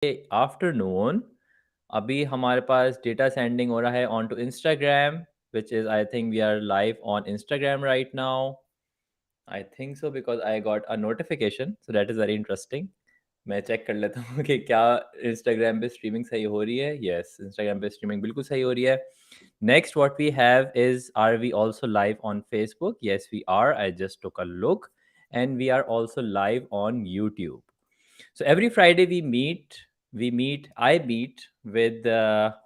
Afternoon अभी हमारे पास data sending हो रहा है on to Instagram which is I think we are live on Instagram right now I think so because I got a notification so that is very interesting मैं check कर लेता हूँ कि क्या इंस्टाग्राम पे स्ट्रीमिंग सही हो रही है यस इंस्टाग्राम पे स्ट्रीमिंग बिल्कुल सही हो रही है next what we have is are we also live on Facebook yes we are I just took a look and we are also live on YouTube. So every Friday I meet with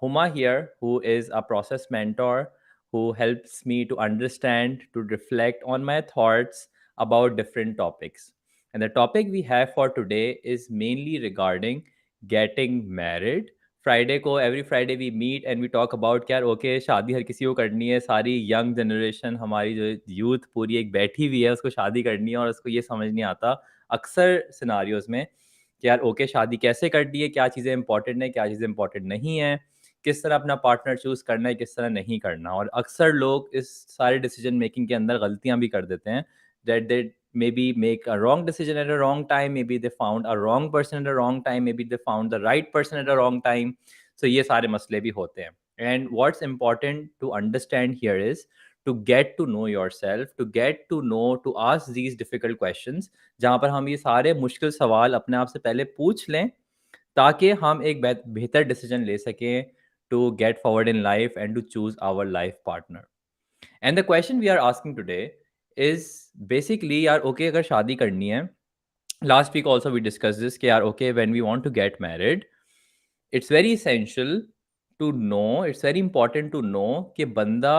Huma here, who is a process mentor who helps me to understand, to reflect on my thoughts about different topics. And the topic we have for today is mainly regarding getting married. Friday को every Friday we meet and we talk about क्या okay शादी हर किसी को करनी है सारी young generation हमारी जो यूथ पूरी एक बैठी हुई है उसको शादी करनी है और उसको ये समझ नहीं आता अक्सर सिनारियोज में कि यार ओके शादी कैसे करनी है क्या चीज़ें इंपॉर्टेंट है क्या चीज़ें इंपॉर्टेंट नहीं है किस तरह अपना पार्टनर चूज करना है किस तरह नहीं करना और अक्सर लोग इस सारे डिसीजन मेकिंग के अंदर गलतियां भी कर देते हैं that they maybe make a wrong decision at a wrong time, maybe they found a wrong person at a wrong time, maybe they found the right person at a wrong time. So ये सारे मसले भी होते हैं. And what's important to understand here is to get to know yourself, to get to know, to ask these difficult questions, जहाँ पर हम ये सारे मुश्किल सवाल अपने आप से पहले पूछ लें ताकि हम एक बेहतर डिसीजन ले सकें to get forward in life and to choose our life partner. And the question we are asking today is basically यार okay अगर शादी करनी है last week also we discussed this कि यार okay when we want to get married it's very essential to know it's very important to know कि बंदा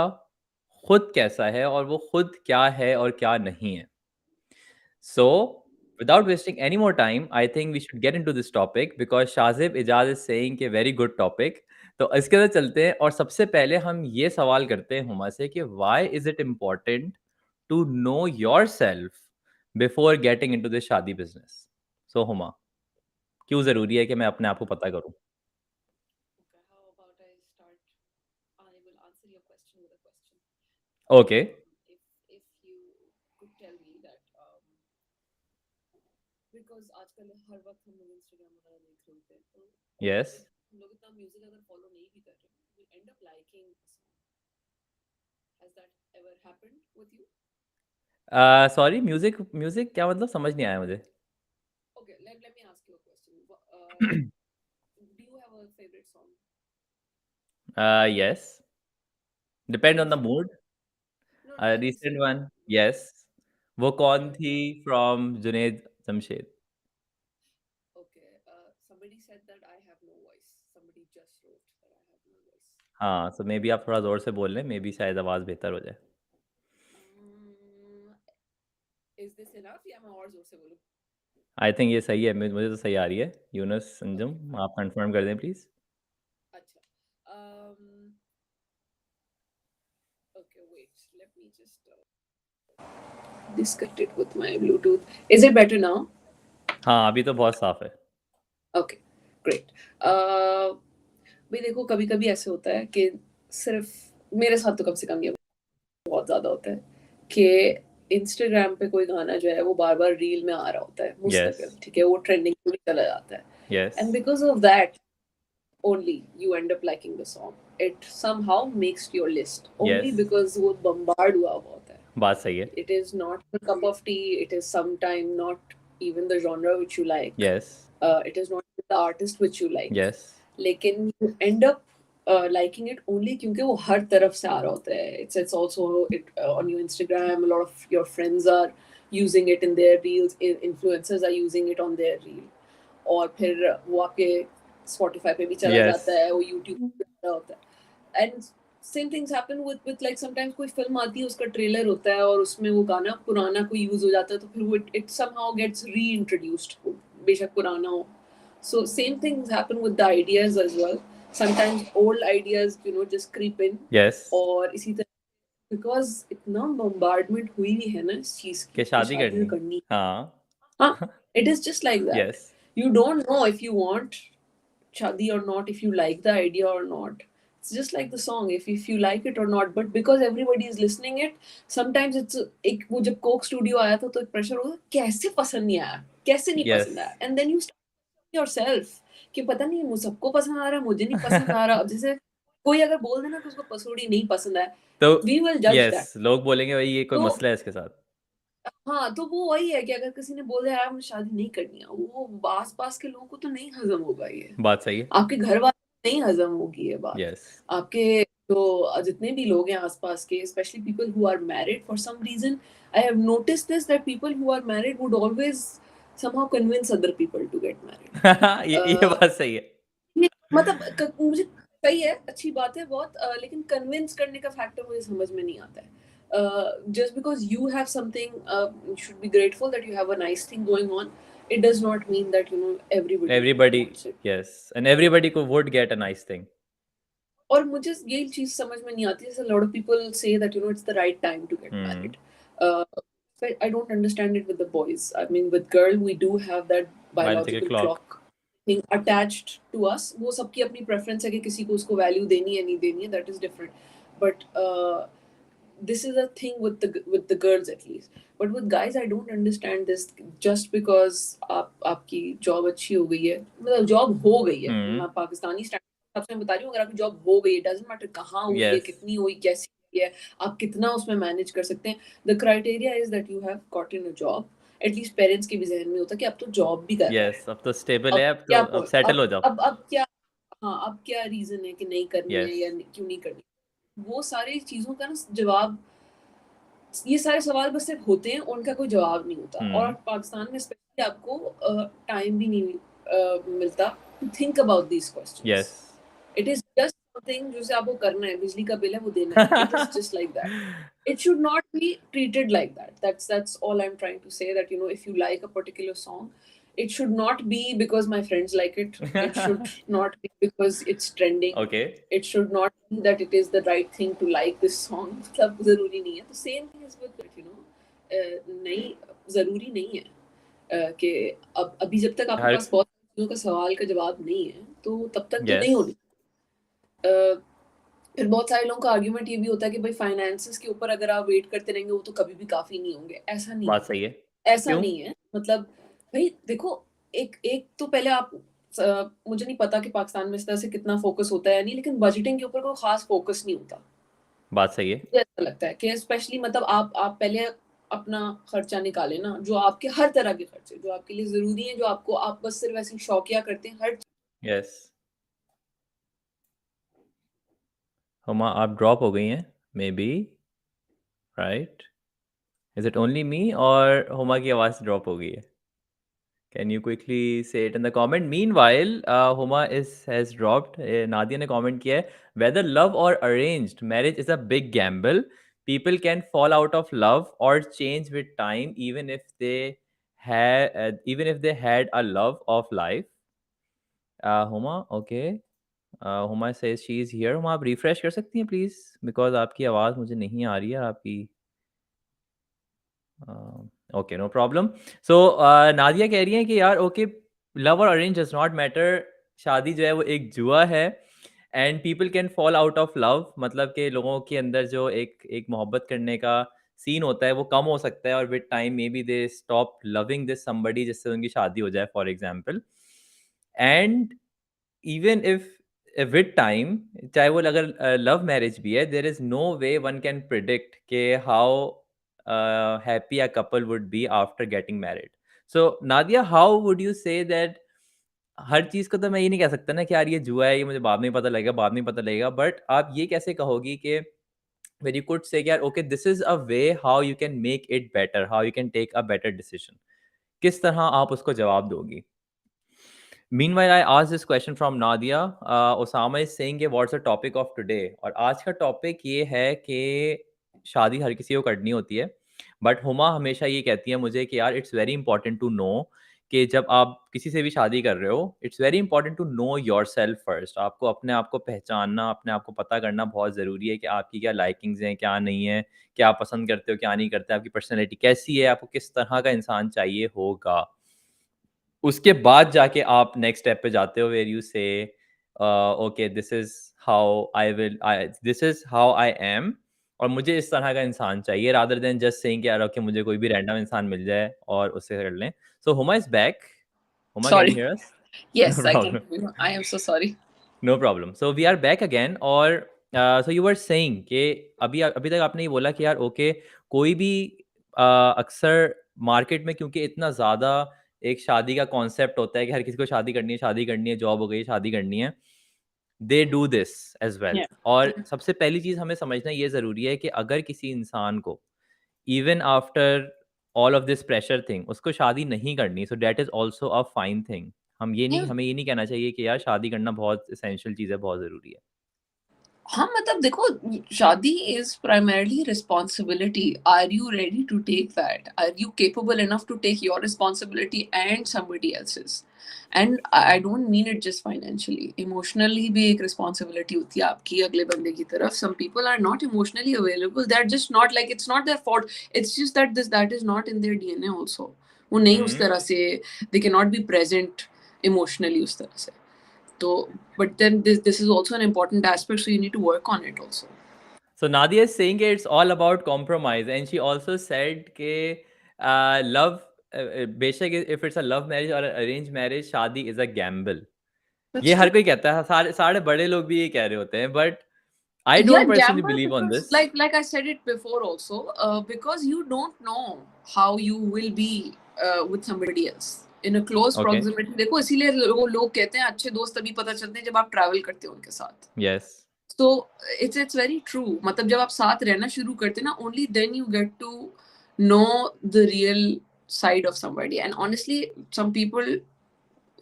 खुद कैसा है और वो खुद क्या है और क्या नहीं है. So, without wasting any more time, I think we should get into this topic because Shazib Ijaz is saying कि very good topic. तो इसके अंदर चलते हैं और सबसे पहले हम ये सवाल करते हैं हुमा से कि why is it important to know yourself before getting into this शादी business? So हुमा, क्यों ज़रूरी है कि मैं अपने आप को पता करूं? Okay, how about I start? I will answer your question with a question. Okay. If you could tell me that because आजकल हर वक्त हम लोग इंस्टाग्राम वगैरह देख रहे होते हैं तो Yes. हम लोग इतना म्यूजिक अगर फॉलो नहीं भी कर रहे we end up liking a song. Has that ever happened with you? Sorry, music क्या मतलब समझ नहीं आया मुझे. Okay, let me ask you a question. Do you have a favorite song? Yes. Depend on the Which one? mood. No, A recent recent one. one, yes. वो कौन Okay. थी from Junaid Jamshed. Okay. Somebody said that I have no voice. Somebody just wrote that I have no voice. हाँ सो may be आप थोड़ा ज़ोर से बोल लें मे बी शायद आवाज़ बेहतर हो जाए. Um, is this enough? या मैं और जोर से बोलूं? आई थिंक ये सही है मुझे तो सही आ रही है. Yunus Okay, संजम fine. आप कंफर्म कर दें प्लीज़. अच्छा. Okay, wait. Let me just disconnect it with my Bluetooth. Is it better now? हाँ अभी तो बहुत साफ है. Okay, great. भाई देखो कभी कभी ऐसे होता है कि सिर्फ मेरे साथ तो कम से कम ये बहुत ज्यादा होता है कि इंस्टाग्राम पे कोई गाना जो है वो बार बार रील में आ रहा होता है यस. मुस्तकिल ठीक है वो ट्रेंडिंग में भी चला जाता है yes. And because of that only you end up liking the song. It somehow makes your list only yes. because वो bombard हुआ होता है. बात सही है. It is not a cup of tea. It is sometime not even the genre which you like. Yes. It is not the artist which you like. Yes. लेकिन you end up liking it only क्योंकि वो हर तरफ से आ रहा होता है. It's also on your Instagram. A lot of your friends are using it in their reels. Influencers are using it on their reel. और फिर वो आपके Spotify पे भी चला यस. जाता है वो YouTube पे चला होता है and same things happen with like sometimes कोई फिल्म आती है उसका ट्रेलर होता है और उसमें वो गाना पुराना कोई यूज हो जाता है तो फिर वो इट समहाउ गेट्स रीइंट्रोड्यूस्ड बेशक पुराना हो so same things happen with the ideas as well sometimes old ideas just creep in yes. और इसी तरह बिकॉज इतना बम्बार्डमेंट हुई भी है ना इस चीज की कि कि शादी शादी करनी. करनी हाँ. हाँ it is just like that yes. you don't know if you want shadi or not if you like the idea or not it's just like the song if you like it or not but because everybody is listening it sometimes it's एक वो जब Coke studio आया था तो एक pressure होगा कैसे पसंद नहीं आया कैसे नहीं यस. पसंद आया and then you start yourself कि पता नहीं मुझे सबको पसंद आ रहा है, मुझे नहीं पसंद आ रहा। अब जैसे कोई अगर बोल देना कि उसको पसूड़ी नहीं पसंद है, तो वी विल जज यस, दैट। लोग बोलेंगे भाई ये कोई तो मसला है इसके साथ। हाँ, तो वो वही है कि अगर किसी ने बोल दिया यार मुझे शादी नहीं करनी है, वो आस-पास के लोगों को तो नहीं हज़म होगा ये। बात सही है। आपके घर वालों को नहीं हज़म होगी ये बात। यस। आपके जो जितने भी लोग हैं आस-पास के, specially people who are married for some reason, I have noticed this that people who are married would always somehow convince other people to get married. ये बात सही है। नहीं, मतलब मुझे सही है, अच्छी बात है बहुत, लेकिन कन्विंस करने का फैक्टर मुझे समझ में नहीं आता है। Just because you have something, you should be grateful that you have a nice thing going on, it does not mean that everybody everybody, wants it. Yes, and everybody को would get a nice thing. और मुझे ये चीज समझ में नहीं आती, जैसे lot of people say that it's the right time to get hmm. Married. I don't understand it with the boys. I mean, with girl, we do have that biological biological clock. clock thing attached to us. वो सबकी अपनी preference है कि किसी को उसको value देनी है नहीं देनी है, that is different. But this is a thing with the girls at least. But with guys, I don't understand this. Just because आपकी job अच्छी हो गई है, मतलब job हो गई है, मैं पाकिस्तानी standard आपसे बता रही हूँ, अगर आपकी जॉब हो गई, डजंट मैटर कहाँ हुई है, यस। कितनी हुई, कैसी हुई है, आप कितना उसमें मैनेज कर सकते हैं। The criteria is that you have gotten a job. At least parents के भी जहन में होता है कि अब तो जॉब भी कर रहा है, यस, अब तो स्टेबल अब है, अब तो क्या अब सेटल हो जाओ। अब क्या, हाँ अब क्या रीजन है कि नहीं करनी है यस। या क्यों नहीं करनी। वो सारी चीजों का ना जवाब, ये सारे सवाल बस सिर्फ होते हैं, उनका कोई जवाब नहीं होता। और हम्म। पाकिस्तान में स्पेशली आपको टाइम भी नहीं मिलता to think about these questions. Yes. It is just something जो आपको करना है, बिजली का बिल है वो देना है, it is just like that. It should not be treated like that. That's all I'm trying to say, that if you like a particular song, it should not be because my friends like it. It should not be because it's trending. Okay. It should not be that it is the right thing to like this song. मतलब जरूरी नहीं है। तो same thing is with नहीं, जरूरी नहीं है कि अब अभी जब तक आपके हर पास बहुत चीजों का सवाल का जवाब नहीं है तो तब तक तो यस, नहीं होनी। अ, फिर बहुत सारे लोगों का आर्ग्यूमेंट ये भी होता है कि भाई फाइनेंसेस के ऊपर अगर आप वेट करते रहेंगे वो तो कभी भी काफी नहीं होंगे। ऐसा नहीं बात है, सही है। ऐसा क्यों? नहीं है। मतलब भाई देखो, एक एक तो पहले आप मुझे नहीं पता कि पाकिस्तान में इस तरह से कितना फोकस होता है या नहीं, लेकिन बजटिंग के ऊपर कोई खास फोकस नहीं होता। बात सही है। मुझे ऐसा लगता है कि स्पेशली मतलब आप पहले अपना खर्चा निकालें ना, जो आपके हर तरह के खर्चे जो आपके लिए जरूरी हैं, जो आपको आप बस सिर्फ ऐसी शौकिया करते हैं, हर यस। हुमा आप ड्रॉप हो गई हैं, may be, right? Is it only me और हुमा की आवाज़ ड्रॉप हो गई है? Can you quickly say it in the comment? Meanwhile Huma is has dropped. Nadia ने कमेंट किया है, वेदर लव और arranged marriage is a big gamble, people can fall out of love और change with time even if they had a love of life. Huma okay. Huma says she is here. Huma आप refresh कर सकती हैं please, because आपकी आवाज़ मुझे नहीं आ रही है आपकी। Okay, no problem. So Nadia कह रही हैं कि यार ओके, लव और अरेंज डज नॉट मैटर, शादी जो है वो एक जुआ है, and people can fall out of love, मतलब कि लोगों के अंदर जो एक एक मोहब्बत करने का सीन होता है वो कम हो सकता है, और with time may be they stop loving this somebody जिससे उनकी शादी हो जाए for example. And even if with time, चाहे वो अगर लव मैरिज भी है, there is no way one can predict के how happy a couple would be after getting married. So Nadia, how would you say that, हर चीज को तो मैं ये नहीं कह सकता ना कि यार ये जुआ है, ये मुझे बाद में पता लगेगा, बाद में पता लगेगा, बट आप ये कैसे कहोगी कि वेरी गुड से यार okay this is a way how you can make it better, how you can take a better decision, किस तरह आप उसको जवाब दोगी? Meanwhile, I asked this question from Nadia. Osama is saying कि what's the topic of today? और आज का टॉपिक ये है कि शादी हर किसी को करनी होती है, बट हुमा हमेशा ये कहती है मुझे कि यार it's very important to know कि जब आप किसी से भी शादी कर रहे हो, it's very important to know yourself first. आपको अपने आप को पहचानना, अपने आप को पता करना बहुत ज़रूरी है कि आपकी क्या लाइकिंग्स हैं, क्या नहीं है, क्या आप पसंद करते हो, क्या नहीं करते, आपकी पर्सनैलिटी कैसी है, आपको किस तरह का इंसान चाहिए होगा। उसके बाद जाके आप नेक्स्ट स्टेप पे जाते हो वेयर यू से okay this is how I am, और मुझे इस तरह का इंसान चाहिए, रादर देन जस्ट सेइंग कि यार ओके मुझे कोई भी रैंडम इंसान मिल जाए और उससे कर लें। So Huma is back. Huma, can sorry you hear us? Yes, No I can problem. hear you. I am so sorry. No problem. So we are back again. और सो यू वर सेइंग कि अभी अभी तक आपने ये बोला कि यार ओके, कोई भी अक्सर मार्केट में, क्योंकि इतना ज़्यादा एक शादी का कॉन्सेप्ट होता है कि हर किसी को शादी करनी है, जॉब हो गई, शादी करनी है, they do this as well. Yeah. और सबसे पहली चीज़ हमें समझना ये ज़रूरी है कि अगर किसी इंसान को even after all of this pressure thing उसको शादी नहीं करनी, सो that is also a fine thing. Yeah. हमें ये नहीं कहना चाहिए कि यार शादी करना बहुत एसेंशियल चीज़ है, बहुत ज़रूरी है. हाँ मतलब देखो, शादी is primarily responsibility. Are you ready to take that? Are you capable enough to take your responsibility and somebody else's? And I don't mean it just financially, emotionally भी एक रिस्पॉन्सिबिलिटी होती है आपकी अगले बंदे की तरफ. Some people are not emotionally available, they are just not, like it's not their fault, it's just that that is not in their DNA also. वो नहीं उस हम्म. तरह से, they can not be present emotionally उस तरह से. So, but then this is also an important aspect, so you need to work on it also. So Nadia is saying it's all about compromise, and she also said कि love, बेशक if it's a love marriage or an arranged marriage, शादी is a gamble. That's ये हर true. कोई कहता है, सारे सारे बड़े लोग भी ये कह रहे होते हैं, but I Yeah, don't personally gamble believe on because this. like I said it before also, because you don't know how you will be with somebody else in a close Okay. proximity. देखो इसीलिए लोग कहते हैं अच्छे दोस्त तभी पता चलते हैं जब आप ट्रैवल करते हो उनके साथ. Yes. So it's very true. मतलब जब आप साथ रहना शुरू करते हैं ना, only then you get to know the real side of somebody. And honestly, some people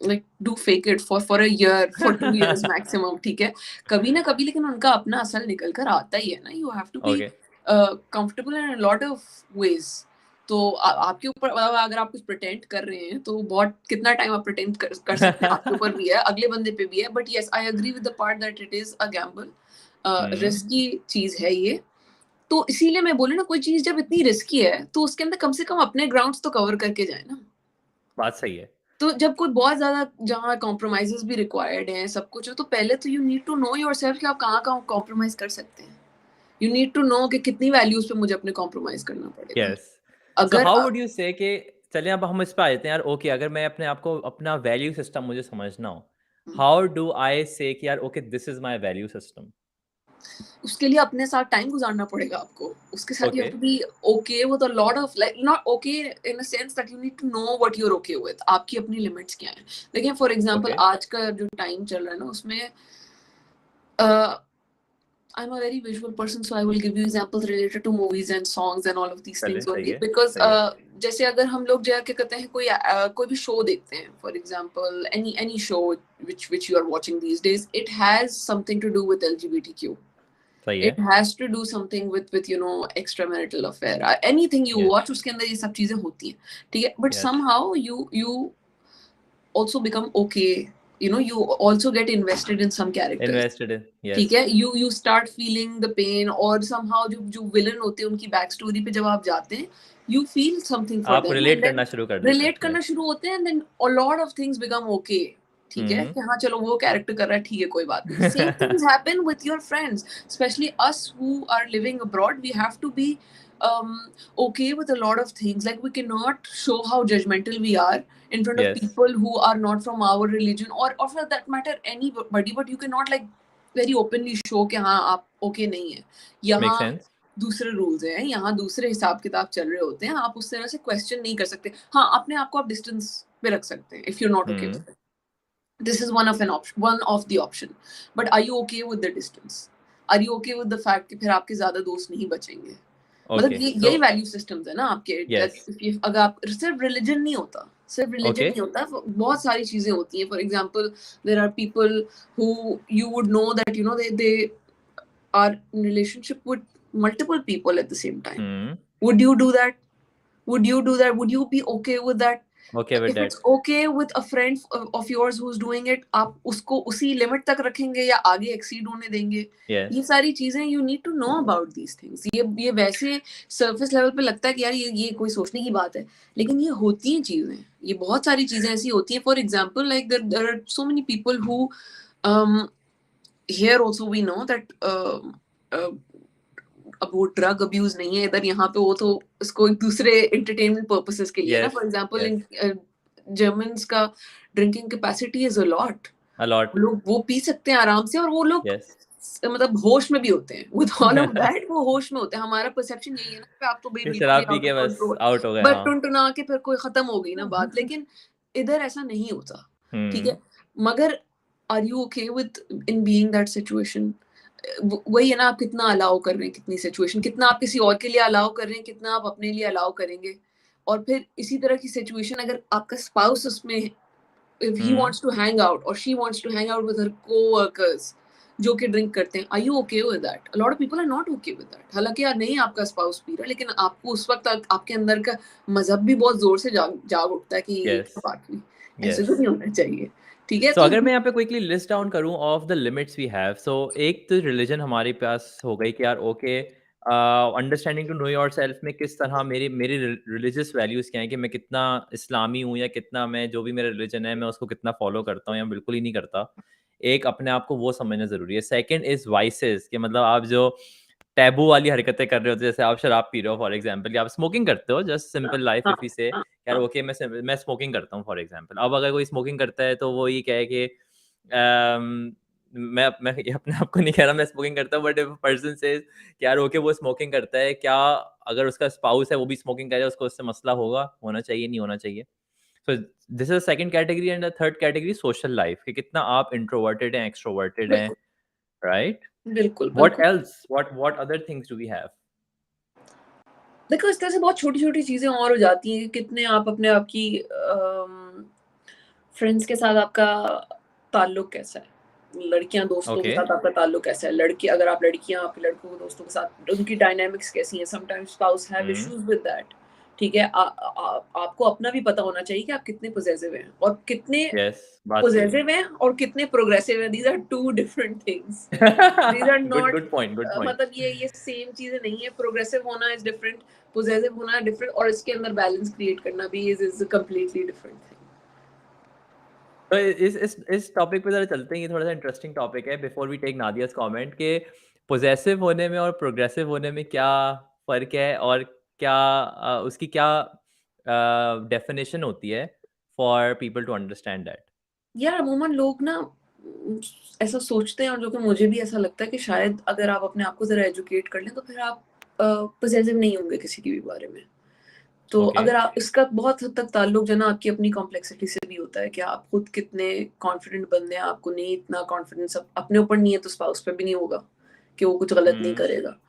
like do fake it for a year, for 2 years maximum. ठीक है, कभी ना कभी लेकिन उनका अपना असल निकल कर आता ही है ना. You have to be Okay. comfortable in a lot of ways. तो आपके ऊपर, अगर आप कुछ प्रिटेंड कर रहे हैं तो बहुत कितना टाइम आप प्रिटेंड कर सकते हैं, आपके ऊपर भी है, अगले बंदे पे भी है. But yes, I agree with the part that it is a gamble. Risky चीज है ये. तो इसीलिए मैं बोलूँ ना, कोई चीज जब इतनी रिस्की है तो उसके अंदर कम से कम अपने ग्राउंड्स तो कवर करके जाए ना. बात सही है. तो जब कोई बहुत ज्यादा जहाँ कॉम्प्रोमाइजेस भी रिक्वायर्ड हैं, सब कुछ है, तो पहले तो you need to know yourself कि आप कहाँ कहाँ कॉम्प्रोमाइज कर सकते हैं. यू नीड टू नो कि कितनी वैल्यूज पे मुझे अपने कॉम्प्रोमाइज करना पड़ेगा. Yes. So अगर how would you say कि चलिए अब हम इस पे आ जाते हैं यार. ओके, अगर मैं अपने आप को, अपना वैल्यू सिस्टम मुझे समझना हो, हाउ डू आई से कि यार okay this is my value system. उसके लिए अपने साथ टाइम गुजारना पड़ेगा आपको. उसके साथ you okay. Have to be okay with a lot of, like not okay in a sense that you need to know what you are okay with. आपकी अपनी लिमिट्स क्या हैं. देखिए फॉर एग्जांपल ओके. आज का जो टाइम चल रहा है ना, उसमें I'm a very visual person, so I will give you examples related to movies and songs and all of these चलिए things सही only. है. Because सही है. जैसे अगर हम लोग जाके कहते हैं कोई भी शो देखते हैं, for example any show which you are watching these days, it has something to do with LGBTQ. सही It है. has to do something with you know extramarital affair. Anything you yes. watch उसके अंदर ये सब चीजें होती हैं. ठीक है, but yes. somehow you also become okay. You know, you also get invested in some characters. Invested in. ठीक यस. है, you start feeling the pain, और somehow जो विलन होते हैं उनकी बैक स्टोरी पे जब आप जाते हैं, you feel something for आप them, रिलेट and then करना शुरू कर देते हैं. relate करना यस. शुरू होते हैं, and then a lot of things become okay. ठीक है कि हाँ चलो वो कैरेक्टर कर रहा है, ठीक है कोई बात नहीं. Same things happen with your friends, especially us who are living abroad. We have to be okay with a lot of things. Like we cannot show how judgmental we are in front of yes. people who are not from our religion, or for that matter anybody. But you cannot like very openly show कि हाँ आप okay नहीं है. Make यहाँ sense. दूसरे rules हैं, यहाँ दूसरे हिसाब किताब चल रहे होते हैं. आप उस तरह से क्वेश्चन नहीं कर सकते. हाँ, अपने आप को आप डिस्टेंस पे रख सकते हैं if you not okay with it. This is one of the option. But are you okay with the distance? Are you okay with the fact कि फिर आपके ज्यादा दोस्त नहीं बचेंगे? मतलब ओके. यही सो वैल्यू सिस्टम्स है ना आपके. यस. अगर आप सिर्फ रिलीजन नहीं होता, सिर्फ रिलीजन ओके. नहीं होता, बहुत सारी चीजें होती हैं. For example there are people who you would know that you know they are in relationship with multiple people at the same time. Would you do that? Would you do that? Would you be okay with that? Okay with If that. it's okay with a friend of yours who's doing it, आप उसको उसी limit तक रखेंगे या आगे exceed होने देंगे? Yes. ये सारी चीजें you need to know about these things. ये वैसे सरफेस लेवल पे लगता है कि यार ये कोई सोचने की बात है, लेकिन ये होती हैं चीजें. ये बहुत सारी चीजें ऐसी होती हैं. For example like there are so many people who here also we know that अब वो ड्रग अब्यूज नहीं है इधर, यहाँ पे वो तो इसको एक दूसरे एंटरटेनमेंट पर्पसेस के लिए ना. Yes. For example yes. Germans का drinking capacity is a lot. a lot. लोग वो पी सकते हैं आराम से, और वो लोग Yes. मतलब होश में भी होते हैं. विद ऑल ऑफ दैट वो होश में होते हैं. हमारा परसेप्शन यही है ना कि आप तो भाई कि बिल्कुल ही शराब पी आउट ऑफ के बस कंट्रोल, आउट हो गए, बस हाँ. टुनटुना के फिर कोई खत्म हो गई ना बात. लेकिन इधर ऐसा नहीं होता. ठीक है, मगर are you okay with in being that situation? वही है ना, आप कितना अलाउ कर रहे हैं, कितनी सिचुएशन, कितना आप किसी और के लिए अलाउ कर रहे हैं, कितना आप अपने लिए अलाउ करेंगे. और फिर इसी तरह की सिचुएशन अगर आपका स्पाउस उसमें, if he wants to hang out or she wants to hang out with her co-workers जो कि ड्रिंक करते हैं, are you okay with that? A lot of people are not okay with that. हालांकि यार नहीं आपका spouse P रहा, लेकिन आपको उस वक्त आपके अंदर का मजहब भी बहुत जोर से जाग उठता है कि ये Yes. क्या बात हुई, ऐसे Yes. तो नहीं होना चाहिए. ठीक है, सो तो अगर मैं यहाँ पे क्विकली लिस्ट डाउन करूँ of the limits we have, so एक तो रिलीजन हमारे पास हो गई कि यार okay, understanding to know yourself में किस तरह मेरी मेरी रिलीजियस वैल्यूज़ क्या हैं, कि मैं कितना इस्लामी हूँ या कितना मैं जो भी मेरा रिलीजन है मैं उसको कितना फॉलो करता हूँ या बिल्कुल ही नहीं करता. एक अपने आप को वो समझना ज़रूरी है. सेकंड इज़ वाइसेस, कि मतलब आप जो टैबू वाली हरकतें कर रहे होते हो, जैसे आप शराब पी रहे हो फॉर एग्जांपल, या आप स्मोकिंग करते हो, जस्ट हाँ सिंपल लाइफ हाँ इफ यू से हाँ यार हाँ. ओके मैं स्मोकिंग करता हूँ फॉर एग्जांपल. अब अगर कोई स्मोकिंग करता है तो वो ये कहे कि अम, मैं ये अपने आप को नहीं कह रहा मैं स्मोकिंग करता हूँ, बट इफ पर्सन सेज कि यार ओके वो स्मोकिंग करता है, क्या अगर उसका स्पाउस है वो भी स्मोकिंग करे उसको उससे मसला होगा, होना चाहिए, नहीं होना चाहिए? So this is second category. And the third category social life, कि कितना आप इंट्रोवर्टेड हैं, एक्सट्रोवर्टेड हैं, बिल्कुल राइट? बिल्कुल व्हाट बिल्कुल. Else, what other things do we have? देखो इस तरह से बहुत छोटी छोटी चीजें और हो जाती हैं कि कितने आप अपने आप की फ्रेंड्स के साथ आपका ताल्लुक कैसा है, लड़कियां दोस्तों के ओके. साथ आपका ताल्लुक कैसा है, लड़के अगर आप लड़कियां आपके लड़कों के दोस्तों के साथ उनकी डायनामिक्स कैसी हैं. Sometimes spouse have hmm. Issues with that. ठीक है, आपको अपना भी पता होना चाहिए कि आप कितने पोजेसिव हैं और कितने यस, बात सही है. पोजेसिव हैं और कितने प्रोग्रेसिव हैं. These are two different things. These are good not good point, good point. मतलब ये सेम चीजें नहीं है. प्रोग्रेसिव होना इज डिफरेंट, पोजेसिव होना डिफरेंट, और इसके अंदर बैलेंस क्रिएट करना भी इज कम्प्लीटली डिफरेंट थिंग. तो इस टॉपिक पे ज़रा चलते हैं, ये थोड़ा-सा इंटरेस्टिंग टॉपिक है बिफोर वी टेक नादियाज़ कमेंट, कि पॉसेसिव होने में और प्रोग्रेसिव होने में क्या फ़र्क है, और क्या उसकी क्या डेफिनिशन होती है for people to understand that? यार अमूमन लोग ना ऐसा सोचते हैं, और जो कि मुझे भी ऐसा लगता है कि शायद अगर आप अपने आप को जरा एजुकेट कर लें तो फिर आप पॉसेसिव नहीं होंगे किसी के भी बारे में. तो ओके. अगर आप, इसका बहुत हद तक ताल्लुक जो ना आपकी अपनी कॉम्प्लेक्सिटी से भी होता है कि आप खुद कितने कॉन्फिडेंट बंदे हैं. आपको नहीं इतना कॉन्फिडेंस अपने ऊपर नहीं है तो स्पाउस पे भी नहीं होगा कि वो कुछ गलत नहीं हुँ. करेगा.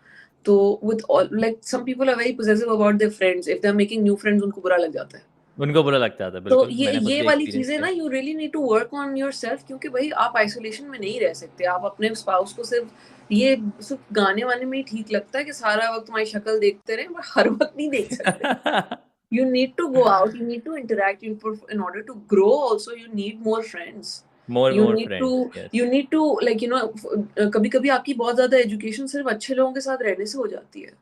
तो with all like some people are very possessive about their friends. If they are making new friends उनको बुरा लग जाता है. उनको बुरा लगता था, तो बिल्कुल, मैंने खुद ये भी वाली एक्सपीरियंस चीजें किया. ना you really need to work on yourself, क्योंकि भाई आप आइसोलेशन में नहीं रह सकते. आप अपने स्पाउस को सिर्फ गाने वाने में ही ठीक लगता है कि सारा वक्त तुम्हारी शक्ल देखते रहे, पर हर वक्त नहीं देख सकते. You need to go out, you need to interact, in order to grow also you need more friends. More you more need to friends, yes. you need to like कभी कभी आपकी बहुत ज्यादा एजुकेशन सिर्फ अच्छे लोगों के साथ रहने से हो जाती है.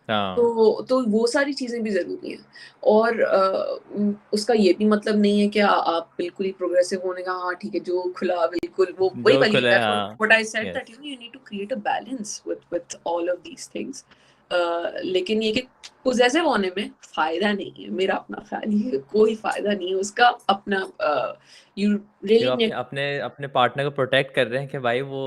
हाँ. तो वो सारी चीजें भी जरूरी हैं. और उसका ये भी मतलब नहीं है कि आप बिल्कुल ही प्रोग्रेसिव होने का, हाँ ठीक है जो खुला बिल्कुल वो वही जो वाली खुले, हाँ. What I said that yes. you need to create a balance with all of these things. लेकिन ये कि पोजेसिव होने में फायदा नहीं है, मेरा अपना ख्याल है, कोई फायदा नहीं है उसका. अपना यू क्यों रियली अपने नीड. अपने अपने पार्टनर को प्रोटेक्ट कर रहे हैं कि भाई वो,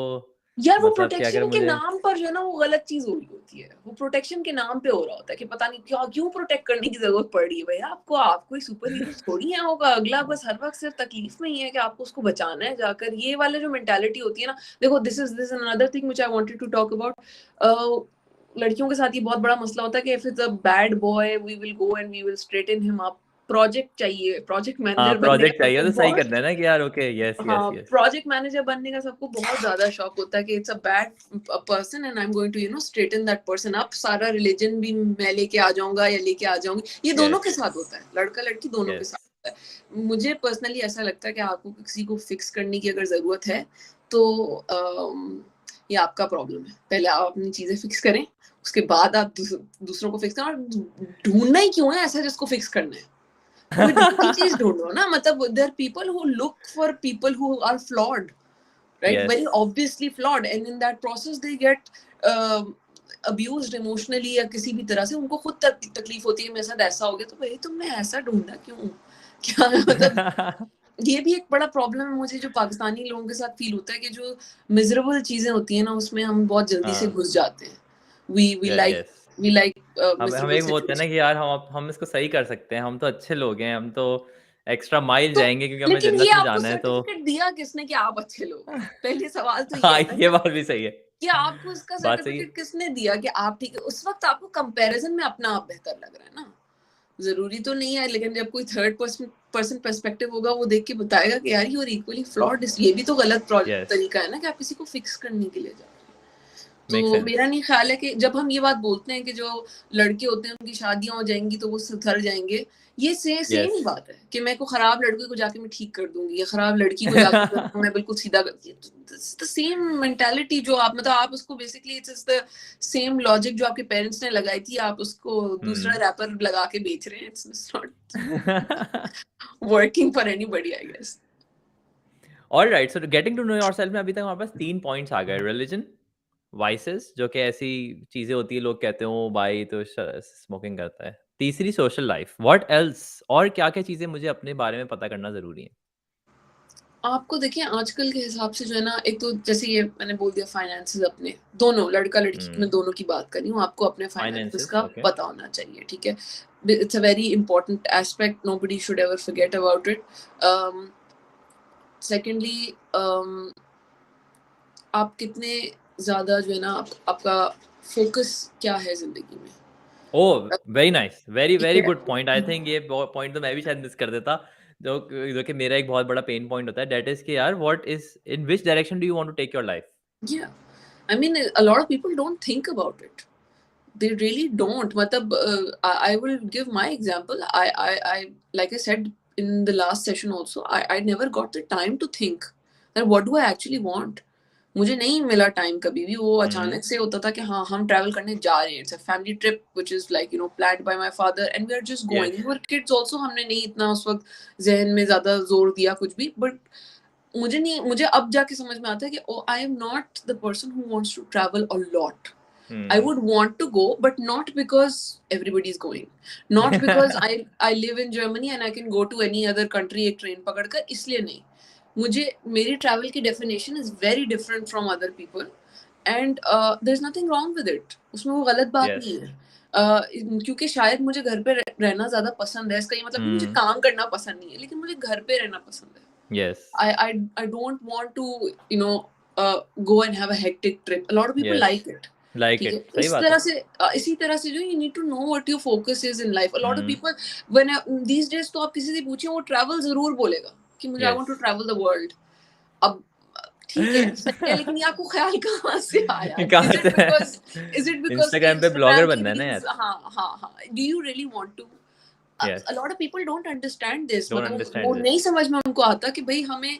यार वो मतलब कि अगर प्रोटेक्शन के मुझे, नाम पर जो है ना वो गलत चीज हो रही होती है. वो प्रोटेक्शन के नाम पे हो रहा होता है कि पता नहीं क्या क्यों प्रोटेक्ट करने की जरूरत पड़ रही है. भैया आपको, आप कोई सुपर हीरो थोड़ी है होगा. अगला बस हर वक्त सिर्फ तकलीफ में ही है कि आपको उसको बचाना है जाकर. ये वाले जो मेंटालिटी होती है ना, देखो this is another thing which I wanted to talk about. लड़कियों के साथ ये बहुत बड़ा मसला होता है कि if it's a bad boy we will go and we will straighten him up. Project चाहिए, प्रोजेक्ट हाँ, मैनेजर बनने प्रोजेक्ट का चाहिए सबको तो सही बहुत. करना है ना, कि यार ओके, यस, यस, हाँ, यस. प्रोजेक्ट मैनेजर बनने का सबको बहुत ज्यादा शौक होता है कि it's a bad person and I am going to straighten that person up. सारा रिलीजन भी मैं लेके आ जाऊंगा या लेके आ जाऊंगी. ये दोनों यस, के साथ होता है, लड़का लड़की दोनों के यस. साथ होता है. मुझे पर्सनली ऐसा लगता है कि आपको किसी को फिक्स करने की अगर जरूरत है तो ये आपका प्रॉब्लम है. पहले आप अपनी चीजें फिक्स करें, उसके बाद आप दूसरों को फिक्स करें. और ढूंढना ही क्यों है ऐसा जिसको फिक्स करना है? कोई दूसरी चीज ढूंढो ना. मतलब there are people who look for people who are flawed, right? Yes. Very obviously flawed, and in that process they get abused emotionally या किसी भी तरह से. उनको खुद तकलीफ होती है मेरे साथ ऐसा हो गया. तो भाई तुमने ऐसा ढूंढा क्यों? क्या मतलब ये भी एक बड़ा प्रॉब्लम है मुझे जो पाकिस्तानी लोगों के साथ फील होता है कि जो मिजरेबल चीजें होती हैं ना उसमें हम बहुत जल्दी से हाँ, घुस जाते हैं. We like yes. We like हमें मिजरेबल एक वो होता है ना सिचुएशन. कि यार हम इसको सही कर सकते हैं, हम तो अच्छे लोग हैं, हम तो एक्स्ट्रा माइल तो जाएँगे क्योंकि हमें लेकिन जन्नत ये में आपको जाना है तो सर्टिफिकेट दिया किसने कि आप अच्छे लोग हैं? पहले सवाल तो ये हाँ, है ना ये कि बात भी सही है। कि आपको इसका बात सही है। सर्टिफिकेट किसने दिया कि आप ठीक है? उस वक्त आपको कंपैरिजन में अपना आप बेहतर लग रहा है ना. जरूरी तो नहीं है, लेकिन जब कोई थर्ड पर्सन पर्सपेक्टिव होगा वो देख के बताएगा कि यार यू आर इक्वली फ्लॉड. ये भी तो गलत यस, तरीका है ना कि आप किसी को फिक्स करने के लिए जा रहे हैं. तो मेक सेंस। मेरा नहीं ख्याल है कि जब हम ये बात बोलते हैं कि जो लड़के होते हैं उनकी शादियां हो जाएंगी तो वो सुधर जाएंगे, ये सेम यस। ही बात है कि मैं को खराब लड़के को जाके मैं ठीक कर दूंगी या खराब लड़की को जाके मैं बिल्कुल सीधा कर. द सेम मेंटालिटी जो आप मतलब आप उसको basically it's the same logic जो आपके पेरेंट्स ने लगाई थी आप उसको दूसरा हुँ। रैपर लगा के बेच रहे हैं. It's not working for anybody I guess. Alright, so getting to know yourself में अभी तक हमारे पास 3 पॉइंट्स आ गए। रिलिजन, वाइसेस जो कि ऐसी चीज़ें होती हैं, लोग कहते हैं ओ भाई तो श स्मोकिंग करता है। तीसरी सोशल लाइफ, व्हाट एल्स? और क्या-क्या चीज़ें मुझे अपने बारे में पता करना ज़रूरी है? आपको देखिए आजकल के हिसाब से जो है ना, एक तो जैसे ये मैंने बोल दिया फाइनेंसेस अपने दोनों लड़का लड़की की मैं हुँ, दोनों की बात कर रही हूँ. आपको अपने फाइनेंसेस फाइनेंसेस, का ओके। पता होना चाहिए. ठीक है, it's a very important aspect, nobody should ever forget about it. Secondly आप कितने ज्यादा जो है ना आपका फोकस क्या है जिंदगी में. ओह! वेरी नाइस, वेरी, ठीक वेरी है. Good point. आई थिंक ये पॉइंट तो मैं भी शायद मिस कर देता। जो जो कि मेरा एक बहुत बड़ा पेन पॉइंट होता है, दैट इज़ कि यार what is in which direction do you want to take your life? Yeah, I mean a lot of people don't think about it. They really don't. Matlab, I will give my example. I like I said in the last session also, I never got the time to think that what do I actually want. मुझे नहीं मिला time कभी भी. वो हुँ, हुँ। अचानक से होता था कि हाँ हम ट्रैवल करने जा रहे हैं. It's a family trip which is like you know planned by my father and we are just going. Yes, we were kids also. हमने नहीं इतना उस वक्त जहन में ज्यादा जोर दिया कुछ भी. बट मुझे अब जाके समझ में आता है कि oh I am not the person who wants to travel a lot. I हुँ। would want to go, but not because everybody is going. Not because I live in Germany and I can go to any other country एक train पकड़कर. इसलिए नहीं. मुझे मेरी travel की definition is very different from other people and there is nothing wrong with it. उसमें वो गलत बात येस। नहीं है. क्योंकि शायद मुझे घर पे रहना ज्यादा पसंद है. इसका ये मतलब नहीं मुझे हुँ, काम करना पसंद नहीं है, लेकिन मुझे घर पे रहना पसंद है. Yes, I don't want to you know go and have a hectic trip. A lot of people yes, like it. Like ठीक है. इट, सही बात है। इसी तरह से जो you need to know what your focus is in life. A lot of hmm, people when these days तो आप किसी से पूछिए वो travel जरूर बोलेगा कि मुझे I yes. want to travel the world. अब ठीक है सही है, लेकिन ये आपको ख्याल कहाँ से आया? कहाँ से Is it because के इंस्टाग्राम पे ब्लॉगर Instagram की बनना है ना reels? यार। हाँ हाँ हाँ. Do you really want to? A yes, lot of people don't understand this. Don't मतलब वो अंडरस्टैंड दिस। नहीं समझ में उनको आता कि भाई हमें.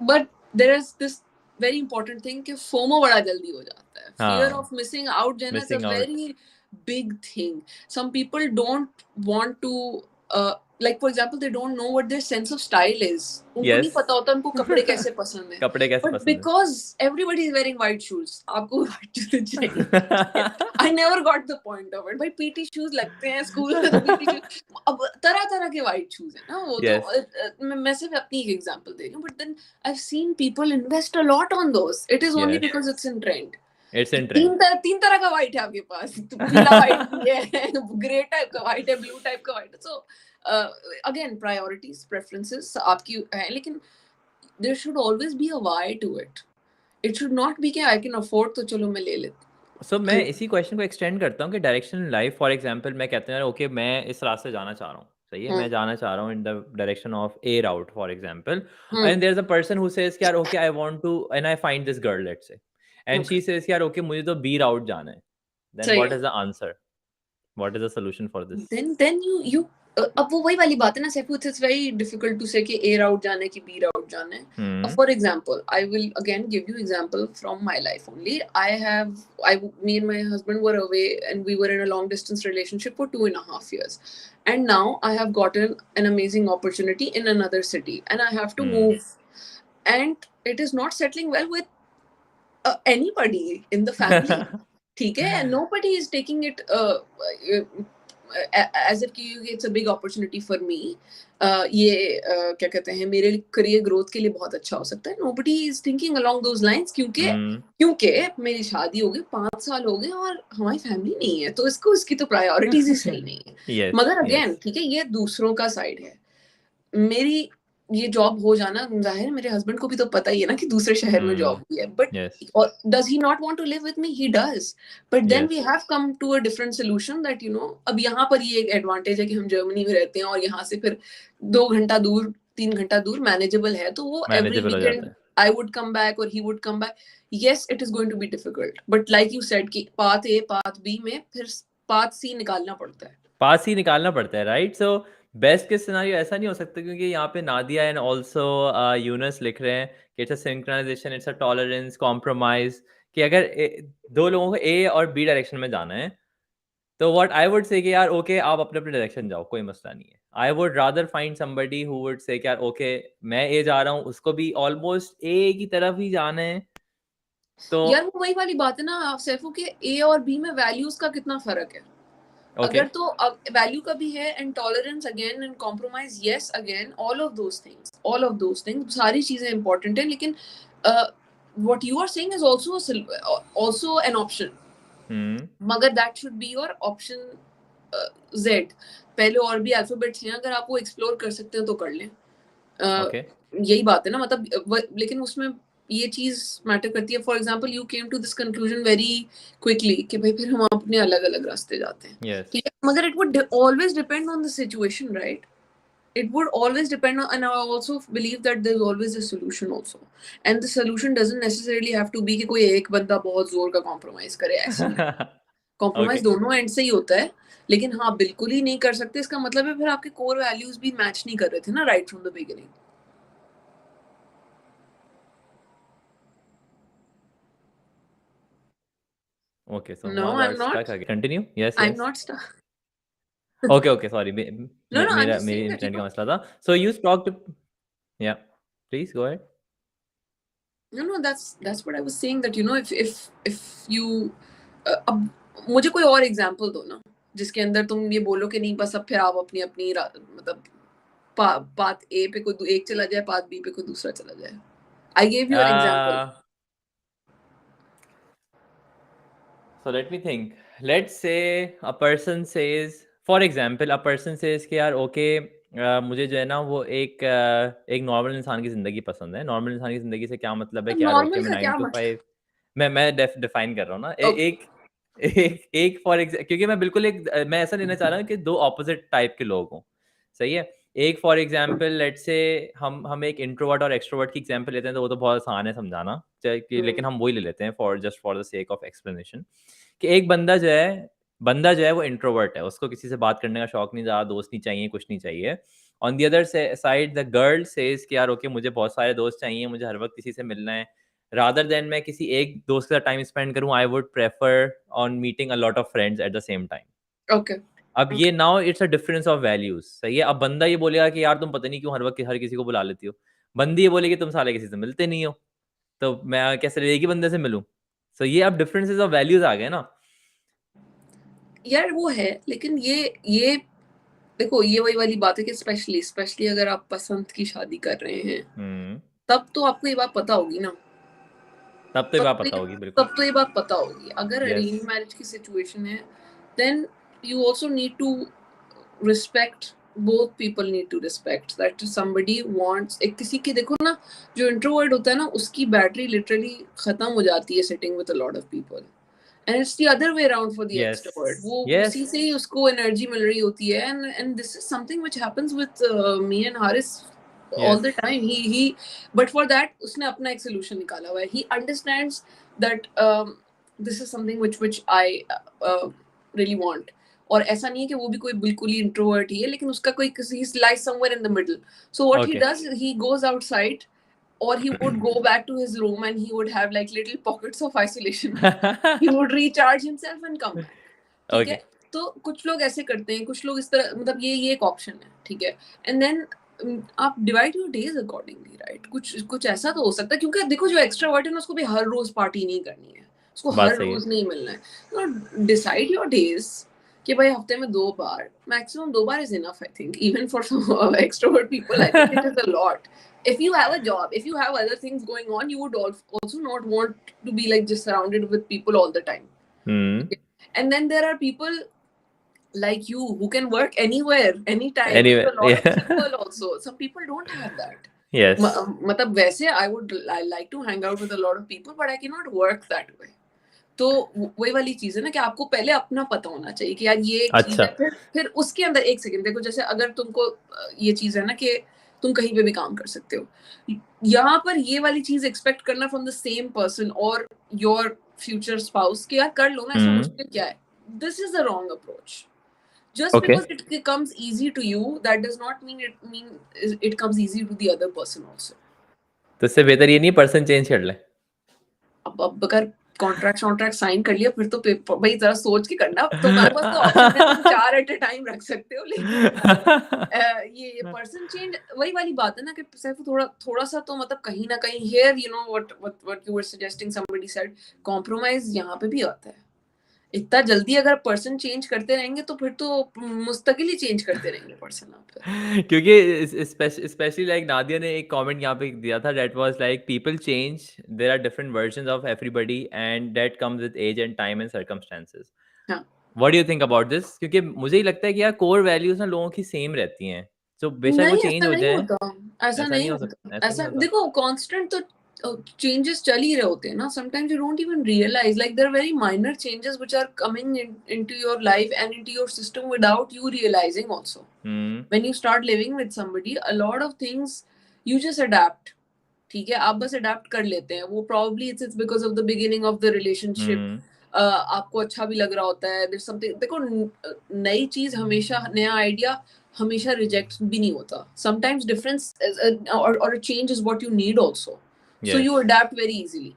But there is this very important thing कि FOMO बड़ा जल्दी हो जाता है. Fear हाँ, of missing out जो है ना, it's a missing out. very big thing. Some people don't want to like for example they don't know what their sense of style is. उनको नहीं येस। पता होता उनको कपड़े कैसे पसंद है. कपड़े कैसे But पसंद है? because everybody is wearing white shoes, आपको white shoes चाहिए. I never got the point of it. भाई PT shoes लगते हैं स्कूल में तो PT shoes. अब तरह तरह के white shoes है ना वो तो. येस, मैं सिर्फ अपनी एक एग्जांपल दे रही हूँ. But then I've seen people invest a lot on those. It is only yes, because it's in trend. It's in trend. तीन तरह का व्हाइट है आपके पास. तो पीला व्हाइट भी है, ग्रे टाइप का व्हाइट है, ब्लू टाइप का व्हाइट है. सो अगेन प्रायोरिटीज प्रेफरेंसेस आपकी है, लेकिन there should always be a why to it. It should not be कि आई कैन अफोर्ड तो चलो मैं ले लेती सो मैं हूँ. इसी क्वेश्चन को एक्सटेंड करता हूँ कि direction in life, for example मैं कहते हैं ओके मैं इस रास्ते जाना चाह रहा हूँ, सही है, मैं जाना चाह रहा हूँ in the direction of a route for example, and there is a person who says यार okay I want to and I find this girl let's say, and okay she says यार ओके मुझे तो B राउट जाना है, then सही what है. Is the answer, what is the solution for this? then you अब वो वही वाली बात है ना Saifu. It's very difficult to say कि ए राउट जाना है कि बी राउट जाना है. हम्म। For example, I will again give you example from my life only. Me and my husband were away and we were in a long distance relationship for 2.5 years. And now I have gotten an amazing opportunity in another city and I have to hmm. move. And it is not settling well with anybody in the family. ठीक है. Nobody is taking it as if कि it's a big opportunity for me, ये क्या कहते हैं, मेरे career growth के लिए बहुत अच्छा हो सकता है. Nobody is thinking along those lines, क्योंकि मेरी शादी हो गई, 5 साल हो गए और हमारी फैमिली नहीं है, तो इसकी तो प्रायोरिटीज ही सही नहीं है. yes, मगर अगेन yes, ठीक है, ये दूसरों का साइड है. मेरी ये जॉब हो जाना, जाहिर है मेरे हस्बैंड को भी तो पता ही है ना कि दूसरे शहर में जॉब हुई है, but yes, does he not want to live with me? He does. But then we yes. Have come to a different solution that अब यहाँ पर ये एक एडवांटेज है कि हम जर्मनी में रहते हैं और यहाँ से फिर 2 घंटा दूर, 3 घंटा दूर मैनेजेबल है, तो वो एवरी मैनेजेबल हो जाता वीकेंड है. I would come back or he would come back. Yes, it is going to be difficult. But like you said कि path A, path B में फिर path C निकालना पड़ता है. पास ही निकालना पड़ता है, right? So best case scenario ऐसा नहीं हो सकता, क्योंकि यहाँ पे नादिया एंड ऑल्सो यूनस लिख रहे हैं कि it's a synchronisation, it's a tolerance, compromise, कि अगर दो लोगों को ए और बी डायरेक्शन में जाना है, तो व्हाट आई वुड से कि यार ओके आप अपने अपने डायरेक्शन जाओ, कोई मसला नहीं है. I would rather find somebody who would say कि यार ओके मैं ए जा रहा हूँ, उसको भी ऑलमोस्ट ए की तरफ ही जाना है. तो यार वो वही वाली बात है ना सैफू के, ए और बी में वैल्यूज का कितना फर्क है. ओके, अगर तो वैल्यू का भी है, and tolerance again, and compromise, yes again, all of those things सारी चीजें इंपॉर्टेंट है, लेकिन what you are saying is also an option. मगर that should be your option Z. पहले और भी अल्फाबेट्स हैं, अगर आप वो एक्सप्लोर कर सकते हो तो कर लें. ओके, यही बात है ना, मतलब लेकिन उसमें ये चीज मैटर करती है. For example you came to this conclusion very quickly कि भाई फिर हम अपने अलग अलग रास्ते जाते हैं, यस, ठीक है, मगर it would always depend on the situation, right? It would always depend on, and I also believe that there's always a solution also, and the solution doesn't necessarily have to be कि कोई एक बंदा बहुत जोर का compromise करे, ऐसे नहीं. कॉम्प्रोमाइज ओके, दोनों एंड से ही होता है, लेकिन हाँ बिल्कुल ही नहीं कर सकते, इसका मतलब है फिर आपके कोर वैल्यूज भी मैच नहीं कर रहे थे ना right from the beginning. Okay. So No, हुआ I'm got not. stuck again. Continue. Yes, I'm yes. not stuck. Okay, okay, sorry. No, no, I'm मेरा just मेरी saying that, इंटरनेट का मसला था. So you talked. Yeah, please go ahead. no, that's what I was saying, that if you अब मुझे कोई और example दो ना जिसके अंदर तुम ये बोलो कि नहीं बस अब फिर आप अपनी अपनी मतलब पाथ ए पे कोई एक चला जाए, पाथ बी पे कोई दूसरा चला जाए. I gave you an example. So let me think. Let's say a person says, for example, a person says कि यार okay, मुझे जो है ना वो एक नॉर्मल इंसान की ज़िंदगी पसंद है. नॉर्मल इंसान की ज़िंदगी से क्या मतलब है कि यार ओके नॉर्मल मैं का नाइन क्या टू मतलब? फाइव मैं डिफाइन कर रहा हूँ ना. ओके. एक एक एक फॉर क्योंकि मैं बिल्कुल मैं ऐसा लेना चाह रहा हूँ कि दो ऑपोजिट टाइप के लोग हों. सही है. एक फॉर एग्जाम्पल लेट्स से हम एक इंट्रोवर्ट और एक्सट्रोवर्ट की एग्जाम्पल लेते हैं, तो वो तो बहुत आसान है समझाना, लेकिन हम वही ले लेते हैं for the sake of explanation. कि एक बंदा जो है वो इंट्रोवर्ट है, उसको किसी से बात करने का शौक नहीं, ज़्यादा दोस्त नहीं चाहिए, कुछ नहीं चाहिए. On the other side the girl says कि यार ओके मुझे बहुत सारे दोस्त चाहिए, मुझे हर वक्त किसी से मिलना है. रादर देन मैं किसी एक दोस्त के साथ टाइम स्पेंड करूं, I would prefer on meeting a lot of friends at the same time. Okay. अब ये now it's a difference of values. सही है. अब बंदा ये बोलेगा कि यार तुम पता नहीं क्यों हर वक्त हर किसी को बुला लेती हो. बंदी ये बोलेगी तुम साले किसी से मिलते नहीं हो, तो मैं कैसे एक ही बंदे से मिलूं. सो ये अब डिफरेंसेस ऑफ वैल्यूज आ गए ना. यार वो है, लेकिन ये देखो, ये वही वाली बात है कि स्पेशली अगर आप पसंद की शादी कर रहे हैं, हम्म. तब तो आपको ये बात पता होगी ना. तब तो ये तब बात तो पता ये होगी बिल्कुल. तब तो ये बात पता होगी. अगर यस, अरेंज मैरिज की सिचुएशन है, then you also need to respect, both people need to respect that somebody wants. एक किसी की देखो ना, जो इंट्रोवर्ट होता है ना उसकी बैटरी लिटरली खत्म हो जाती है sitting with a lot of people, and it's the other way around for the yes, extrovert. वो यस, उसी से ही उसको एनर्जी मिल रही होती है, and this is something which happens with me and Haris all yes. the time. He But for that उसने अपना एक solution निकाला हुआ है. He understands that this is something which I really want. और ऐसा नहीं है कि वो भी कोई बिल्कुल ही इंट्रोवर्ट ही है, लेकिन उसका कोई he lies somewhere in the middle. So what he okay. does, he goes outside, or he would go back to his room and he would have like little pockets of isolation. He would recharge himself and come back. ठीक okay. है. तो कुछ लोग ऐसे करते हैं, कुछ लोग इस तरह, मतलब ये एक ऑप्शन है, ठीक है. एंड देन आप divide your days accordingly, right? कुछ कुछ ऐसा तो हो सकता है, क्योंकि देखो जो एक्स्ट्रावर्ट है ना उसको भी हर रोज पार्टी नहीं करनी है, उसको बात हर सही है. रोज नहीं मिलना है. तो डिसाइड योर डेज कि भाई हफ्ते में 2 बार, मैक्सिमम 2 बार is enough, I think. Even for some extrovert people, I think it is a lot. If you have a job, if you have other things going on, you would also not want to be like just surrounded with people all the time. And then there are people like you who can work anywhere, anytime, with Anyway, a lot of yeah. people also. Some people don't have that. Yes. मतलब वैसे I like to hang out with a lot of people, but I cannot work that way. तो वही वाली चीज है ना कि आपको पहले अपना पता होना चाहिए कि यार ये एक चीज अच्छा। है, फिर उसके अंदर एक सेकंड देखो, जैसे अगर तुमको ये चीज है ना कि तुम कहीं पे भी काम कर सकते हो, यहाँ पर ये वाली चीज एक्सपेक्ट करना फ्रॉम द सेम पर्सन और योर फ्यूचर स्पाउस कि यार कर लो ना, इसमें मुश्किल क्या है, this is the wrong approach. Just Okay. because it comes easy to you, that does not mean it comes easy to the other person also. तो इससे बेहतर ये नहीं पर्सन चेंज कर ले. अब अगर कॉन्ट्रैक्ट साइन कर लिया फिर तो भाई जरा सोच के करना. तुम्हारे पास तो ऑप्शन है, तुम 4 एट अ टाइम रख सकते हो, लेकिन ये पर्सन चेंज वही वाली बात है ना कि सिर्फ थोड़ा सा तो मतलब कहीं ना कहीं here you know what you were suggesting, somebody said compromise यहाँ पे भी आता है. इतना जल्दी अगर पर्सन चेंज करते रहेंगे तो फिर तो मुस्तकिल ही चेंज करते रहेंगे पर्सन आप पे. क्योंकि स्पेशली लाइक नादिया ने एक कमेंट यहाँ पे दिया था, that was like people change, there are different versions of everybody and that comes with age and time and circumstances. हाँ. What do you think about this? क्योंकि मुझे ही लगता है कि यार कोर वैल्यूज ना लोगों की सेम रहती हैं, तो बेशक वो नहीं, चेंज ऐसा हो नहीं जाए. होता, ऐसा ऐसा नहीं नहीं हो होता, सकता, ऐसा नहीं ऐसा होता. देखो कांस्टेंट तो चेंजेस चल ही रहे होते हैं ना. Sometimes you don't even realise like there are very minor changes which are coming into your life and into your system without you realising also. When you start living with somebody a lot of things you just adapt. ठीक है, आप बस adapt कर लेते हैं. वो probably it's because of the beginning of the relationship. आपको अच्छा भी लग रहा होता है, देयर समथिंग. देखो नई चीज हमेशा, नया आइडिया हमेशा रिजेक्ट भी नहीं होता. समटाइम्स डिफरेंस और change is what you need also, so you adapt very easily.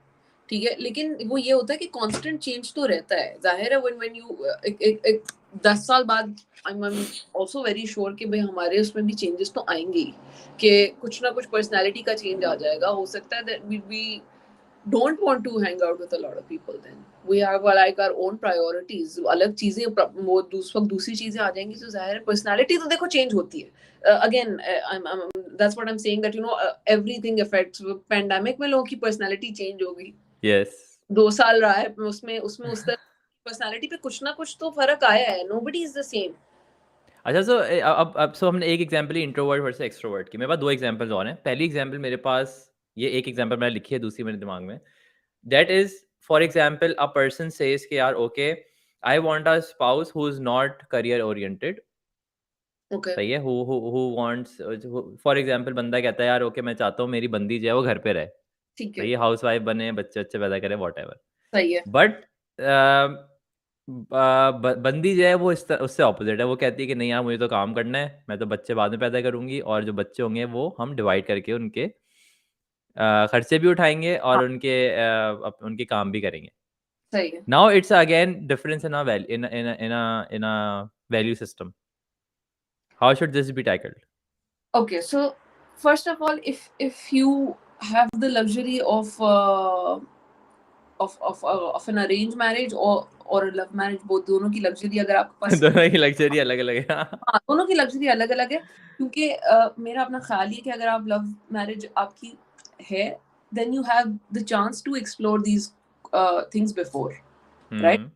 ठीक है, लेकिन वो ये होता है कि कांस्टेंट चेंज तो रहता है. जाहिर है व्हेन यू 10 साल बाद I am also very sure कि भाई हमारे उसमें भी चेंजेस तो आएंगे ही, कि कुछ ना कुछ पर्सनालिटी का चेंज आ जाएगा. हो सकता है that we don't want to hang out with a lot of people. Then we have like our own priorities. अलग चीजें वो दूसरी चीजें आ जाएंगी, तो जाहिर है पर्सनालिटी तो देखो चेंज होती है. Again, that's what I'm saying, that you know everything affects. Pandemic में लोगों की पर्सनालिटी चेंज हो गई. Yes. 2 साल रहा है, उसमें उस तरह पर्सनालिटी पे कुछ ना कुछ तो फर्क आया है. Nobody is the same. अच्छा, सो अब सो हमने एक एग्जांपल ही इंट्रोवर्ट वर्सेस एक्सट्रोवर्ट की. मेरे पास 2 एग्जांपल्स और हैं. पहली एग्जांपल मेरे पास, ये एक एग्जांपल मैंने लिखी है, दूसरी मेरे दिमाग में. That is for example a person says कि यार okay, I want a spouse who is not career oriented. Okay. सही है. हू वांट्स, फॉर एग्जांपल बंदा कहता है यार ओके, मैं चाहता हूँ मेरी बंदी जो है वो घर पे रहे. ठीक है. सही है, हाउसवाइफ बने, बच्चे-वच्चे पैदा करे, व्हाटएवर. सही है. बट बंदी जो है वो उससे ऑपोजिट है. वो कहती है कि नहीं यार, मुझे तो काम करना है, मैं तो बच्चे बाद में पैदा करूंगी, और जो बच्चे होंगे वो हम डिवाइड करके उनके खर्चे भी उठाएंगे हाँ. और उनके काम भी करेंगे. सही है. Now it's again difference in in value system. How should this B tackled? Okay, so first of all, if you have the luxury of an arranged marriage or a love marriage, both दोनों की luxury अगर आपके पास, दोनों की luxury अलग अलग है. हाँ दोनों की luxury अलग अलग है. क्योंकि मेरा अपना ख्याल ये है कि अगर आप love marriage आपकी है, then you have the chance to explore these things before, right?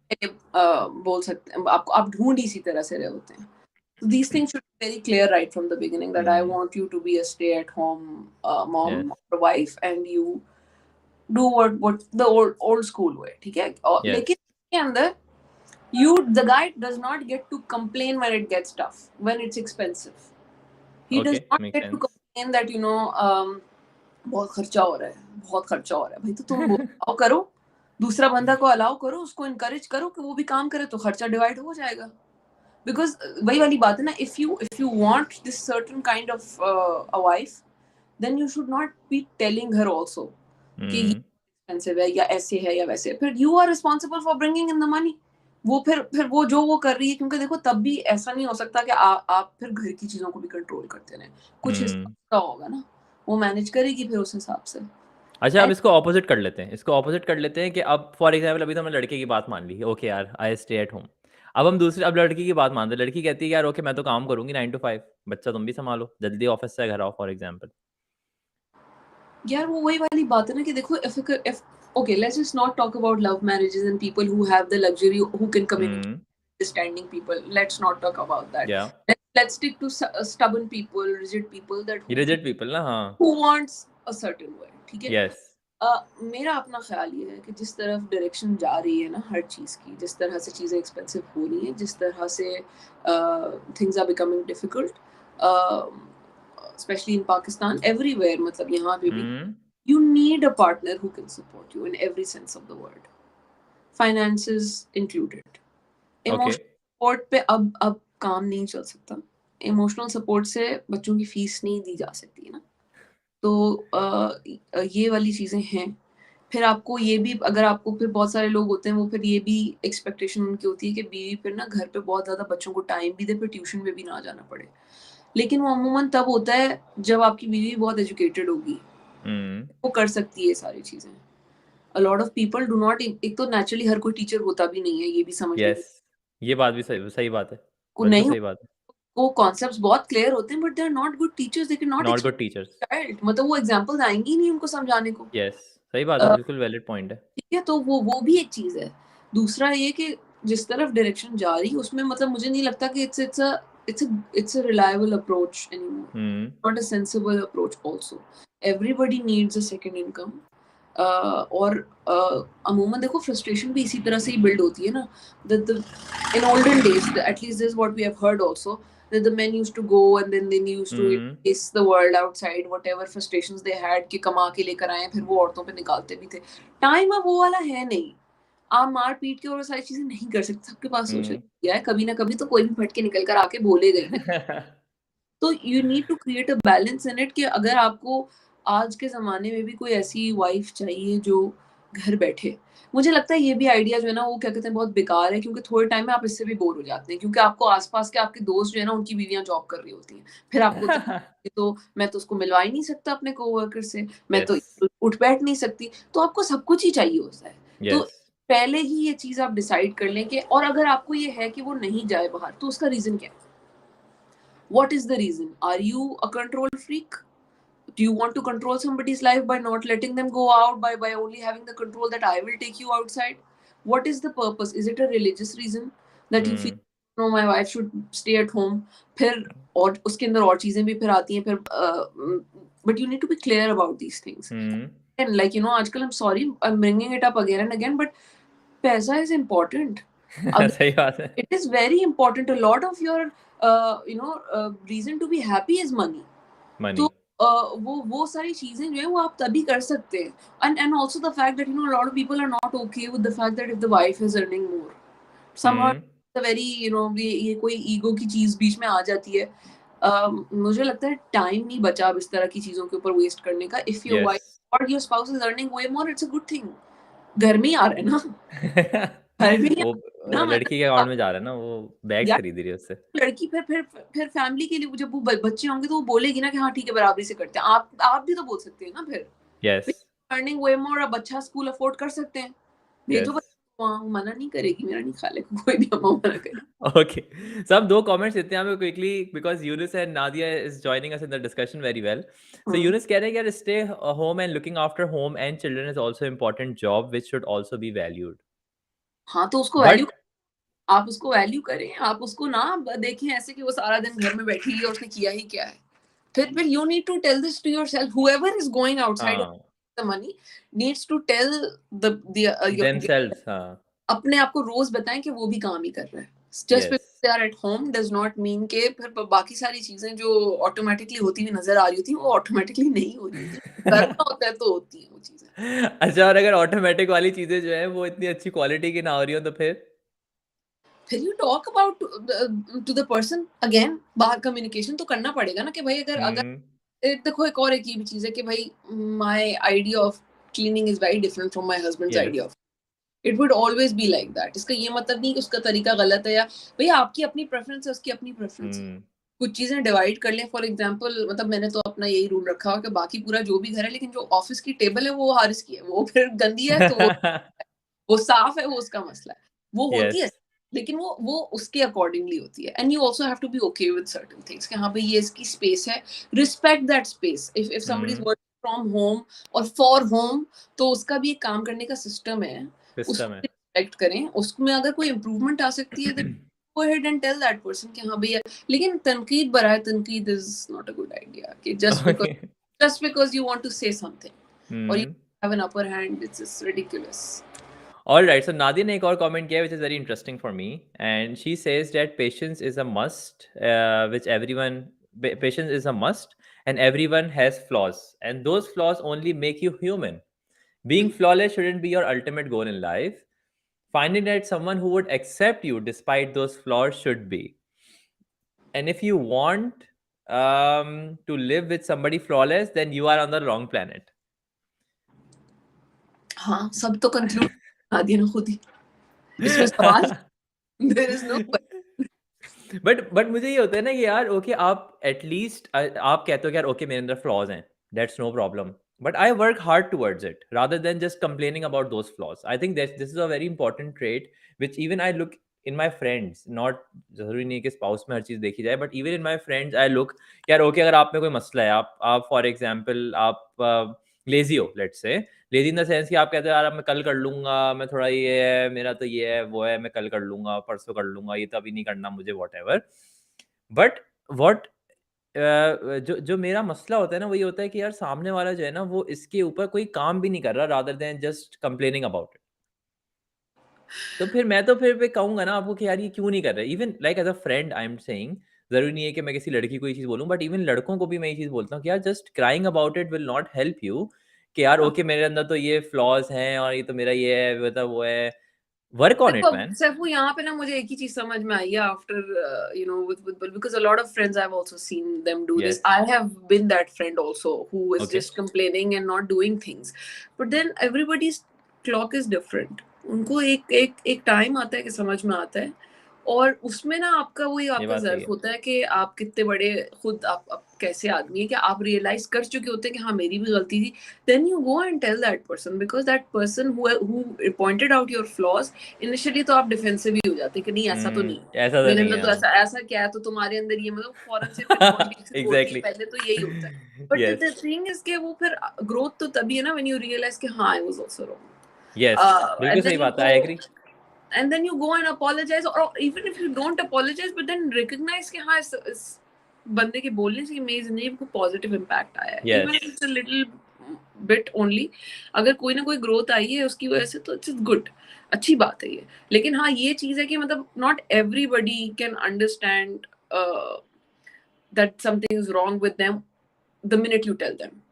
बोल सकते हैं आप ढूंढ इसी तरह से रहे होते हैं. So these things should be very clear right from the beginning, that I want you to be a stay-at-home mom or wife, and you do what the old school way. ठीक है. लेकिन इसके अंदर the guy does not get to complain when it gets tough, when it's expensive. He does not get to complain that you know बहुत खर्चा हो रहा है, बहुत खर्चा हो रहा है. भाई तो तुम वो करो, दूसरा बंदा को अलाउ करो, उसको encourage करो कि वो भी काम करे, तो खर्चा डिवाइड हो जाएगा. Because वही वाली बात है ना, if you want this certain kind of a wife, then you should not be telling her also कि ये expensive है या ऐसे है या वैसे है. फिर you are responsible for bringing in the money. वो फिर वो जो वो कर रही है, क्योंकि देखो तब भी ऐसा नहीं हो सकता कि आप फिर घर की चीजों को भी कंट्रोल करते रहें. कुछ हिस्सा का होगा ना, वो मैनेज करेगी फिर उस हिसाब से. अच्छा, अब इसको ऑपोजिट कर लेते हैं. कि अब फॉर एग्जांपल अभी तो हमने लड़के की बात मान ली. ओके यार, आई स्टे एट होम. अब लड़की की बात मानते हैं, लड़की कहती है यार ओके मैं तो काम करूंगी 9 to 5, बच्चा तुम भी संभालो, जल्दी ऑफिस से घर आओ फॉर एग्जाम्पल। यार वो वही वाली बात है ना कि देखो if okay, let's just not talk about love marriages and people who have the luxury who can communicate, hmm. understanding people. Let's not talk about that. या Let's stick to stubborn people, rigid people that rigid people ना, हाँ। who wants a certain way. ठीक है। Yes. मेरा अपना ख्याल ये है कि जिस तरफ डायरेक्शन जा रही है ना हर चीज़ की, जिस तरह से चीज़ें एक्सपेंसिव हो रही हैं, जिस तरह से things are becoming difficult, especially in Pakistan, everywhere, मतलब यहाँ पे भी, hmm. you need a partner who can support you in every sense of the word, finances included. Okay. Emotional support पे अब काम नहीं चल सकता, इमोशनल सपोर्ट से बच्चों की फीस नहीं दी जा सकती है ना, तो ये वाली चीज़ें हैं। फिर आपको ये भी, अगर आपको, फिर बहुत सारे लोग होते हैं वो फिर ये भी एक्सपेक्टेशन उनकी होती है कि बीवी फिर ना घर पे बहुत ज़्यादा बच्चों को टाइम भी दे, फिर ट्यूशन में भी ना जाना पड़े। लेकिन वो अमूमन तब होता है जब आपकी बीवी बहुत एजुकेटेड होगी, हम्म। वो कर सकती है ये सारी चीज़ें। अ lot of people do not, एक तो नेचुरली हर कोई टीचर होता भी नहीं है, ये भी समझने की यस, ये बात भी सही सही बात है, को बिल्कुल नहीं, सही बात है। वो कॉन्सेप्ट्स बहुत क्लियर होते हैं but they are not good teachers, they can not not good teachers. Child, मतलब वो एग्जांपल्स आएंगी ही नहीं उनको समझाने को। यस, सही बात है, बिल्कुल वैलिड पॉइंट है। ठीक है, तो वो भी एक चीज़ है। दूसरा ये कि जिस तरफ डायरेक्शन जा रही है उसमें, मतलब मुझे नहीं लगता कि it's a reliable approach anymore, hmm. Not a sensible approach also. Everybody needs a second income. और अमूमन देखो फ्रस्ट्रेशन भी इसी तरह से ही बिल्ड होती है ना, the in olden days at least this what we have heard also, that the men used to go and then they used to hmm. face the world outside, whatever frustrations they had, कि कमा के लेकर आए, फिर वो औरतों पे निकालते भी थे। टाइम अब वो वाला है नहीं, आप मार पीट के और सारी चीजें नहीं कर सकते, सबके पास सोशल हम्म। मीडिया है, कभी ना कभी तो कोई भी फट के निकल कर आके बोलेगा ही ना। तो you need to create a balance in it, कि अगर आपको आज के ज़माने में भी कोई ऐसी वाइफ चाहिए जो घर बैठे, मुझे लगता है ये भी आइडिया जो है ना वो क्या कहते हैं बहुत बेकार है, क्योंकि थोड़े टाइम में आप इससे भी बोर हो जाते हैं, क्योंकि आपको आस-पास के आपके दोस्त जो है ना उनकी बीवियाँ जॉब कर रही होती हैं। फिर आपको होता है ये तो मैं तो उसको मिलवा ही नहीं सकता अपने कोवर्कर से, मैं तो यस। उठ बैठ नहीं सकती, तो आपको सब कुछ ही चाहिए होता है। तो यस। पहले ही ये चीज़ आप डिसाइड कर लें कि, और अगर आपको ये है कि वो नहीं जाए बाहर तो उसका रीज़न क्या है? What is the reason? Are you a control freak? Do you want to control somebody's life by not letting them go out, by only having the control that I will take you outside? What is the purpose? Is it a religious reason that you feel hmm. no, my wife should stay at home? फिर और उसके अंदर और चीजें भी फिर आती हैं फिर, but you need to be clear about these things. Hmm. And like, आजकल, I'm sorry, I'm bringing it up again and again, but पैसा is important. अब सही बात है। it is very important. A lot of your reason to be happy is money. Money. तो वो सारी चीजें जो है वो आप तभी कर सकते हैं, and also the fact that a lot of people are not okay with the fact that if the wife is earning more, somehow hmm. it's a very, ये कोई ईगो की चीज बीच में आ जाती है। मुझे लगता है टाइम नहीं बचा अब इस तरह की चीजों के ऊपर वेस्ट करने का। If your yes. वाइफ और your spouse is earning way more, it's a good thing. घर में ही आ रहे हैं ना, घर में ही आ वो रहे हैं ना, लड़की के अकाउंट में जा रहा है ना, वो बैग्स यार खरीद रही है उससे। लड़की फिर फैमिली के लिए जब वो बच्चे होंगे तो वो बोलेगी ना कि हाँ ठीक है बराबरी से करते हैं। आप भी तो बोल सकते हैं ना यस। फिर अर्निंग वे मोर, अब अच्छा स्कूल अफोर्ड कर सकते हैं, भेजो यस। बच्चे को वहाँ, वो मना नहीं करेगी, मेरा नहीं ख्याल है कि कोई भी अम्मा मना करे। ओके, सब 2 कमेंट्स लेते हैं हमें quickly, because Yunus and Nadia is joining us in the discussion very well. So हाँ यूनुस कह रहे हैं कि यार stay home and looking after home and children is also important job which should also be valued. हाँ, तो उसको वैल्यू, बट आप उसको वैल्यू करें, आप उसको ना देखें ऐसे कि वो सारा दिन घर में बैठी है और उसने किया ही क्या है। फिर you need to tell this to yourself. Whoever is going outside हाँ, the money needs to tell themselves, हाँ, अपने आप को रोज बताएं कि वो भी काम ही कर रहा है। Just yes. Because they are at home does not mean के फिर बाकी सारी चीजें जो ऑटोमेटिकली होती हुई नजर आ रही होती हैं वो ऑटोमेटिकली नहीं हो रही होती। करना होता है तो होती है वो चीजें। अच्छा, और अगर ऑटोमैटिक वाली चीज़ें जो हैं वो इतनी अच्छी क्वालिटी की ना हो रही हो तो फिर? फिर you talk about to the person again, बाहर कम्युनिकेशन तो करना पड़ेगा ना कि भाई अगर अगर हुँ। देखो एक और एक ये भी चीज है कि भाई my idea of cleaning is very different from my husbands yes. Idea of, it would always be like that. इसका ये मतलब नहीं कि उसका तरीका गलत है, या भैया आपकी अपनी प्रेफरेंस है, उसकी अपनी प्रेफरेंस है। हुँ। कुछ चीजें डिवाइड कर लें, फॉर एग्जांपल, मतलब मैंने तो अपना यही रूल रखा हुआ कि बाकी पूरा जो भी घर है, लेकिन जो ऑफिस की टेबल है वो हारिस की है, वो फिर गंदी है तो वो साफ है, वो उसका मसला है, वो होती यस। है। लेकिन वो उसके अकॉर्डिंगली होती है. And you also have to be okay with certain things कि हाँ भाई ये इसकी स्पेस है, respect that space. If somebody is working from home और फॉर होम, तो उसका भी एक काम करने का सिस्टम है, सिस्टम उसको है. रिस्पेक्ट करें. उसमें अगर कोई इम्प्रूवमेंट आ सकती है then go ahead and tell that person कि हाँ भैया. लेकिन तनकीद बराए तनकीद is not a good idea कि just because you want to say something or you have an upper hand, it's just ridiculous. All right, so Nadia ने एक और comment किया which is very interesting for me, and she says that patience is a must, which patience is a must, and everyone has flaws, and those flaws only make you human. Being flawless shouldn't be your ultimate goal in life. Finding that someone who would accept you despite those flaws should be. And if you want to live with somebody flawless, then you are on the wrong planet. हाँ, सब तो conclude बना दिया ना खुद ही. इसमें सवाल there is no but मुझे ये होता है ना कि यार ओके आप एटलीस्ट आप कहते हो कि यार ओके मेरे अंदर फ्लॉज हैं, that's no problem, but I work hard towards it rather than just complaining about those flaws. I think this is a very important trait which even I look in my friends. Not जरूरी नहीं कि spouse में हर चीज़ देखी जाए, but even in my friends I look यार okay अगर आप में कोई मसला है, आप फॉर एग्जाम्पल आप लेजी हो, let's say lazy in the sense कि आप कहते हो यार अब मैं कल कर लूंगा, मैं थोड़ा ये है, मेरा तो ये है वो है, मैं कल कर लूंगा, परसों कर लूंगा, ये तो अभी नहीं करना मुझे, वॉट एवर. बट वॉट जो मेरा मसला होता है ना, वो ये होता है कि यार सामने वाला जो है ना वो इसके ऊपर कोई काम भी नहीं कर रहा rather than just complaining about it. तो फिर मैं तो फिर कहूंगा ना आपको कि यार ये क्यों नहीं कर रहे. Even like as a friend I am saying, जरूरी नहीं है कि मैं किसी लड़की को ये चीज बोलूं, बट इवन लड़कों को भी मैं ये चीज बोलता हूँ कि यार just crying about it will not help you. कि यार ओके मेरे अंदर तो ये फ्लॉज हैं और ये तो मेरा ये है मतलब वो है, वर्क ऑन देखो इट मैन. सिर्फ वो यहाँ पे ना मुझे एक ही चीज समझ में आई है after you know with because a lot of friends I've also seen them do this. Yes. I have been that friend also who is Okay. just complaining and not doing things, but then everybody's clock is different. उनको एक time आता है कि समझ में आता है, और उसमें ना आपका वही आपका बात सही ज़र्फ है. होता है कि आप कितने बड़े खुद आप कैसे आदमी है कि आप रियलाइज कर चुके होते हैं कि हाँ मेरी भी गलती थी. Then you go and tell that person, because that person who pointed out your flaws, initially तो आप डिफेंसिव ही हो जाते हैं कि नहीं ऐसा तो नहीं है, ऐसा तो मेरे नहीं अंदर तो है. ऐसा क्या है, तो तुम्हारे अंदर ये मतलब फौरन से फिर मोटिवेशन होती है, एग्जैक्टली. पहले तो यही होता है. But yes. The thing is कि वो फिर ग्रोथ तो तभी है ना व्हेन यू रियलाइज कि हाँ I was also wrong. Yes, बिल्कुल And सही then you बात है, go I agree. and then you go and apologize, or even if you don't apologize but then recognize कि हाँ इस बंदे के बोलने से मेरी जिंदगी में कोई पॉजिटिव इम्पैक्ट आया है, Yes. even if it's a little bit only. अगर कोई ना कोई ग्रोथ आई है उसकी वजह से तो इट्स गुड, अच्छी बात है ये. लेकिन हाँ ये चीज है कि मतलब not everybody can understand that something is wrong with them the minute you tell them.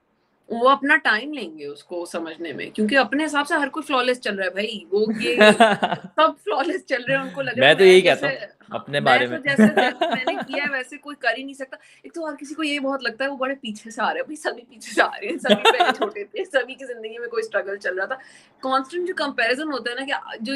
वो अपना टाइम लेंगे उसको समझने में, क्योंकि अपने हिसाब से हर कोई फ्लॉलेस चल रहा है भाई. वो ये सब फ्लॉलेस चल रहे हैं, उनको लग रहा मैं है तो मैं यही जैसे कहता हूँ हाँ अपने मैं बारे तो में. जैसे मैंने किया है वैसे कोई कर ही नहीं सकता. एक तो हर किसी को ये बहुत लगता है वो बड़े पीछे से आ रहे हैं भाई, सभी पीछे से आ रहे हैं, सभी पहले छोटे थे, सभी की जिंदगी में कोई स्ट्रगल चल रहा था. कांस्टेंट जो कंपैरिजन होता है ना कि जो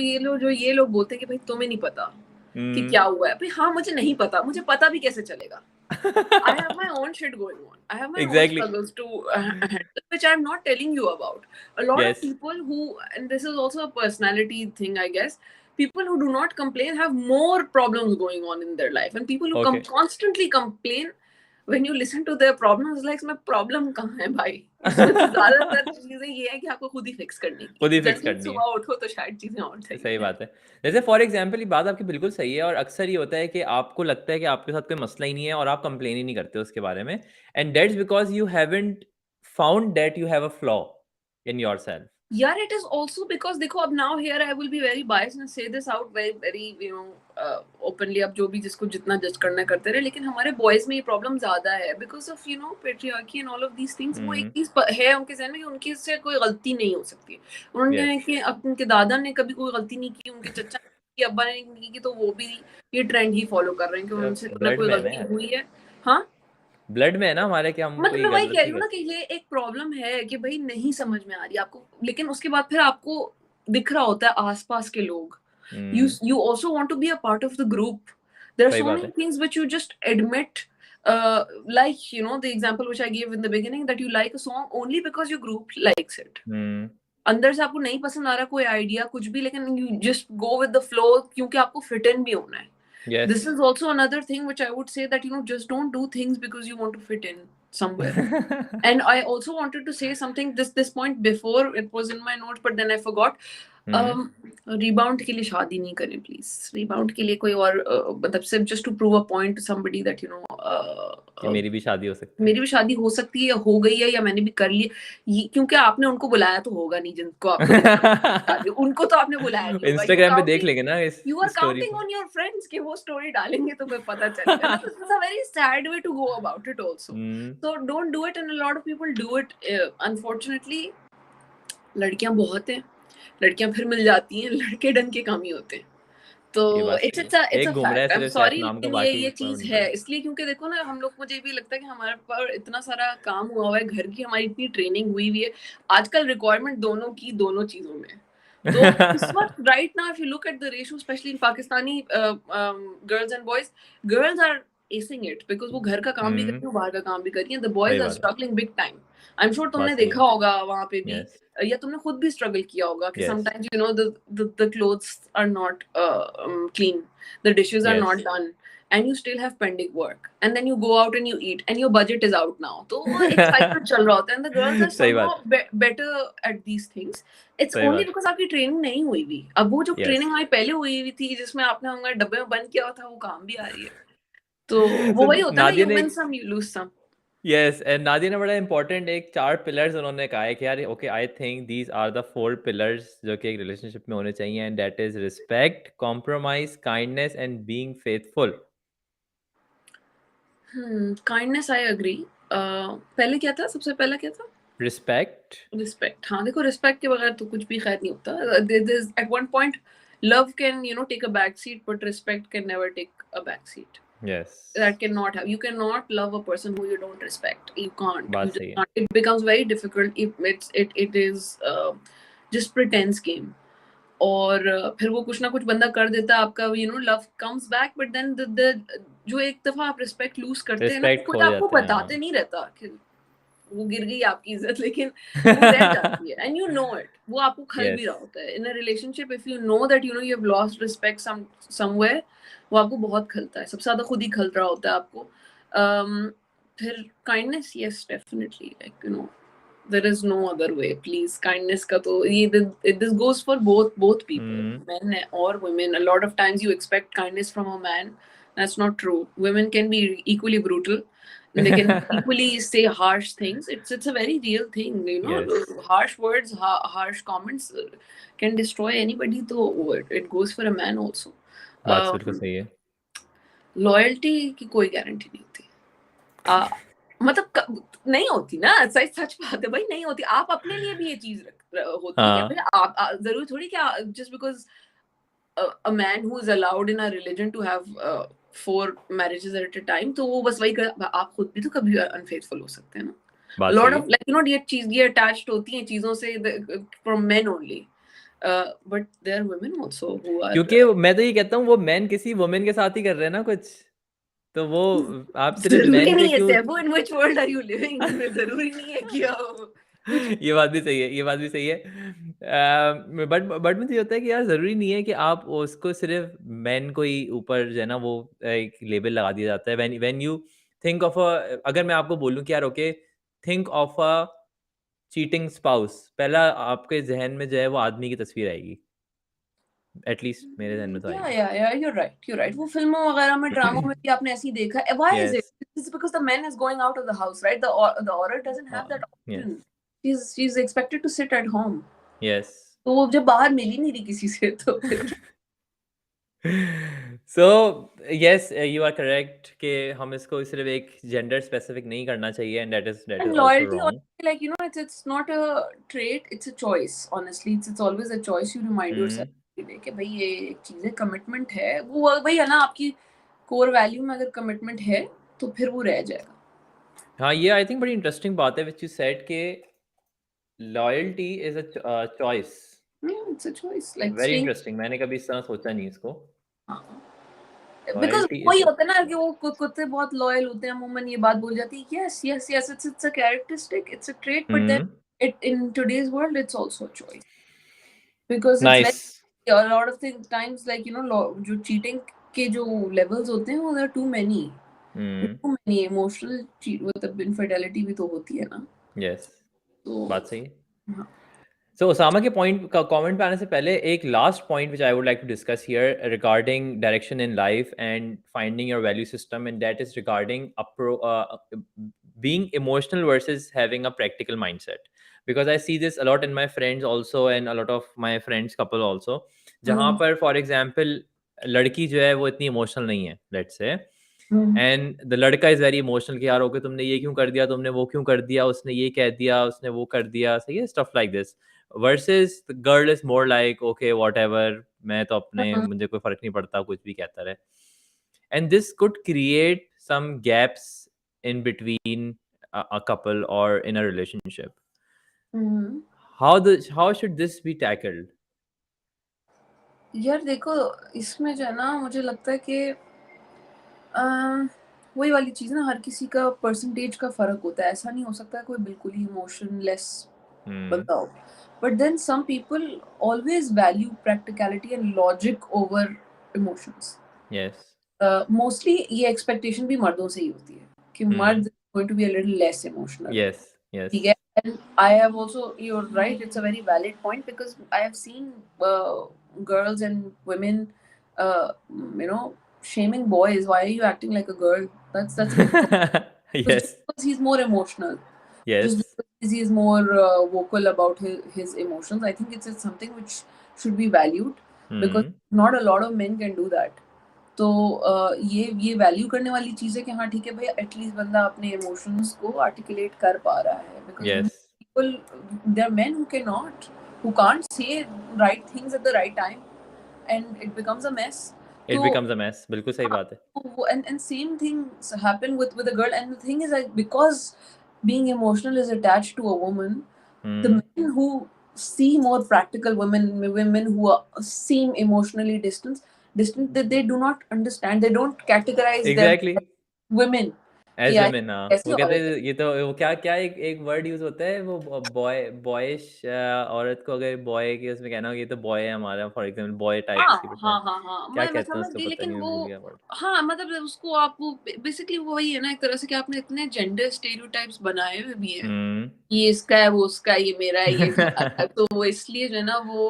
ये लोग बोलते हैं कि भाई तुम्हें नहीं पता कि क्या हुआ है. भाई हाँ मुझे नहीं पता, मुझे पता भी कैसे चलेगा. I have my own shit going on. I have my own Exactly. struggles to handle, which I'm not telling you about. A lot Yes. of people who, and this is also a personality thing, I guess, people who do not complain have more problems going on in their life. And people who Okay. constantly complain, when you listen to their problems, like इसमें problem कहाँ है भाई? इसमें तो ज़्यादातर चीजें ये है कि आपको खुद ही fix करनी है. खुद ही fix जैसे करनी है. सुबह उठो तो शायद चीजें और सही बात है. जैसे फॉर एग्जाम्पल ये बात आपकी बिल्कुल सही है, और अक्सर ये होता है कि आपको लगता है कि आपके साथ कोई मसला ही नहीं है और आप कंप्लेन ही नहीं करते उसके बारे में, and that's because you haven't found that you have a flaw in yourself. Yeah, it is also because देखो अब now here I will be very biased and say this out very you know openly. अब जो भी जिसको जितना जज करना करते रहे, लेकिन हमारे बॉयज में ये प्रॉब्लम ज्यादा है because of you know patriarchy and all of these things. वो एक चीज है उनके जहन में कि उनकी से कोई गलती नहीं हो सकती. उन्होंने कि अब उनके दादा ने कभी कोई गलती नहीं की, उनके चचा की अब्बा ने नहीं की, तो वो भी ये ट्रेंड ही फॉलो कर रहे हैं कि उनसे कोई गलती हुई है. हाँ ब्लड में है ना हमारे, कि हम मतलब मैं वही कह रही हूँ ना कि ये एक प्रॉब्लम है कि भाई नहीं समझ में आ रही आपको, लेकिन उसके बाद फिर आपको दिख रहा होता है आसपास के लोग. You also want to be a part of the group. There are so many things which you just admit, like you know the example which I gave in the beginning, that you like a song only because your group likes it. अंदर से आपको नहीं पसंद आ रहा कोई idea कुछ भी, लेकिन you just go with the flow क्योंकि आपको फिट इन भी होना है. Yes. This is also another thing which I would say, that just don't do things because you want to fit in somewhere. And I also wanted to say something, this point before, it was in my notes but then I forgot. Rebound के लिए शादी नहीं करें please. Rebound के लिए कोई और मतलब सिर्फ just to prove a point to somebody that कि मेरी भी शादी हो सकती है. मेरी भी शादी हो सकती है या हो गई है या मैंने भी कर ली, क्योंकि आपने उनको बुलाया तो होगा नहीं, जिनको आपको शादी उनको तो आपने बुलाया नहीं होगा. इंस्टाग्राम पे देख लेंगे ना इस You are स्टोरी counting पे. on your friends कि वो story डालेंगे तो फिर पता चलेगा ना. This is a very sad way to go about it also. So don't do it, and a lot of people do it. Unfortunately, लड़कियां बहुत हैं, लड़कियां फिर मिल जाती हैं, लड़के ढंग के कम ही होते हैं. तो ये बात it's सही it's a है. it's a एक घूम रहा है fact. I'm सिर्फ सैफ sorry, नाम का, लेकिन बाकी ये कोई चीज नहीं है. पता. इसलिए क्योंकि देखो ना, हम लोग, मुझे भी लगता है कि हमारे पर इतना सारा काम हुआ है घर की, हमारी इतनी ट्रेनिंग हुई हुई है. आजकल रिक्वायरमेंट दोनों की दोनों चीजों में है. तो इस वक्त right now if you look at the ratio especially in Pakistani girls and boys, girls are acing it because वो घर का काम भी कर रही है, बाहर का काम भी कर रही है. The boys सही are बात है. struggling big time. I'm sure बात तुमने सही देखा है. होगा वहां पे भी, Yes. या तुमने खुद भी स्ट्रगल किया होगा कि Yes. sometimes the clothes are not clean, the dishes are Yes. not done, and you still have pending work, and then you go out and you eat and your budget is out now. तो वो एक cycle चल रहा होता है, and the girls are सही somehow बात. better at these things. It's सही only बात. because आपकी ट्रेनिंग नहीं हुई हुई. अब वो जो Yes. ट्रेनिंग हमारी पहले हुई हुई थी, जिसमें आपने हमारे डब्बे में बंद किया हुआ था, वो काम भी आ रही है. तो वो So वही होता है ना, नादिया you ने win some, you lose some. Yes, and Nadia ने बड़ा इंपॉर्टेंट एक 4 पिलर्स उन्होंने कहा है कि यार okay, I think these are the 4 pillars जो कि एक रिलेशनशिप में होने चाहिए, and that is respect, compromise, kindness and being faithful. Kindness I agree. पहले क्या था, सबसे पहला क्या था? रिस्पेक्ट. रिस्पेक्ट. हाँ देखो, रिस्पेक्ट के बगैर तो कुछ भी खैर नहीं होता. At one point love can take a back seat, but respect can never take a back seat. Yes. That cannot have. You cannot love a person who you don't respect. You can't. बात You just सही है. can't. It becomes very difficult if it is just pretense game. और फिर वो कुछ ना कुछ बंदा कर देता है आपका, love comes back, but then the जो एक दफा आप रिस्पेक्ट लूज करते हैं ना, रिस्पेक्ट तो कोई खो आपको जाता है. बताते नहीं रहता कि वो गिर गई आपकी इज्जत, लेकिन वो रह जाती है. एंड यू नो इट, वो आपको खल भी यस. रहा होता है. In a relationship if you know that you have lost respect somewhere, वो आपको बहुत खलता है. सबसे ज्यादा खुद ही खल रहा होता है आपको. फिर kindness, yes definitely, like there is no other way. Please, kindness का तो ये this goes for both people, men or women. A lot of times you expect kindness from a man. That's not true. Women can be equally brutal. They can equally say harsh things. It's a very real thing. Yes. Harsh words, harsh comments can destroy anybody. So it goes for a man also. बात बिल्कुल सही है. Loyalty की कोई guarantee नहीं होती. मतलब नहीं होती ना, सच बात है भाई, नहीं होती. आप अपने लिए भी ये चीज होती है भाई. आप जरूरी थोड़ी क्या, just because a man who is allowed in a religion to have 4 marriages at a time, तो वो बस वही आप खुद भी तो कभी unfaithful हो सकते हैं ना. बात lot सही of like ये चीज ये attached होती हैं चीजों से from men only. But there are women also who are क्योंकि मैं तो ये कहता हूँ वो मैन किसी वुमेन के साथ ही कर रहे हैं ना कुछ, तो वो आप सिर्फ जरूरी मैन पे नहीं है. क्यों. सेबो, in which world are you living? जरूरी नहीं है कि कुछ. ये बात भी सही है, ये बात भी सही है. बट मुझे ये होता है कि यार ज़रूरी नहीं है कि आप उसको सिर्फ मैन को ही ऊपर जो है ना वो एक लेबल लगा दिया जाता है. When you think of a, अगर मैं आपको बोलूँ कि यार okay, think of a cheating spouse, पहला आपके ज़हन में जो है वो आदमी की तस्वीर आएगी. एटलीस्ट मेरे ज़हन में तो आएगी. Yeah, you're right. वो फिल्मों वगैरह में, ड्रामों में भी आपने ऐसे ही देखा है. Why is it? Yes. It's because the man is going out of the house, right? The order doesn't have that yes. option. She's expected to sit at home. Yes. तो वो जब बाहर मिल ही नहीं रही किसी से, तो फिर so yes, you are correct कि हम इसको सिर्फ एक जेंडर स्पेसिफिक नहीं करना चाहिए, and that and is also loyalty wrong. also, like it's not a trait, it's a choice. Honestly, it's always a choice. You remind yourself कि भाई ये एक चीज है, कमिटमेंट है. वो वही है ना, आपकी कोर वैल्यू में अगर कमिटमेंट है तो फिर वो रह जाएगा. हाँ, ये आई थिंक बड़ी इंटरेस्टिंग बात है व्हिच यू सेड कि loyalty is a choice. It's a choice, like very staying. Interesting, मैंने कभी इस तरह सोचा नहीं इसको. बिकॉज लॉयल्टी वही इज होता है ना कि वो कुत्ते बहुत लॉयल होते हैं, अमूमन ये बात बोल जाती है. Yes yes yes, it's a characteristic, it's a trait, but then in today's world, it's also a choice, because it's like Nice. a lot of things times, like जो cheating के जो levels होते हैं, there are too many. Too many emotional मतलब infidelity भी तो होती है ना. यस, तो बात सही है. हाँ. सो ओसामा के पॉइंट का कमेंट पे आने से पहले एक last point which I would like to discuss here regarding direction in life and finding your value system, and that is regarding being emotional versus having a practical mindset, because I see this a lot in my friends also and a lot of my friends couple also, जहाँ हम्म. पर for example लड़की जो है वो इतनी emotional नहीं है, let's say, hmm. And the लड़का इज वेरी इमोशनल कि यार ओके तुमने ये क्यों कर दिया, तुमने वो क्यों कर दिया, उसने ये कह दिया, उसने वो कर दिया, सही है, stuff like this, versus the girl is more like okay whatever, मैं तो अपने, हम्म. मुझे कोई फर्क नहीं पड़ता, कुछ भी कहता रहे, and this could create some gaps in between a couple or in a relationship. Hmm. How should this be tackled? यार देखो, इसमें जो है ना, मुझे लगता है कि वही वाली चीज़ ना, हर किसी का परसेंटेज का फ़र्क होता है. ऐसा नहीं हो सकता कोई बिल्कुल ही इमोशनलेस Hmm. बंदा हो. But then some people always value practicality and logic over emotions. Yes. Mostly ये एक्सपेक्टेशन भी मर्दों से ही होती है कि Hmm. मर्द going to be a little less emotional. Yes. ठीक Yes. है. And I have also, you're right, it's a very valid point, because I have seen girls and women, uh, you know, shaming boys. Why are you acting like a girl? That's a bit just Yes. because he's more emotional, just Yes. because he is more vocal about his emotions. I think it's something which should be valued, because Hmm. not a lot of men can do that. तो ये value करने वाली चीज़ है कि हाँ ठीक है भाई, एटलीस्ट बंदा अपने इमोशंस को आर्टिकुलेट कर पा रहा है. Because Yes. People, there are men who can not, who can't say right things at the right time, and it becomes a mess. It तो becomes a mess. बिल्कुल सही बात है. and same things happen with a girl. And the thing is, like, because being emotional is attached to a woman, the Hmm. men who see more practical women who seem emotionally distant, they do not understand, they don't categorize them Exactly. as women. कि as यार women, हाँ, कैसी वो कहते औरत है. हैं ये तो, वो क्या क्या एक एक वर्ड यूज होता है, वो बॉयश औरत को अगर बॉय के उसमें कहना हो कि ये तो बॉय है हमारा, फॉर एग्जांपल बॉय टाइप हाँ इसकी पिटाई, हाँ हाँ हाँ, क्या मैं कहते हैं समझ उसको, गई, पता लेकिन नहीं, मैं वो, भूल गया वर्ड. हाँ मतलब उसको आप, बेसिकली वो वही है ना, एक तरह से कि आपने इतने जेंडर स्टेरियोटाइप्स बनाए हुए भी हैं. हम्म. ये इसका है, वो उसका है, ये मेरा है, ये तुम्हारा है. तो वो इसलिए जो है ना, वो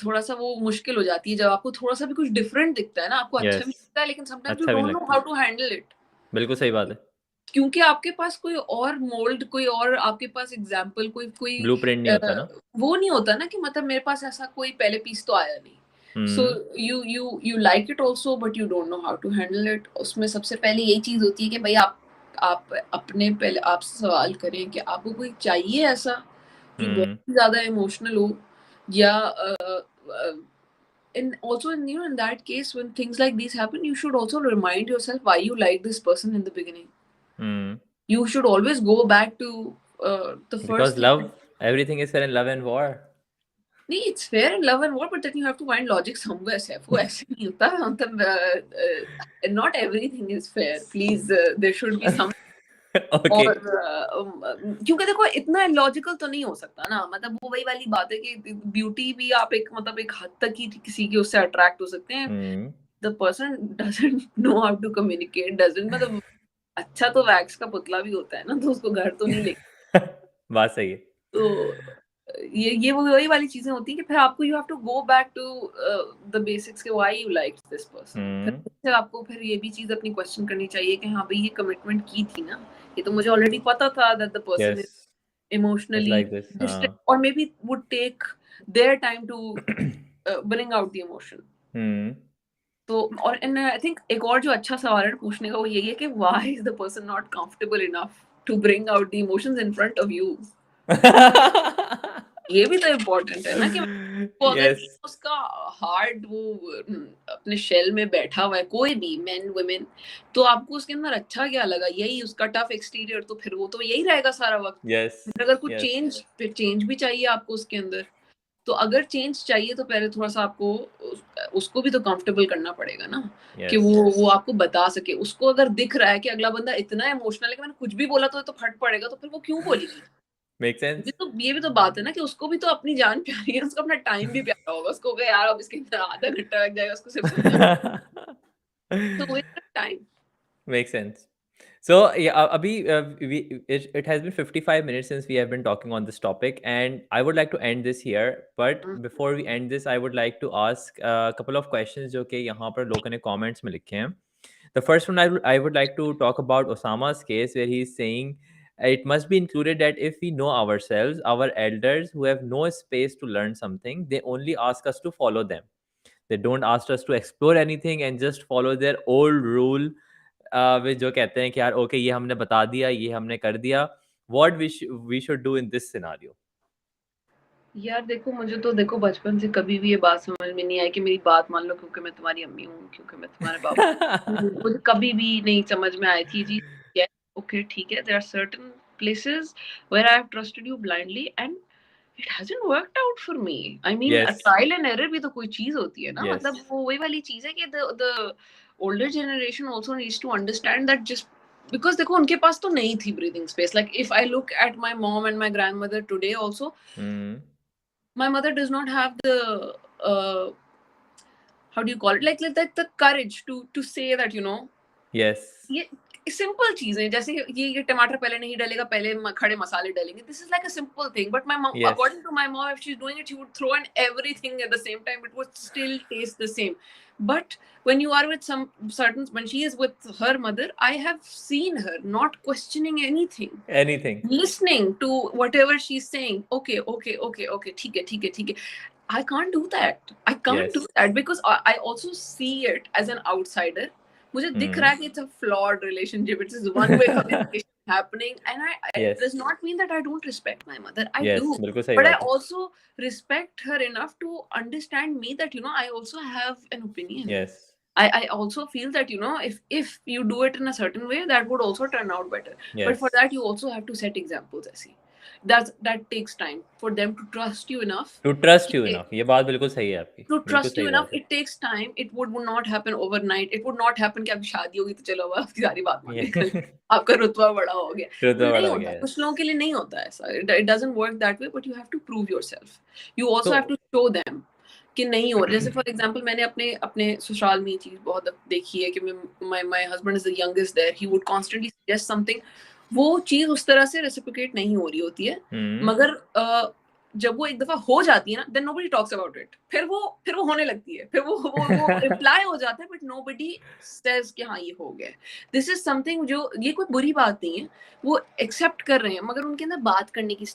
थोड़ा सा वो मुश्किल हो जाती है जब आपको थोड़ा सा भी कुछ डिफरेंट दिखता है ना. आपको अच्छा भी यस. लगता है, लेकिन समटाइम्स यू अच्छा भी नहीं डोंट नो लगता. How to handle it. बिल्कुल सही बात है. क्योंकि आपके पास कोई और मोल्ड, कोई और आपके पास एग्जाम्पल, कोई कोई ब्लूप्रिंट नहीं होता ना. वो नहीं होता ना, कि मतलब मेरे पास ऐसा कोई पहले पीस तो आया नहीं. So hmm. You like it also, but you don't know how to handle it. उसमें सबसे पहले यही चीज होती है कि भाई आप अपने पहले आपसे सवाल करें कि आपको कोई चाहिए ऐसा जो बहुत हम्म. ही ज्यादा इमोशनल हो, या in also in that case, when things like these happen, you should also remind yourself why you like this person in the beginning. Hmm. You should always go back to the first because thing. Love, everything is fair in love and war. नहीं, it's fair in love and war, but then you have to find logic somewhere. Seth, वो ऐसे नहीं होता मतलब, not everything is fair. Please, there should be some. Okay. और क्योंकि देखो, इतना लॉजिकल तो नहीं हो सकता ना. मतलब वो वही वाली बात है कि ब्यूटी भी आप एक मतलब एक हद तक ही किसी के उससे अट्रैक्ट हो सकते हैं. Hmm. The person doesn't know how to communicate, doesn't, मतलब अच्छा तो वैक्स का पुतला भी होता है ना, तो उसको घर तो नहीं ले. बात सही है. तो ये वो वही वाली चीजें होती हैं कि फिर आपको, you have to go back to the basics के why you like this person. Hmm. फिर आपको फिर ये भी चीज अपनी क्वेश्चन करनी चाहिए कि हाँ भाई, ये कमिटमेंट की थी ना, ये तो मुझे ऑलरेडी पता था that the person yes. Is it's emotionally like this, distant, हाँ. और maybe would take their time to bring out the emotion. Hmm. तो और एंड आई थिंक एक और जो अच्छा सवाल है पूछने का, वो यही है कि why is the person not comfortable enough to bring out the emotions in front of you. ये भी तो इम्पोर्टेंट है ना, कि वो अगर यस. उसका हार्ड वो अपने शेल में बैठा हुआ है, कोई भी मैन वुमेन, तो आपको उसके अंदर अच्छा क्या लगा, यही उसका टफ एक्सटीरियर, तो फिर वो तो यही रहेगा सारा वक्त. यस. फिर अगर कुछ यस. चेंज, फिर चेंज भी चाहिए आपको उसके अंदर. तो अगर चेंज चाहिए तो पहले थोड़ा सा आपको उसको भी तो कंफर्टेबल करना पड़ेगा ना, कि यस. वो आपको बता सके. उसको अगर दिख रहा है कि अगला बंदा इतना इमोशनल है कि मैंने कुछ भी बोला तो फट पड़ेगा, तो फिर वो क्यों बोलेगी. Make sense? ये भी तो बात है ना कि उसको भी तो अपनी जान प्यारी है, उसको अपना टाइम भी प्यारा होगा, उसको होगा यार अब इसके अंदर आधा घंटा लग जाएगा उसको सिर्फ समझाने, तो waste time. Makes sense. So yeah, Abhi, it has been 55 minutes since we have been talking on this topic, and I would like to end this here. But before we end this, I would like to ask a couple of questions जो कि यहाँ पर लोगों ने comments में लिखे हैं. The first one I would like to talk about Osama's case, where he's saying it must be included that if we know ourselves, our elders who have no space to learn something, they only ask us to follow them. They don't ask us to explore anything and just follow their old rule, वे जो कहते हैं कि यार okay ये हमने बता दिया, ये हमने कर दिया. What we should do in this scenario? यार देखो, मुझे तो देखो बचपन से कभी भी ये बात समझ में नहीं आई कि मेरी बात मान लो क्योंकि मैं तुम्हारी अम्मी हूँ, क्योंकि मैं तुम्हारे बाबू हूँ, मुझे कभी भी नहीं समझ में आई थी जी। ओके ठीक है, there are certain places where I have trusted you blindly and it hasn't worked out for me. I mean yes, trial and error भी तो कोई चीज होती है ना, यस. मतलब वो वही वाली चीज है कि the older generation also needs to understand that just because देखो उनके पास तो नहीं थी breathing space. Like if I look at my mom and my grandmother today also, my mother does not have the how do you call it, like the courage to say that, you know, yes, ये simple चीजें जैसे ये टमाटर पहले नहीं डलेगा, पहले खड़े मसाले डलेंगे, this is like a simple thing, but my mom, yes. According to my mom, if she is doing it she would throw in everything at the same time, it would still taste the same. But when you are with some certain, when she is with her mother, I have seen her not questioning anything, anything. listening to whatever she's saying. Okay, okay, okay, okay, ठीक है, ठीक है, ठीक है. I can't do that. I can't do yes. that because I also see it as an outsider. मुझे दिख रहा है कि it's a flawed relationship. It is one way communication happening, and it yes, does not mean that I don't respect my mother. I do, yes. बिल्कुल सही but I बात है. also respect her enough to understand me that, you know, I also have an opinion. Yes, I also feel that, you know, if you do it in a certain way, that would also turn out better. But for yes. that, you also have to set examples. I see. That takes time for them to trust you enough. To trust you enough, ये बात बिल्कुल सही है आपकी, To बिल्कुल trust you सही enough, बात है. it takes time. It would not happen overnight. It would not happen कि आपकी शादी होगी तो चलो अब आपकी सारी बात मान ये ली कल, आपका रुतबा बड़ा हो गया. रुतबा नहीं बड़ा हो होता, गया. कुछ यस. लोगों के लिए नहीं होता ऐसा. It doesn't work that way, but you have to prove yourself. You also तो have to show them कि नहीं हो रहा. जैसे फॉर एग्जांपल मैंने अपने अपने ससुराल में ये चीज बहुत देखी है कि my husband is the youngest there. He would constantly suggest something. वो चीज उस तरह से रेसिप्रोकेट नहीं हो रही होती है, मगर जब वो एक दफा हो जाती है ना, then nobody talks about it. फिर वो होने लगती है, फिर वो इम्प्लाई हो जाता है, बट नोबडी सेज कि हाँ ये हो गया. दिस इज समथिंग जो, ये कोई बुरी बात नहीं है, वो एक्सेप्ट कर रहे हैं, मगर उनके अंदर बात करने की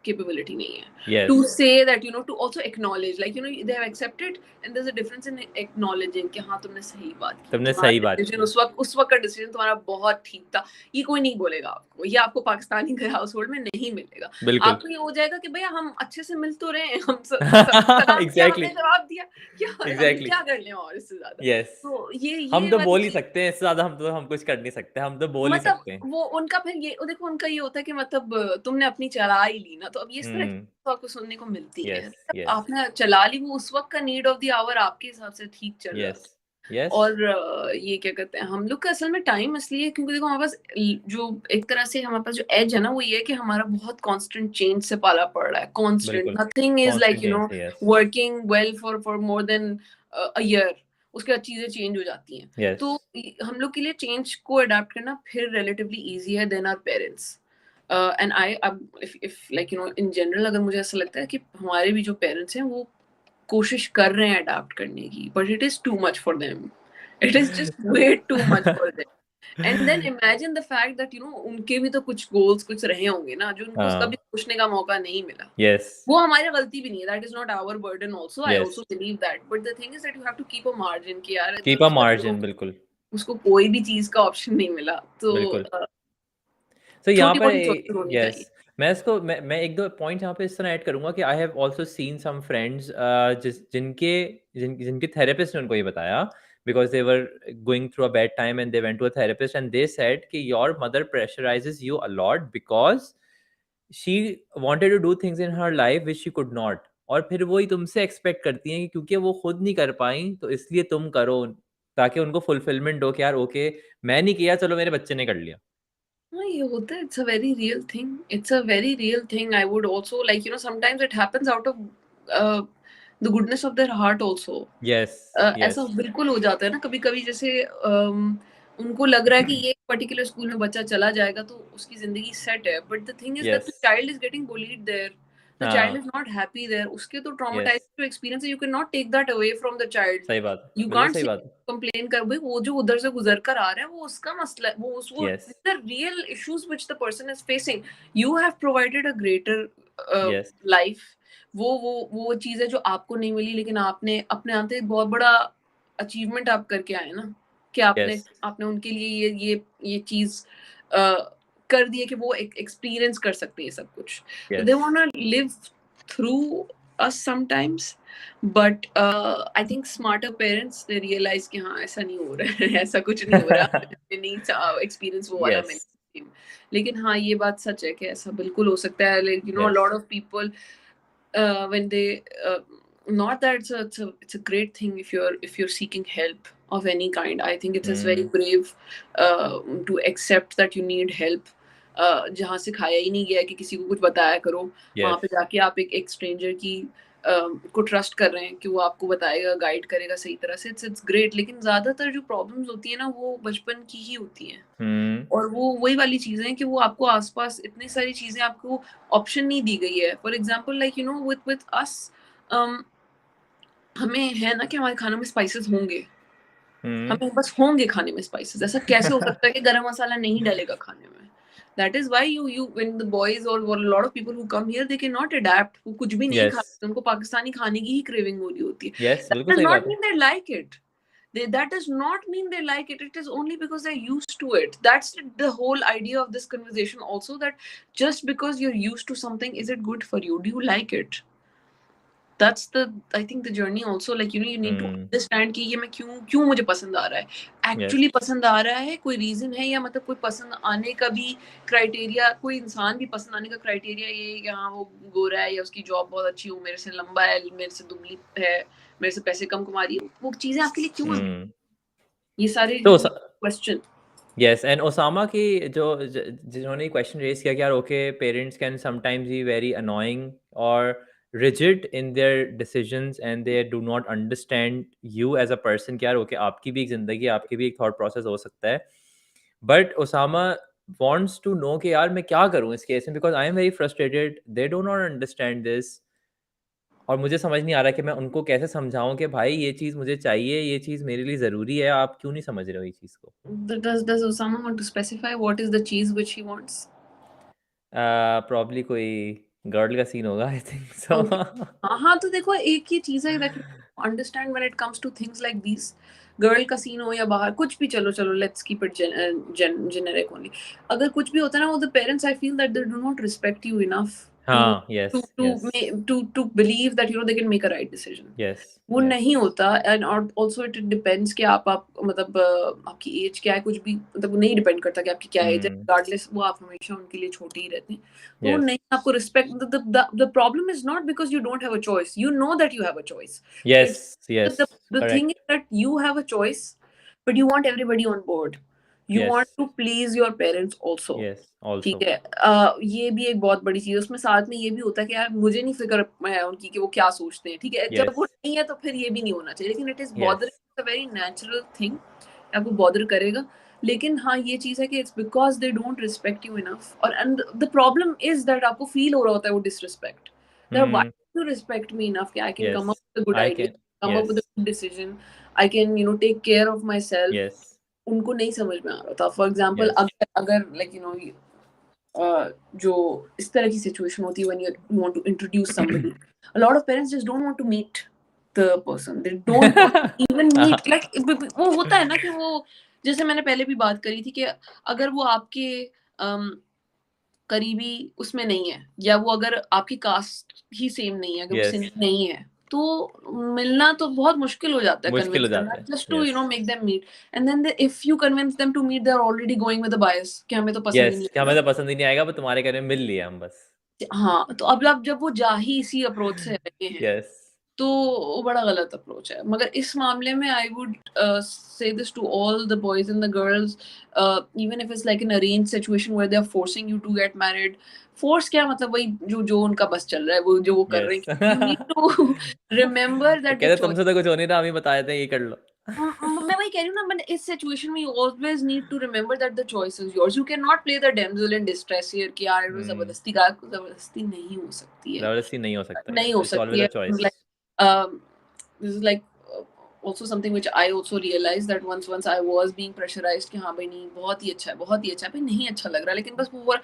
capability नहीं है. To yes, say that, you know, to also acknowledge, like, you know, they have accepted, and there's a difference in acknowledging कि हाँ तुमने सही बात की, तुमने तुम्हारा सही बात डिसीजन की. उस वक्त का डिसीजन तुम्हारा बहुत ठीक था. ये कोई नहीं बोलेगा आपको, ये आपको पाकिस्तानी हाउस होल्ड में नहीं मिलेगा. बिल्कुल. आपको ये हो जाएगा कि भैया हम अच्छे से मिल तो रहे हैं, हम सलाम किया, हमने एग्जैक्टली, जवाब दिया, क्या हम एग्जैक्टली. क्या कर लें और इससे ज्यादा. यस. तो हम ये तो वाली बोल ही चीज, सकते हैं, इससे ज्यादा हम कुछ कर नहीं सकते, हम तो बोल ही मतलब सकते हैं. वो उनका फिर ये देखो, उनका ये होता है कि मतलब तुमने अपनी चला ही ली ना, तो अब ये इस तरह की हम्म. तो आपको सुनने को मिलती है. यस, मतलब यस, आपने चला ली, वो उस वक्त का नीड ऑफ द आवर आपके हिसाब से ठीक चल रहा यस, था. यस. और ये क्या कहते हैं, हम लोग का असल में टाइम इसलिए क्योंकि देखो हमारे पास जो एक तरह से हमारे पास जो एज है ना, वो ये है कि हमारा बहुत कांस्टेंट चेंज से पाला पड़ रहा है. कांस्टेंट, बिल्कुल. Nothing is like, constant you change no, है. Yes, working well for more than a year. उसके बाद चीजें चेंज हो जाती हैं. यस. तो हम लोग के लिए चेंज को अडाप्ट करना फिर रिलेटिवली इजी है than our parents. And I अब if like, you know, in general अगर मुझे ऐसा लगता है कि हमारे भी जो पेरेंट्स हैं वो कोशिश कर रहे हैं अडाप्ट करने की, but it is too much for them. It is just way too much for them. And then imagine the fact that, you know, उनके भी तो कुछ गोल्स कुछ रहे होंगे ना, जो उनको कभी हाँ. सोचने का मौका नहीं मिला. यस, वो हमारी गलती भी नहीं है, that is not our burden also. I yes. Also believe that, but the thing is that you have to keep a margin कि यार कीप अ उसका तो मार्जिन. बिल्कुल, उसको कोई भी चीज का ऑप्शन नहीं मिला, तो बिल्कुल. तो यहाँ छोटी पर मोटी चॉइसेस होनी चाहिए. यस, मैं एक दो पॉइंट यहाँ पे इस तरह ऐड करूँगा कि I have also seen some friends जिनके थेरेपिस्ट ने उनको ये बताया, because they were going through a bad time and they went to a therapist and they said कि your mother pressurises you a lot because she wanted to do things in her life which she could not, और फिर वो ही तुमसे expect करती हैं कि क्योंकि वो खुद नहीं कर पाई तो इसलिए तुम करो, ताकि उनको फुलफिलमेंट हो कि यार ओके मैं नहीं किया, चलो मेरे बच्चे ने कर लिया. हाँ, ये होता है. It's a very real thing. It's a very real thing. I would also like, sometimes it happens out of uh, the goodness of their heart also. Yes, ऐसा यस, बिल्कुल हो जाता है ना कभी-कभी, जैसे उनको लग रहा है कि ये पर्टिकुलर स्कूल में बच्चा चला जाएगा तो उसकी ज़िंदगी सेट है. But the thing is that yes, the child is getting bullied there. The child हाँ, इज़ नॉट हैप्पी देयर. उसके तो यस, ट्रॉमाटाइजिंग एक्सपीरियंस है. You can not take that away from the child. सही बात है, you बिल्कुल can't सही से बात है। कंप्लेन कर भाई, वो जो उधर से गुजर कर आ रहा है वो उसका मसला है. वो yes, the real issues which the person is facing. You have provided a greater yes, life. वो चीज है जो आपको नहीं मिली, लेकिन आपने अपने आते एक बहुत बड़ा अचीवमेंट आप करके आए ना, कि आपने यस, आपने उनके लिए ये चीज कर दी है कि वो एक्सपीरियंस कर सकते हैं ये सब कुछ. तो they yes. Want to live through us sometimes, but I think smarter parents they realize कि हाँ ऐसा नहीं हो रहा है. ऐसा कुछ नहीं हो रहा. हमने नहीं एक्सपीरियंस वो वाला यस, मैंने. लेकिन हाँ ये बात सच है कि ऐसा बिल्कुल हो सकता है. Like a yes, lot of people when they not that it's a great thing if you're seeking help of any kind. I think it is very hmm, brave to accept that you need help. जहाँ सिखाया ही नहीं गया है कि किसी को कुछ बताया करो, वहाँ यस, पे जाके आप एक स्ट्रेंजर की को ट्रस्ट कर रहे हैं कि वो आपको बताएगा, गाइड करेगा सही तरह से. It's great. लेकिन ज्यादातर जो प्रॉब्लम्स होती है ना वो बचपन की ही होती हैं. हुँ, और वो वही वाली चीज़ें हैं कि वो आपको आस-पास इतनी सारी चीज़ें आपको ऑप्शन नहीं दी गई है. For example like with us um, हमें है ना कि हमारे खाने में स्पाइसेस होंगे. हुँ, हमें बस होंगे खाने में स्पाइसेस. ऐसा कैसे हो सकता है कि गरम मसाला नहीं डलेगा खाने में? That is why you when the boys और lot of people who come here they can not adapt. वो कुछ भी नहीं खा यस, सकते. उनको पाकिस्तानी खाने की ही क्रेविंग हो रही होती है. यस, दैट बिल्कुल डज़ सही नॉट बात है। Mean they like it. That does not mean they like it. It is only because they're used to it. That's the whole idea of this conversation also, that just because you're used to something, is it good for you? Do you like it? That's the, I think, the journey also. Like you need to hmm, understand कि ये मैं क्यों क्यों मुझे पसंद आ रहा है. Yes, Actually पसंद आ रहा है, कोई रीजन है, या मतलब कोई पसंद आने का भी क्राइटेरिया, कोई इंसान भी पसंद आने का क्राइटेरिया ये है कि हाँ वो गोरा है, या उसकी जॉब बहुत अच्छी हो, मेरे से लंबा है, मेरे से दुबली है, मेरे से पैसे कम कमा रही है. वो चीजें आपके लिए क्यों है? हुँ। ये सारे तो स क्वेश्चन. यस एंड ओसामा की जो जिन्होंने क्वेश्चन रेज किया कि यार okay parents can sometimes be very annoying और rigid in their decisions and they do not understand you as a person कि यार ओके आपकी भी एक ज़िंदगी आपकी भी एक थॉट प्रोसेस हो सकता है but Osama wants to know कि यार मैं क्या करूँ इस केस में because I am very frustrated they do not understand this और मुझे समझ नहीं आ रहा कि मैं उनको कैसे समझाऊं कि भाई ये चीज़ मुझे चाहिए ये चीज़ मेरे लिए ज़रूरी है आप क्यों नहीं समझ रहे हो ये चीज़ को Does Osama want to specify what is the cheese which he wants? Probably कोई गर्ल का सीन होगा आई थिंक सो Okay. हाँ, तो देखो एक ही चीज़ है that you understand when it comes to things like these. Girl का सीन हो या बाहर कुछ भी, चलो चलो let's keep it generic only. अगर कुछ भी होता है ना, वो the parents I feel that they do not respect you enough to हाँ to yes to yes to believe that they can make a right decision. Yes वो yes नहीं होता. एंड ऑल्सो इट डिपेंड्स कि आप मतलब आपकी as क्या है. कुछ भी मतलब वो नहीं डिपेंड करता कि आपकी क्या एज है. हम्म रिगार्डलेस वो आप हमेशा उनके लिए छोटे ही रहते हैं. तो यस नहीं आपको respect. The problem is not because you don't have a choice. You know that you have a choice. Yes it's yes the thing is correct that you have a choice, but you want everybody on board. You yes want to please your parents also. Yes also ठीक है. ये भी एक बहुत बड़ी चीज़ है. उसमें साथ में ये भी होता है कि यार मुझे नहीं फ़िक्र है उनकी कि वो क्या सोचते हैं. ठीक है. जब यस वो नहीं है तो फिर ये भी नहीं होना चाहिए. लेकिन it is yes bothering. A very natural thing. आपको बॉदर करेगा. लेकिन हाँ ये चीज़ है कि it's because they don't respect you enough. और and the problem is that आपको फ़ील हो रहा होता है वो disrespect. That why hmm do you respect me enough कि I can come yes up with a good I idea, can come up with a yes good decision. I can take care of myself. Yes उनको नहीं समझ में आ रहा था. For example yes अगर अगर like जो इस तरह की सिचुएशन होती है when you want to introduce somebody, a lot of parents just don't want to meet the person. They don't want to even meet. Like वो होता है ना कि वो, जैसे मैंने पहले भी बात करी थी कि अगर वो आपके अम, करीबी उसमें नहीं है, या वो अगर आपकी कास्ट ही सेम नहीं है, अगर वो यस सिंधी नहीं है, तो मिलना तो बहुत मुश्किल हो जाता है. मुश्किल हो कन्विंस जाता करना है just to yes make them meet. And then if you convince them to meet, they are already going with the bias कि हमें तो पसंद ही यस नहीं क्या आएगा. हमें तो पसंद ही नहीं आएगा बट तुम्हारे घर में मिल लिया हम बस हाँ, तो अब जब वो जा ही इसी अप्रोच से रहे हैं, यस तो वो बड़ा गलत अप्रोच है। मगर इस मामले में I would say this to all the boys and the girls, even if it's like an arrange situation where they are forcing you to get married, force क्या मतलब वही जो जो उनका बस चल रहा है वो जो वो कर रहे यस हैं, you need to remember that the कहते चॉइस। तुमसे तो कुछ हो नहीं रहा, हम ही बता देते हैं ये कर लो। मैं वही कह रही हूँ ना, मैंने इस सिचुएशन में you always need to remember that the choice is yours. You cannot play the damsel in distress here कि यार वो जबरदस्ती का, जबरदस्ती नहीं हो सकती है, जबरदस्ती नहीं हो सकता, नहीं यस, हो इट्स सकती ऑलवेज है। A choice. Like this is like also something which I also realized that once I was being pressurized कि हाँ भाई नहीं बहुत ही अच्छा है, बहुत ही अच्छा है, भाई नहीं अच्छा लग रहा, लेकिन बस वो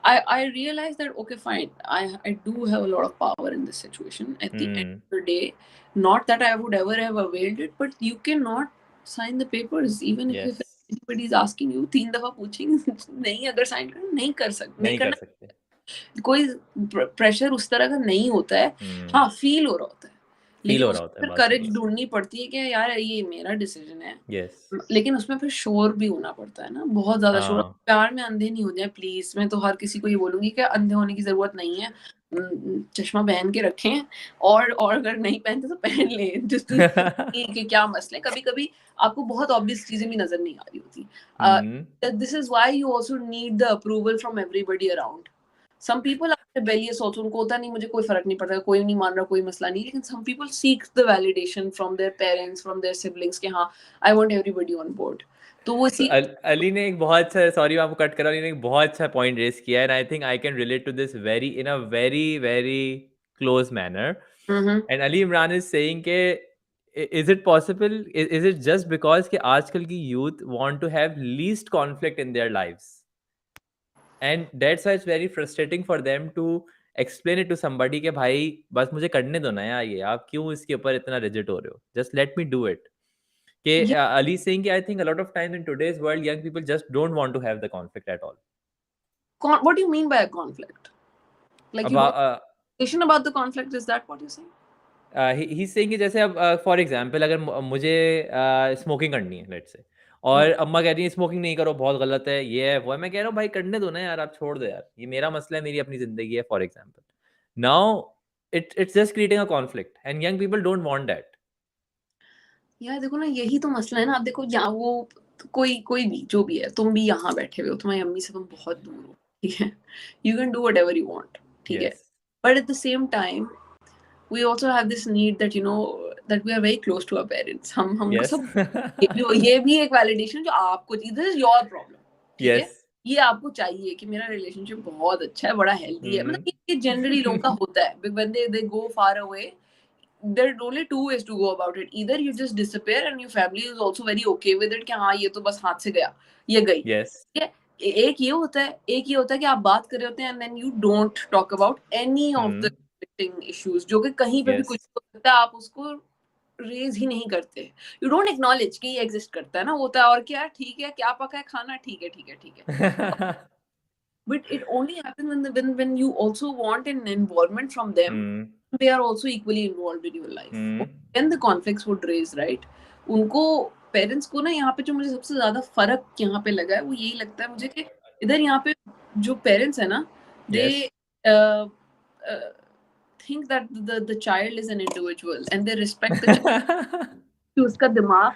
I realized that okay fine, I do have a lot of power in this situation at the end of the day. Not that I would ever have availed it, but you cannot sign the papers even if yes, anybody is asking you, 3 दफा पूछेंगे नहीं, अगर sign करना नहीं कर सकते, नहीं नहीं कर करना, सकते। कोई प्रेशर उस तरह का नहीं होता है। हाँ फील हो रहा होता है, फील लेकिन हो रहा उसमें होता है, फिर बात सही करेज है। ढूंढनी पड़ती है कि यार ये मेरा डिसीजन है, यस, लेकिन उसमें फिर शोर भी होना पड़ता है ना, बहुत ज्यादा शोर। हाँ। प्यार में अंधे नहीं हो जाए प्लीज, मैं तो हर किसी को ये बोलूंगी कि अंधे होने की जरूरत नहीं है, चश्मा पहन के रखें, और अगर नहीं पहनते तो पहन लें, जिस कि क्या मसले, कभी कभी आपको बहुत ऑब्वियस चीजें भी नजर नहीं आ रही होती। This is why you also need the approval from everybody around. Some people are rebellious also, उनको होता नहीं मुझे कोई फर्क नहीं पड़ता, कोई नहीं मान रहा, कोई मसला नहीं, लेकिन some people seek the validation from their parents, from their siblings कि हाँ I want everybody on board। तो वो तो इसी अली ने एक बहुत अच्छा, सॉरी मैं आपको कट कर रहा हूँ, अली ने एक बहुत अच्छा पॉइंट रेज किया है, and I think I can relate to this very in a very very close manner. And Ali Imran is saying के is it possible, is it just because कि आजकल की youth want to have least conflict in their lives, and that's why it's very frustrating for them to explain it to somebody के भाई बस मुझे करने दो ना यार, ये आप क्यों इसके ऊपर इतना रिजिड हो रहे हो, just let me do it. Okay, yeah, Ali is saying, I think a lot of times in today's world, young people just don't want to have the conflict at all. what do you mean by a conflict? Like you About, want conversation about the conflict, is that what you're saying? he's saying कि जैसे अब for example अगर मुझे smoking करनी है let's say, और अम्मा कह रही है स्मोकिंग नहीं करो बहुत गलत है, ये है वो है, मैं कह रहा हूँ भाई करने दो ना यार, आप छोड़ दो यार, ये मेरा मसला है, मेरी अपनी जिंदगी है, for example. Now it's just creating a conflict and young people don't want that. यार देखो ना, यही तो मसला है ना। आप देखो यहाँ वो कोई भी जो भी है, तुम भी यहाँ बैठे हुए हो, तुम्हारी अम्मी से तुम बहुत दूर हो, ठीक है, you can do what ever you want, ठीक है, Yes, but at the same time we also have this need that you know that we are very close to our parents। हम हमको yes. सब ये भी एक वैलिडेशन जो आपको चाहिए, दिस इज योर प्रॉब्लम, ठीक है, Yes. ये आपको चाहिए कि मेरा रिलेशनशिप बहुत अच्छा है, बड़ा हेल्दी है, मतलब Mm-hmm. ये जनरली लोगों का होता है। when they go far away, there are only two ways to go about it, either you just disappear and your family is also very okay with it कि हाँ ये तो बस हाथ से गया, ये गई, Yes. ठीक है। एक ये होता है, एक ये होता है कि आप बात कर रहे होते हैं and then you don't talk about any of the Mm-hmm. conflicting issues, जो कि कहीं पे भी कुछ Yes. हो सकता है, आप उसको रेज ही नहीं करते, यू डोंट एक्नॉलेज कि ये एग्जिस्ट करता है ना, होता है, और क्या ठीक है, क्या पका है खाना, ठीक है ठीक है ठीक है, but it only happens when you also want an involvement from them, Mm. they are also equally involved in your life, Mm. when the conflicts would raise, right? उनको पेरेंट्स को ना यहाँ पे जो मुझे सबसे ज्यादा फर्क यहाँ पे लगा है वो यही लगता है मुझे कि इधर यहाँ पे जो पेरेंट्स है ना, they Yes. uh, uh, think that the child is an individual and they respect the child कि उसका दिमाग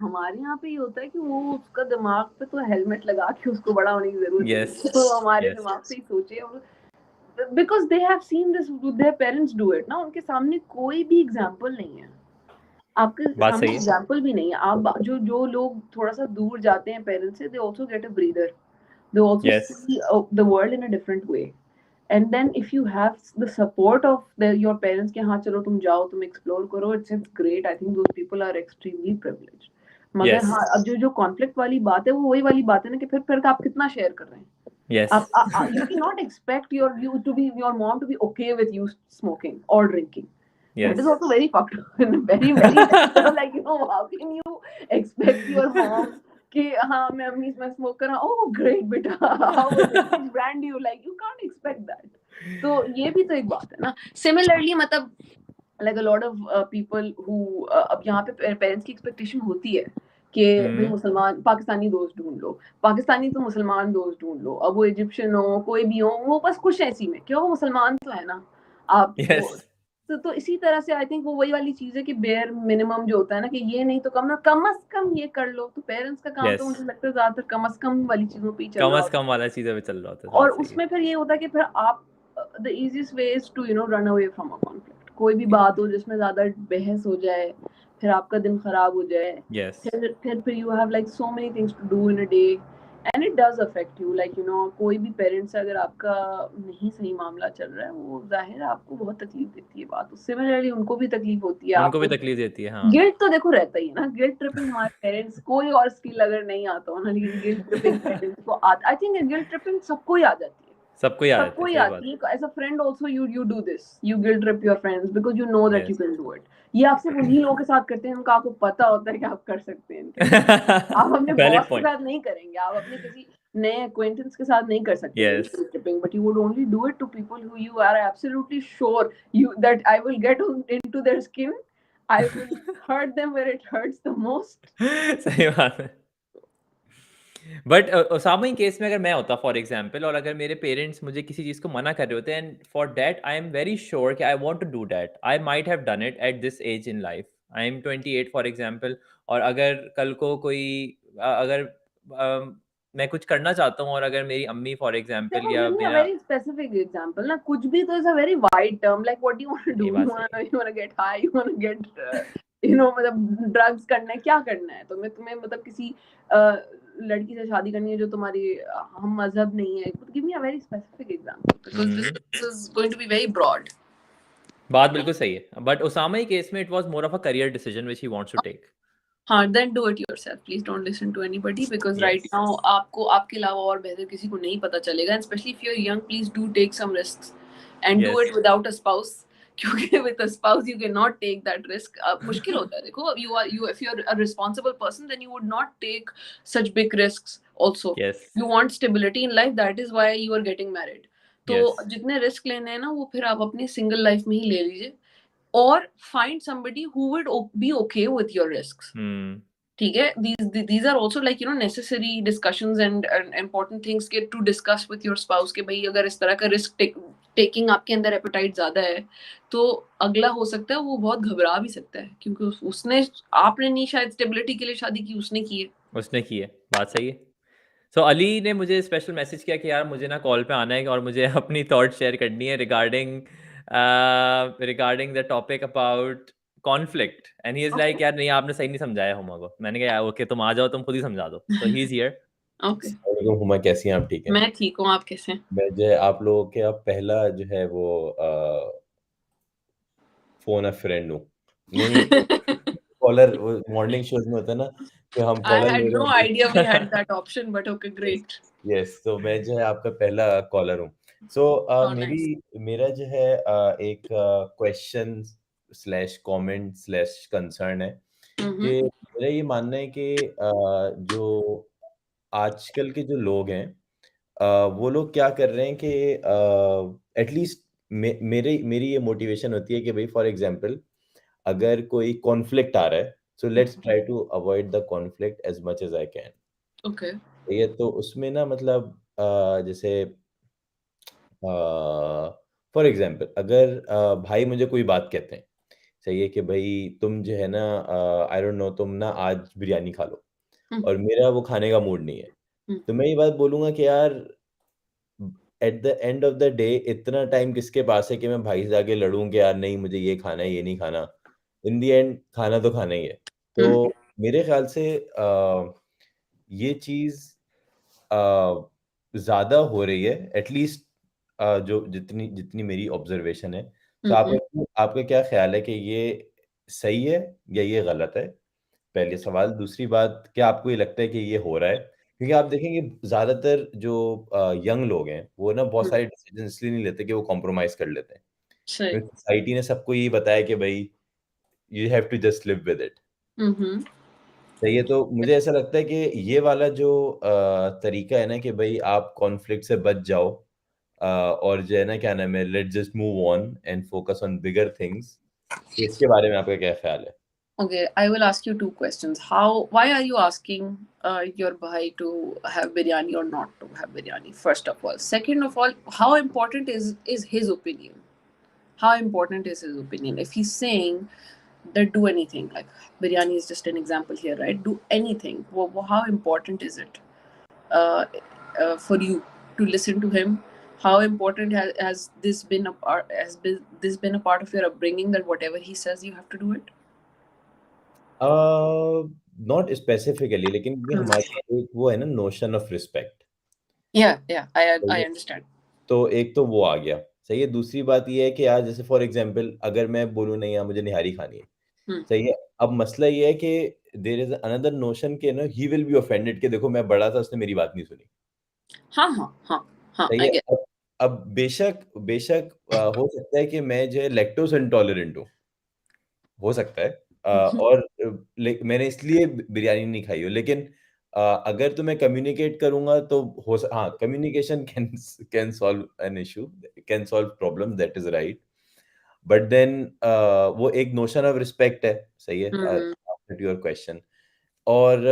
हमारे यहाँ पे ये होता है कि वो उसका दिमाग पे तो हेलमेट लगा के उसको बड़ा होने की जरूरत नहीं Yes. है, तो हमारे Yes. दिमाग से ही सोचे, because they have seen this their parents do it ना, उनके सामने कोई भी एग्जाम्पल नहीं है, आपके बात सामने सही है। एग्जाम्पल भी नहीं है। आप जो लोग थोड़ा सा दूर जाते हैं पेरेंट्स से, they also get a breather, they also Yes. see the world in a different way, and then if you have the support of your parents कि हाँ चलो तुम जाओ तुम explore करो, it's great, I think those people are extremely privileged। मगर Yes. हाँ अब जो conflict वाली बात है वो वही वाली बात है ना कि फिर आप कितना शेयर कर रहे हैं, Yes. you cannot expect your mom to be okay with you smoking or drinking, that is Yes. also very fucked up and very very like you know how can you expect your mom कि हाँ मैं अम्मी मैं smoke कर रहा हूँ, oh great बेटा how was it, which brand do you like, you can't expect that। तो ये भी तो एक बात है ना। Similarly मतलब like a lot of people who अब यहाँ पे पेरेंट्स की एक्सपेक्टेशन होती है कि भाई Mm. मुसलमान पाकिस्तानी दोस्त ढूंढ लो, पाकिस्तानी तो मुसलमान दोस्त ढूंढ लो, अब वो इजिप्शियन हो कोई भी हो, वो बस खुश है इसी में, क्यों वो मुसलमान तो है ना, आप वो Yes. तो इसी तरह से आई थिंक वो वही वाली चीज है कि बेयर मिनिमम जो होता है ना, कि ये नहीं तो कम अज कम ये कर लो। तो पेरेंट्स का काम तो यस, मुझे लगता है ज्यादातर कम अज कम वाली चीजों पे ही चल कम रहा से होता कम वाला चीज़ों पे चल रहा होता है, है। और बात सही है। उसमें फिर ये होता है कि फिर आप the easiest way is to run away from a conflict. कोई भी बात हो जिसमें ज्यादा बहस हो जाए, फिर आपका दिन खराब हो जाए, यस, फिर you have like so many things to do in a day and it does affect you. Like कोई भी पेरेंट्स से अगर आपका नहीं सही मामला चल रहा है, वो जाहिर है आपको बहुत तकलीफ देती है बात। उससे सिमिलरली उनको भी तकलीफ होती है, उनको भी आपको तकलीफ देती है, हाँ। गिल्ट तो देखो रहता ही है ना। गिल्ट ट्रिपिंग हमारे पेरेंट्स, कोई और स्किल अगर नहीं आता हो ना, लेकिन गिल्ट ट्रिपिंग पेरेंट्स को आता। आई थिंक गिल्ट ट्रिपिंग सबको ही आ जाती है, सबको ही आ जाता सबको है, ही सही आती बात है। As a friend also you do this, you guilt trip your friends because you know है। That you yes. Can do it. ये आप सिर्फ उन्हीं लोगों के साथ करते हैं जिनका आपको पता होता है कि आप कर सकते हैं इनके साथ। आप अपने वैलिड बॉस के पॉइंट। साथ नहीं करेंगे, आप अपने किसी नए acquaintance के साथ नहीं कर सकते yes. Guilt tripping, but you would only do it to people who you are absolutely sure you that I will get into their skin, I will hurt them where it hurts the most. सही बात है। But सामूहिक case में अगर मैं होता for example, और अगर मेरे पेरेंट्स मुझे किसी चीज़ को मना कर रहे होते, and for that I am very sure कि I want to do that, I might have done it at this age in life. I am 28 for example, और अगर कल को कोई अगर मैं कुछ करना चाहता हूँ, और अगर मेरी अम्मी फॉर एग्जांपल देखो, या give me a मेरा, very specific example ना। कुछ भी तो is a very wide term. Like what do you want to do? ये You बात want सही है। to you want to get high? You want to get मतलब ड्रग्स करना है, क्या करना है? तो मैं तुम्हें मतलब किसी लड़की से शादी करनी है जो तुम्हारी हम मजहब नहीं है। Give me a very specific example because hmm, this is going to be very broad. बात बिल्कुल सही है, बट उसामा ही केस में it was more of a career decision which he wants to take. हाँ, then do it yourself. Please don't listen to anybody because right yes. now आपको आपके अलावा और बेहतर किसी को नहीं पता चलेगा। And especially if you're young, please do take some risks and do yes. it without a spouse. क्योंकि with a spouse you cannot take that risk. मुश्किल होता है। देखो, you if you're a responsible person, then you would not take such big risks also. Yes. You want stability in life. That is why you are getting married. तो yes. जितने risk लेने हैं ना, वो फिर आप अपनी सिंगल लाइफ में ही ले लीजिए, और find somebody who would be okay with your risks. हम्म। ठीक है, these are also like necessary discussions and important things के to discuss with your spouse कि भाई अगर इस तरह का risk taking आपके अंदर appetite ज्यादा है, तो अगला हो सकता है वो बहुत घबरा भी सकता है, क्योंकि उसने आपने नहीं शायद stability के लिए शादी की, उसने की है। उसने की है, बात सही है। सो अली ने मुझे स्पेशल मैसेज किया कि यार मुझे ना कॉल पे आना है, और मुझे अपनी थॉट शेयर करनी है regarding regarding the topic about conflict, and he is like Okay, यार नहीं, आपने सही नहीं समझाया हुमा को। मैंने कहा यार ओके, तुम आ जाओ, तुम खुद ही समझा दो। सो ही इज हियर। okay. वालेकुम हुमा, कैसी हैं आप? ठीक हैं? मैं ठीक हूँ, आप कैसे हैं? मैं जो है आप लोगों के अब पहला जो है वो फ़ोन अ फ्रेंड हूँ। नहीं, कॉलर वो मॉर्निंग शोज़ में होता है ना कि हम I कॉलर ले had रहे no होते idea we had हैं। that option, but okay, yes, great. Yes, तो मैं जो है आपका पहला कॉलर हूँ। सो Oh, nice. मेरा जो है एक question slash comment slash concern है Mm-hmm. कि मेरा ये मानना है कि जो आजकल के जो लोग हैं वो लोग क्या कर रहे हैं कि एटलीस्ट मेरी ये मोटिवेशन होती है कि भाई फॉर एग्जांपल अगर कोई कॉन्फ्लिक्ट आ रहा है, so let's try to avoid the conflict as much as I can. Okay. ये तो उसमें ना मतलब जैसे फॉर एग्जांपल अगर भाई मुझे कोई बात कहते हैं, सही है कि भाई तुम जो है ना आई डोंट नो, तुम ना आज बिरयानी खा लो, Mm-hmm. और मेरा वो खाने का मूड नहीं है, तो मैं ये बात बोलूँगा कि यार at the end of the day इतना टाइम किसके पास है कि मैं भाई से आके लड़ूं कि यार नहीं मुझे ये खाना है, ये नहीं खाना। इन द एंड खाना तो खाना ही है। तो Mm-hmm. मेरे ख्याल से ये चीज़ ज़्यादा हो रही है, एटलीस्ट जो जितनी जितनी मेरी ऑब्जर्वेशन है। तो Mm-hmm. आपका क्या ख्याल है कि ये सही है या ये गलत है? पहले सवाल। दूसरी बात, क्या आपको ये लगता है कि ये हो रहा है? क्योंकि आप देखेंगे ज़्यादातर जो यंग लोग हैं, वो ना बहुत सारे डिसीज़न इसलिए नहीं लेते कि वो कॉम्प्रोमाइज़ कर लेते हैं। सही। क्योंकि सोसाइटी ने सबको यही बताया कि भई you have to just live with it. Mm-hmm. सही है, तो मुझे ऐसा लगता है कि ये वाला जो तरीका है ना कि भई आप कॉन्फ्लिक्ट से बच जाओ और जो है ना क्या नाम है, let's just move on and focus on bigger things. तो इसके बारे में आपका क्या ख्याल है? Okay, I will ask you two questions. Why are you asking your bhai to have biryani or not to have biryani? First of all, second of all, how important is his opinion? how important is his opinion? If he's saying that do anything, like biryani is just an example here, right? Do anything. How important is it for you to listen to him? How important has this been a part? This been a part of your upbringing that whatever he says you have to do it? Not specifically, लेकिन ये हमारे यहाँ एक वो है ना, notion of respect. Yeah, I understand. तो एक तो वो आ गया, सही है। दूसरी बात ये है कि यार जैसे फॉर एग्जांपल अगर मैं बोलूँ नहीं यार मुझे निहारी खानी है, सही है। अब मसला ये है कि देयर इज अनदर नोशन के ना ही विल बी ऑफेंडेड कि देखो मैं बड़ा था उसने मेरी बात नहीं सुनी, हाँ, सही I है। get. अब बेशक बेशक हो सकता है कि मैं जो है लैक्टोज इंटॉलरेंट हूँ, हो सकता है। और मैंने इसलिए बिरयानी नहीं खाई हो, लेकिन अगर तो मैं कम्युनिकेट करूँगा तो हाँ, communication can can solve an issue, can solve problem, that is right. But then वो एक नोशन ऑफ रिस्पेक्ट है, सही है, टू योर क्वेश्चन। और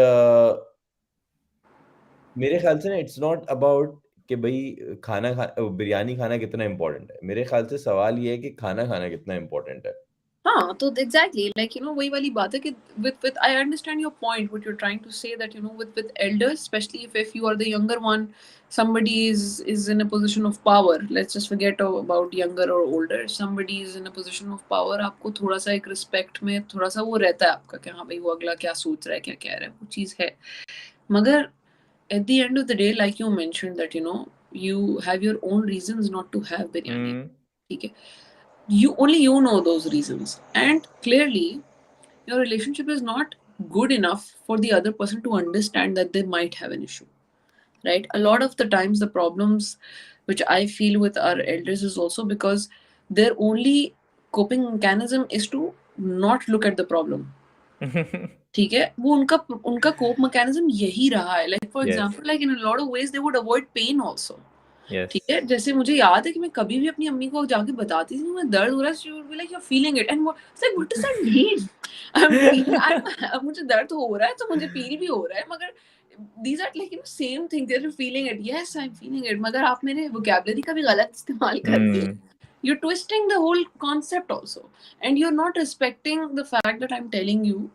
मेरे ख्याल से ना इट्स नॉट अबाउट कि भई बिरयानी खाना कितना इम्पोर्टेंट है। मेरे ख्याल से सवाल ये है कि खाना खाना कितना इम्पोर्टेंट है। हाँ, तो एग्जैक्टली लाइक वही वाली बात है कि with I understand your point, what you're trying to say, that with elders, especially if you are the younger one, somebody is in a position of power. Let's just forget about younger or older. Somebody is in a position of power. आपको थोड़ा सा एक respect में थोड़ा सा वो रहता है आपका कि हाँ भाई वो अगला क्या सोच रहा है, क्या कह रहा है, वो चीज़ है। मगर at the end of the day, like you mentioned, that you have your own reasons not to have biryani. ठीक है, you know those reasons, and clearly your relationship is not good enough for the other person to understand that they might have an issue, right? A lot of the times the problems which I feel with our elders is also because their only coping mechanism is to not look at the problem. ठीक है, वो उनका कोप mechanism यही रहा है। Like for example, like in a lot of ways they would avoid pen also. ठीक है, जैसे मुझे याद है कि मैं कभी भी अपनी अम्मी को जाके बताती थी मैं दर्द हो रहा है, she would be like you are feeling it, and what does that mean? I am feeling, मुझे दर्द हो रहा है तो मुझे फील भी हो रहा है, मगर these are like same thing, they're feeling it, yes I'm feeling it, मगर आप मेरे vocabulary का भी गलत इस्तेमाल करके you're twisting the whole concept also, and you're not respecting the fact that I'm telling you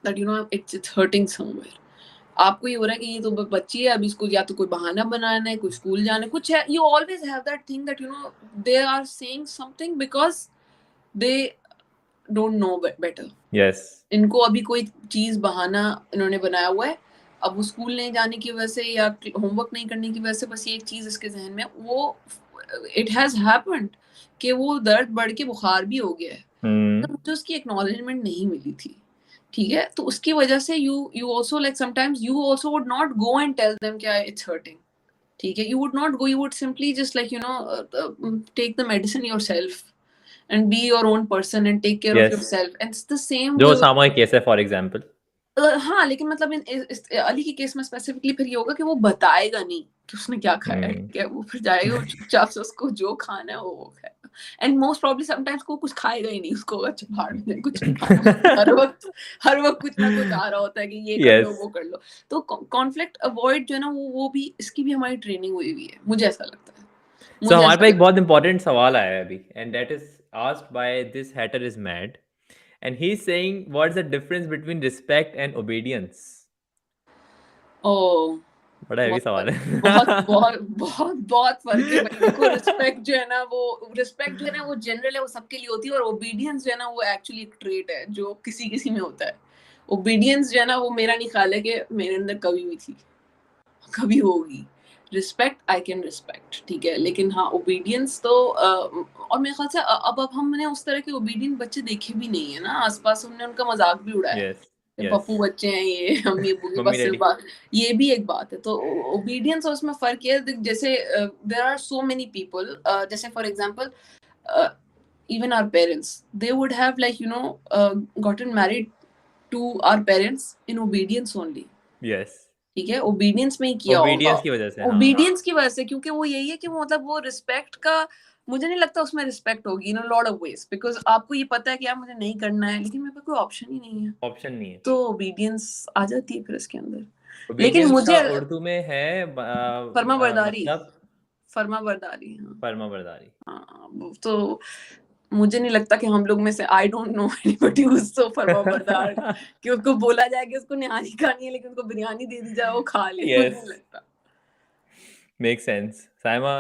that it's hurting somewhere. आपको ये हो रहा है कि ये तो बच्ची है, अभी इसको या तो कोई बहाना बनाना है, कोई स्कूल जाना है, कुछ है। You always have that thing that they are saying something because they don't know better. Yes. इनको अभी कोई चीज बहाना इन्होंने बनाया हुआ है, अब वो स्कूल नहीं जाने की वजह से या होमवर्क नहीं करने की वजह से बस ये एक चीज इसके जहन में, वो इट हैज हैपेंड कि वो दर्द बढ़ के बुखार भी हो गया है, तो मुझे उसकी एक्नॉलेजमेंट नहीं मिली थी। ठीक है, तो उसकी वजह से you also like sometimes you also would not go and tell them क्या it's hurting. ठीक है, you would not go, you would simply just like take the medicine yourself and be your own person and take care of yourself, and it's the same जो way सामूहिक case है for example. हाँ, लेकिन मतलब अली के case में specifically फिर ये होगा कि वो बताएगा नहीं कि उसने क्या खाया है, ठीक है, वो फिर जाएगा और चुपचाप से उसको जो खाना है वो खाएगा, एंड मोस्ट प्रॉब्ली समटाइम्स को कुछ खाएगा ही नहीं, उसको अच्छा भाड़ में कुछ नहीं खाना, हर वक्त कुछ ना कुछ आ रहा होता है कि ये कर लो वो कर लो। तो कॉन्फ्लिक्ट अवॉइड जो है ना वो भी, इसकी भी हमारी ट्रेनिंग हुई हुई है, मुझे ऐसा लगता है। So हमारे पास एक बहुत इंपॉर्टेंट सवाल आया है अभी, and that is asked by this Hatter is mad, and he's saying what's the difference between respect and obedience? ओह, बड़ा हैवी सवाल है। बहुत फर्क है भाई। देखो, रिस्पेक्ट जो है ना वो जनरल है, वो सबके लिए होती है, और ओबीडियंस जो है ना वो एक्चुअली एक ट्रेट है जो किसी किसी में होता है। ओबीडियंस जो है ना वो मेरा नहीं ख्याल है कि मेरे अंदर कभी भी थी, कभी होगी। रिस्पेक्ट आई कैन रिस्पेक्ट, ठीक है, लेकिन हाँ ओबीडियंस तो और मेरे ख्याल से अब हमने उस तरह के ओबीडियंट बच्चे देखे भी नहीं है ना आसपास, हमने उनका मजाक भी उड़ाया है। पप्पू बच्चे हैं ये, अम्मी अब्बू के पास सिर्फ बात, ये भी एक बात है। तो ओबीडियंस और उसमें फर्क है, जैसे there are so many people, जैसे for example even our parents, they would have like gotten married to our parents in obedience only. Yes. ठीक है, ओबीडियंस में ही किया होगा, ओबीडियंस की वजह से, ओबीडियंस की वजह से, क्योंकि वो यही है कि वो मतलब वो रिस्पेक्ट का, मुझे नहीं लगता उसमें रिस्पेक्ट होगी in lot of ways, because आपको ये पता है कि यार मुझे नहीं करना है, लेकिन मेरे पास कोई ऑप्शन ही नहीं है, ऑप्शन नहीं है, तो ओबीडियंस आ जाती है फिर इसके अंदर। लेकिन ओबीडियंस मुझे का उर्दू में है फर्मा बरदारी, मतलब फर्मा बरदारी, हाँ फर्मा बरदारी। हाँ, तो मुझे नहीं लगता कि हम लोग में से I don't know anybody who is so फर्मा बरदार कि उसको बोला जाए कि उसको निहारी खानी है लेकिन उसको बिरयानी दे दी जाए वो खा ले। मुझे नहीं लगता। Make sense. साइमा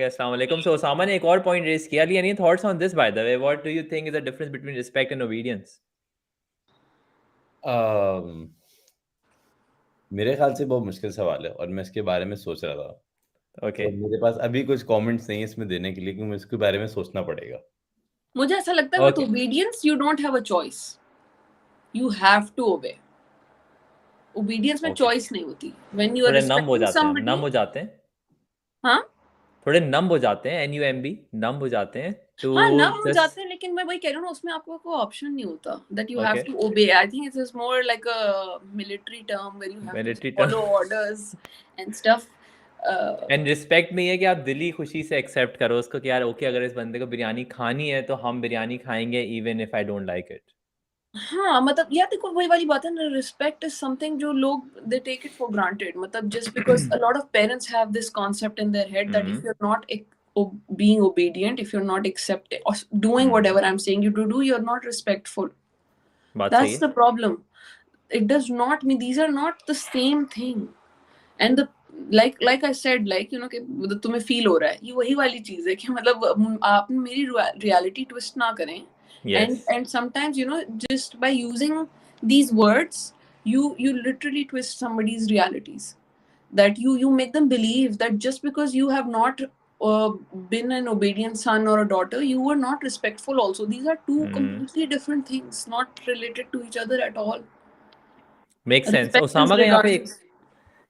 अस्सलाम वालेकुम। सो ओसामा ने एक और पॉइंट रेज किया। Any thoughts on this by the way? What do you think is the difference between respect and obedience? मेरे ख्याल से बहुत मुश्किल सवाल है और मैं इसके बारे में सोच रहा था। ओके। और मेरे पास अभी कुछ कमेंट्स नहीं है इसमें देने के लिए, क्योंकि मुझे इसके बारे में सोचना पड़ेगा। मुझे ऐसा लगता है with obedience you don't have a choice, you have to obey. Obedience में चॉइस नहीं होती। व्हेन यू आर थोड़े नम हो रिस्पेक्टिंग जाते हैं, समबडी, नम हो जाते हैं, हाँ थोड़े नम हो जाते हैं, NUMB, नम हो जाते हैं टू हाँ नम हो जस्ट। जाते हैं, लेकिन मैं वही कह रही हूँ ना, उसमें आपको कोई ऑप्शन नहीं होता that you have okay, to obey. I think it is more like a military term where you have to military term. Follow orders and stuff. And respect में ये है कि आप दिली खुशी से एक्सेप्ट करो उसको कि यार ओके, अगर इस बंदे को बिरयानी खानी है तो हम बिरयानी खाएंगे even if I don't like it. हाँ मतलब यार देखो वही वाली बात है ना, रिस्पेक्ट इज समथिंग जो लोग they take it for granted. मतलब just because a lot of parents have this concept in their head that if you are not being obedient, if you're not accepting or doing whatever I'm saying you to do, you're not respectful. बात सही That's है। the problem. It does not mean these are not the same thing. And the like I said, like you know कि तुम्हें feel हो रहा है, ये वही वाली चीज है कि मतलब आप मेरी रियलिटी ट्विस्ट ना करें। Yes. And sometimes you know just by using these words you literally twist somebody's realities, that you make them believe that just because you have not been an obedient son or a daughter, you were not respectful also. These are two completely different things, not related to each other at all. Make sense. Respect is Osama का यहाँ पे regardless.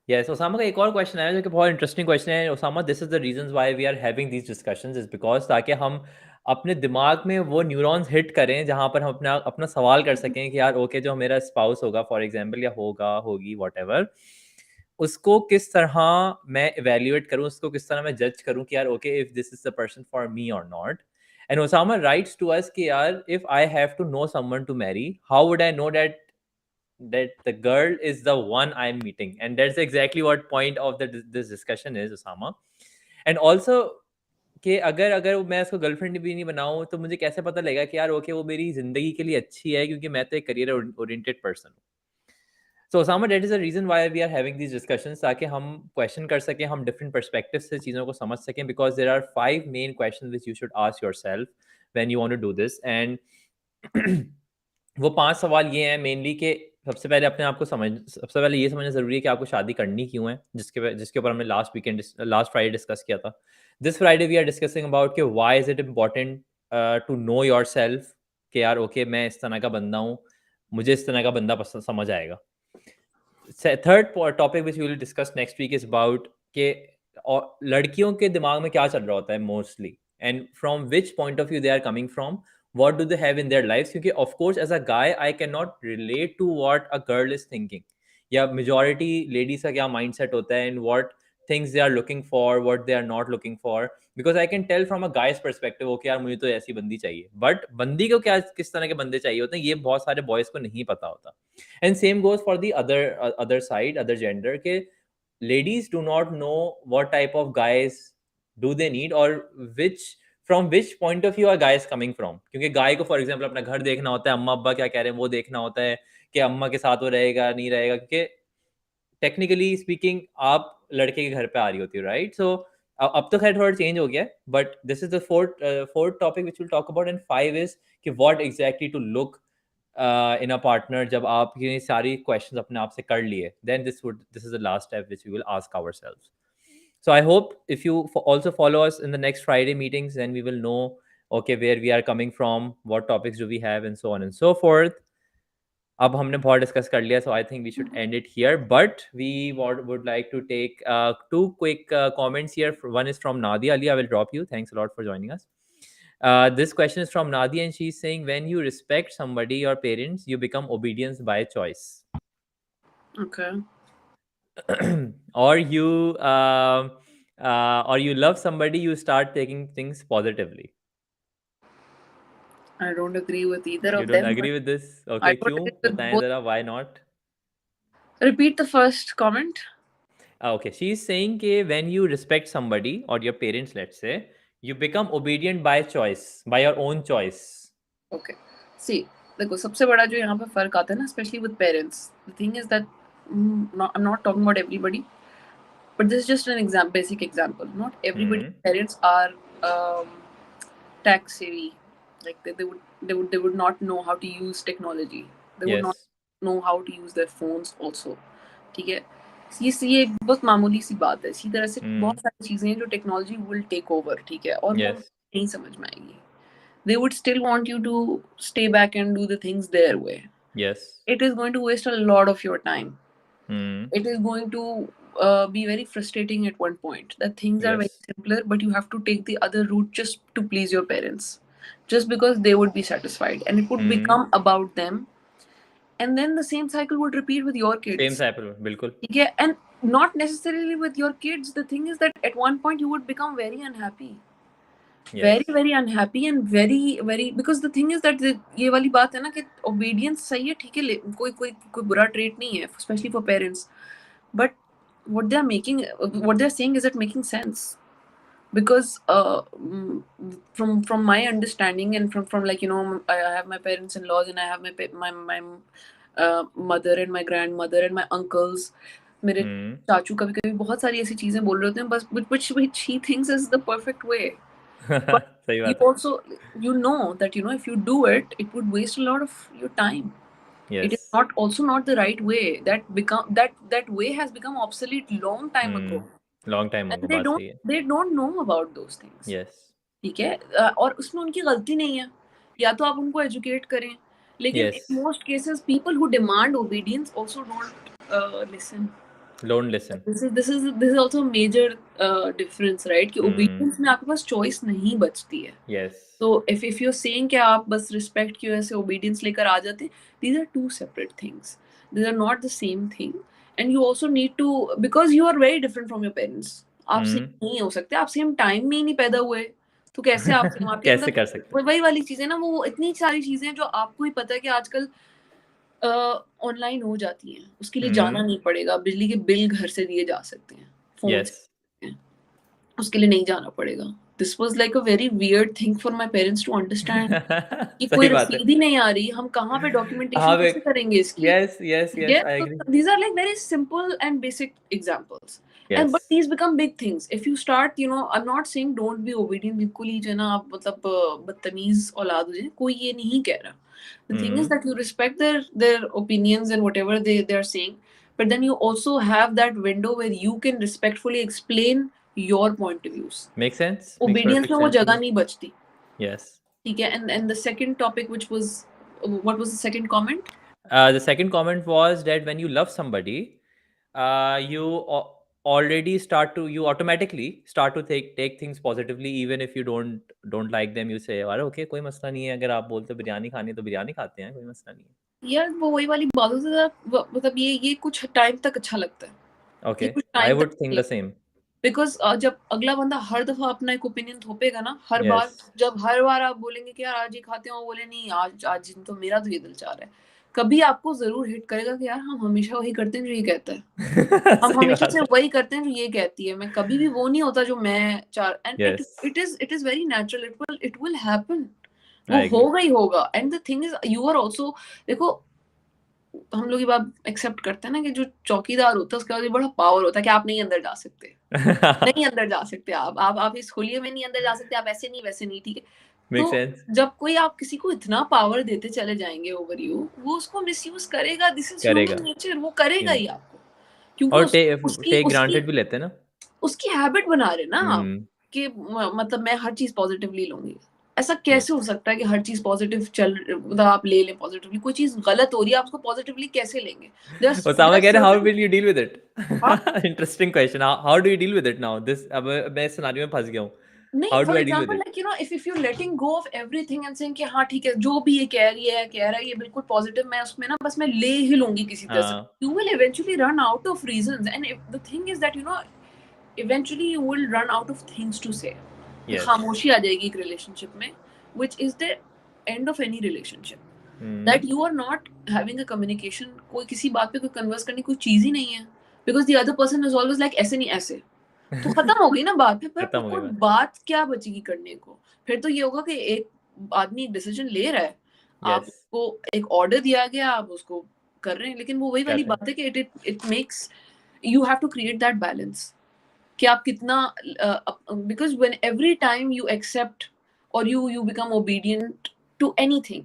Yes, Osama का एक और question आया जो कि बहुत इंटरेस्टिंग क्वेश्चन है। Osama, this is the reasons why we are having these discussions is because ताकि हम अपने दिमाग में वो न्यूरॉन्स हिट करें जहाँ पर हम अपना अपना सवाल कर सकें कि यार ओके, जो मेरा स्पाउस होगा फॉर एग्जांपल, या होगा, होगी, व्हाटएवर, उसको किस तरह मैं इवेल्युएट करूँ, उसको किस तरह मैं जज करूँ कि यार okay, if this is the person for me और not. And Osama writes to us कि यार if I have to know someone to marry, how would I know that the girl is the one I'm meeting? And that's exactly what point of this discussion is, Osama. And also कि अगर अगर मैं उसको girlfriend भी नहीं बनाऊं तो मुझे कैसे पता लगेगा कि यार ओके वो मेरी जिंदगी के लिए अच्छी है, क्योंकि मैं तो एक करियर ओरिएंटेड पर्सन हूँ। So Osama, that is the reason why we are having these discussions, ताकि हम क्वेश्चन कर सकें, हम डिफरेंट पर्सपेक्टिव से चीज़ों को समझ सकें, because there are 5 main question which you should ask yourself when you want to do this. And वो 5 सवाल ये हैं मेनली कि सबसे पहले अपने आप को सबसे पहले ये समझना ज़रूरी है कि आपको शादी करनी क्यों है, जिसके ऊपर हमने लास्ट फ्राइडे डिस्कस किया था। This Friday we are discussing about कि why is it important to know yourself कि यार ओके, मैं इस तरह का बंदा हूँ, मुझे इस तरह का बंदा पसंद समझ आएगा। Third topic which we will discuss next week is about कि लड़कियों के दिमाग में क्या चल रहा होता है mostly, and from which point of view they are coming from, what do they have in their lives, क्योंकि of course as a guy I cannot relate to what a girl is thinking, या majority ladies का क्या mindset होता है, and what things they are looking for, what they are not looking for, because I can tell from a guy's perspective, okay यार मुझे तो ऐसी बंदी चाहिए, but बंदी को क्या किस तरह के बंदे चाहिए होते हैं ये बहुत सारे boys को नहीं पता होता। And same goes for the other side, other gender, के ladies do not know what type of guys do they need, or which from which point of view are guys coming from, क्योंकि गाय को for example अपना घर देखना होता है, अम्मा अब्बा क्या कह रहे हैं वो देखना होता है, कि अम्मा के साथ वो रहेगा नहीं रहेगा, क्योंकि टेक्निकली स्पीकिंग आप लड़के के घर पे आ रही होती है, राइट? सो अब तो खैर थोड़ा चेंज हो गया, but this is the fourth topic which will talk about. And 5 is कि what exactly to look in a partner. जब आप ये सारी क्वेश्चंस अपने आप से कर लिए, then this is the last step which we will ask ourselves. So I hope if you also follow us in the next Friday meetings, then we will know, okay, where we are coming from, what topics do we have, and so on and so forth. अब हमने बहुत discuss कर लिया, so I think we should end it here. But we would like to take 2 quick comments here. One is from Nadia Ali. I will drop you. Thanks a lot for joining us. This question is from Nadia, and she's saying, when you respect somebody, your parents, you become obedience by choice. Okay. Or you love somebody, you start taking things positively. I don't agree with either You of don't them. agree with this? I Okay, don't क्यों? agree with बताएं both. जरा, why not? Repeat the first comment. Okay, she's saying कि when you respect somebody or your parents, let's say, you become obedient by choice, by your own choice. Okay. See, देखो सबसे बड़ा जो यहाँ पे फर्क आता है ना, especially with parents, the thing is that I'm not talking about everybody, but this is just an basic example. Not everybody's Hmm. parents are um, tech savvy. Like they would not know how to use technology. They would not Yes. know how to use their phones also. ठीक है, ये एक बहुत मामूली सी बात है. इसी तरह से बहुत Hmm. सारी चीजें हैं जो टेक्नोलॉजी विल टेक ओवर, ठीक है, और वो Yes. नहीं समझ में आएगी. They would still want you to stay back and do the things their way. Yes. It is going to waste a lot of your time. Hmm. It is going to be very frustrating at one point. That things are very Yes. simpler, but you have to take the other route just to please your parents, just because they would be satisfied, and it would Hmm. become about them. And then the same cycle would repeat with your Same kids. cycle, बिल्कुल. Yeah, and not necessarily with your kids. The thing is that at one point you would become very unhappy. Yes. Very unhappy and very because the thing is that ये वाली बात है ना कि obedience सही है, ठीक है, कोई बुरा trait नहीं है, especially for parents, but what they're saying is it making sense? Because from my understanding and from like, you know, I have my parents-in-laws and I have my mother and my grandmother and my uncles. मेरे Hmm. चाचू कभी कभी बहुत सारी ऐसी चीजें बोल रहे होते हैं, बस which he thinks is the perfect way. But सही you बात है. also, you know that, you know, if you do it, it would waste a lot of your time. It is Yes. not the right way. That way has become obsolete long time ago, Hmm. Long time and ago, बात सही है. they don't know about those things. Yes. ठीक है, और उसमें उनकी गलती नहीं है, या तो आप उनको एजुकेट करें, लेकिन Yes. in most cases people who demand obedience also don't listen. Don't listen. This is also a major difference, right? कि Hmm. obedience में आपके पास choice नहीं बचती है. Yes. So if you're saying कि आप बस respect की वजह से obedience लेकर आ जाते, these are two separate things. These are not the same thing. And you also need to, because you are very different from your parents. आप Hmm. same नहीं हो सकते, आप same time में ही नहीं पैदा हुए, तो कैसे आप same आपके कैसे कर सकते? वही वाली चीजें ना, वो इतनी सारी चीजें हैं जो आपको ही पता है कि आजकल ऑनलाइन हो जाती हैं, उसके लिए जाना Hmm. नहीं पड़ेगा, बिजली के बिल घर से दिए जा सकते हैं, फोन Yes. से, उसके लिए नहीं जाना पड़ेगा. This was like a very weird thing for my parents to understand कि कोई सही बात है. रसीद ही नहीं आ रही, हम कहाँ पे डॉक्यूमेंटेशन हाँ वे. कैसे करेंगे इसकी. Yes. Yes. ठीक Yes. है, I तो agree. these are like very simple and basic examples. And but Yes. these become big things if you start, you know, I'm not saying don't be obedient, बिल्कुल ही जो है ना आप मतलब बदतमीज औलाद हो जाए, कोई ये नहीं कह रहा. The thing is Hmm. that you respect their opinions and whatever they're saying, but then you also have that window where you can respectfully explain your point of views. Makes sense. Makes Obedience perfect में वो sense to जगह me. नहीं बचती. Yes. ठीक है, and the second topic, which was, what was the second comment? The second comment was that when you love somebody, you already you automatically start to take things positively, even if you don't like them. You say, अरे okay, कोई मसला नहीं है. अगर आप बोलते हो बिरयानी खानी है तो बिरयानी खाते हैं, कोई मसला नहीं है. यार वो वही वाली बातों से मतलब ये कुछ टाइम तक अच्छा लगता है, ये Okay, कुछ I टाइम तक would अच्छा think the लगता है. same. बिकॉज जब अगला बंदा हर दफा अपना एक ओपिनियन थोपेगा ना, हर बार, Yes. जब हर बार आप बोलेंगे कि यार आज ये खाते हो, वो बोले नहीं आज आज तो मेरा तो ये दिल चाह रहा है, कभी आपको जरूर हिट करेगा कि यार हम हमेशा वही करते हैं जो ये कहता है, हम सही हमेशा बात से है. वही करते हैं जो ये कहती है, मैं कभी भी वो नहीं होता जो मैं चाह. And Yes, it is very natural, it will happen, वो I agree. होगा ही होगा. And the thing is you are also, देखो हम लोग ये बात एक्सेप्ट करते हैं ना कि जो चौकीदार होता है उसके पास भी बड़ा पावर होता है कि आप नहीं अंदर जा सकते, नहीं अंदर जा सकते, आप इस खुलिये में नहीं अंदर जा सकते, आप ऐसे नहीं वैसे नहीं, ठीक है. Makes तो sense. जब कोई आप किसी को इतना पावर देते चले जाएंगे ओवर यू, वो उसको मिसयूज करेगा. दिस इज करेगा. ह्यूमन नेचर, वो करेगा Hmm. ही आपको, क्योंकि और उसकी टेक उसकी ग्रांटेड भी लेते हैं ना. उसकी हैबिट बना रहे ना आप, Hmm. कि मतलब मैं हर चीज पॉजिटिवली लूंगी. ऐसा Yes. कैसे हो सकता है कि हर चीज पॉजिटिव मतलब आप ले लें पॉजिटिवली, कोई चीज गलत हो रही है आप उसको पॉजिटिवली कैसे लेंगे? Osama कह रहे, how certain, will you deal with it? हाँ, Interesting question. How do you deal with it now? This अब मैं इस सिनेरियो में फंस गया हूँ. नहीं, How for do I deal with example it? Like you no, if you letting go of everything and saying कि हाँ ठीक है जो भी ये कह रहा है ये बिल्कुल पॉजिटिव, मैं उसमें ना बस मैं ले ही लूंगी किसी तरह से, हाँ. You will eventually run out of reasons. And the thing is that, you know, eventually you will run out of things to say. Yes. खामोशी आ जाएगी एक रिलेशनशिप में, which is the end of any relationship. Hmm. That you are not having a communication, कोई किसी बात पे कोई कन्वर्स करने की कोई चीज ही नहीं है, because the other person is always like ऐसे नहीं ऐसे, तो खत्म हो गई ना बात। फिर खत्म हो गई और बात। बात क्या बचेगी करने को? फिर तो ये होगा कि एक आदमी एक डिसीजन ले रहा है, आप यस, उसको एक ऑर्डर दिया गया, आप उसको कर रहे हैं, लेकिन वो वही कर वाली रहे हैं। बात है कि it makes you have to create that balance कि आप कितना, because when every time you accept और you become obedient to anything,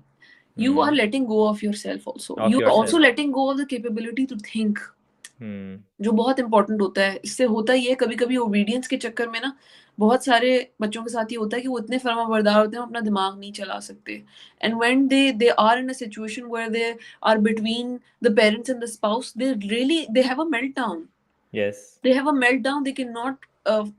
you are letting go of yourself also. Of You are also yourself. letting go of the capability to think, Hmm. जो बहुत important होता है। इससे होता ही है कभी कभी ओबीडियंस के चक्कर में ना, बहुत सारे बच्चों के साथ ये होता है कि वो इतने फर्माबरदार होते हैं, वो अपना दिमाग नहीं चला सकते। And when they are in a situation where they are between the parents and the spouse, they have a meltdown. Yes. They have a meltdown, they cannot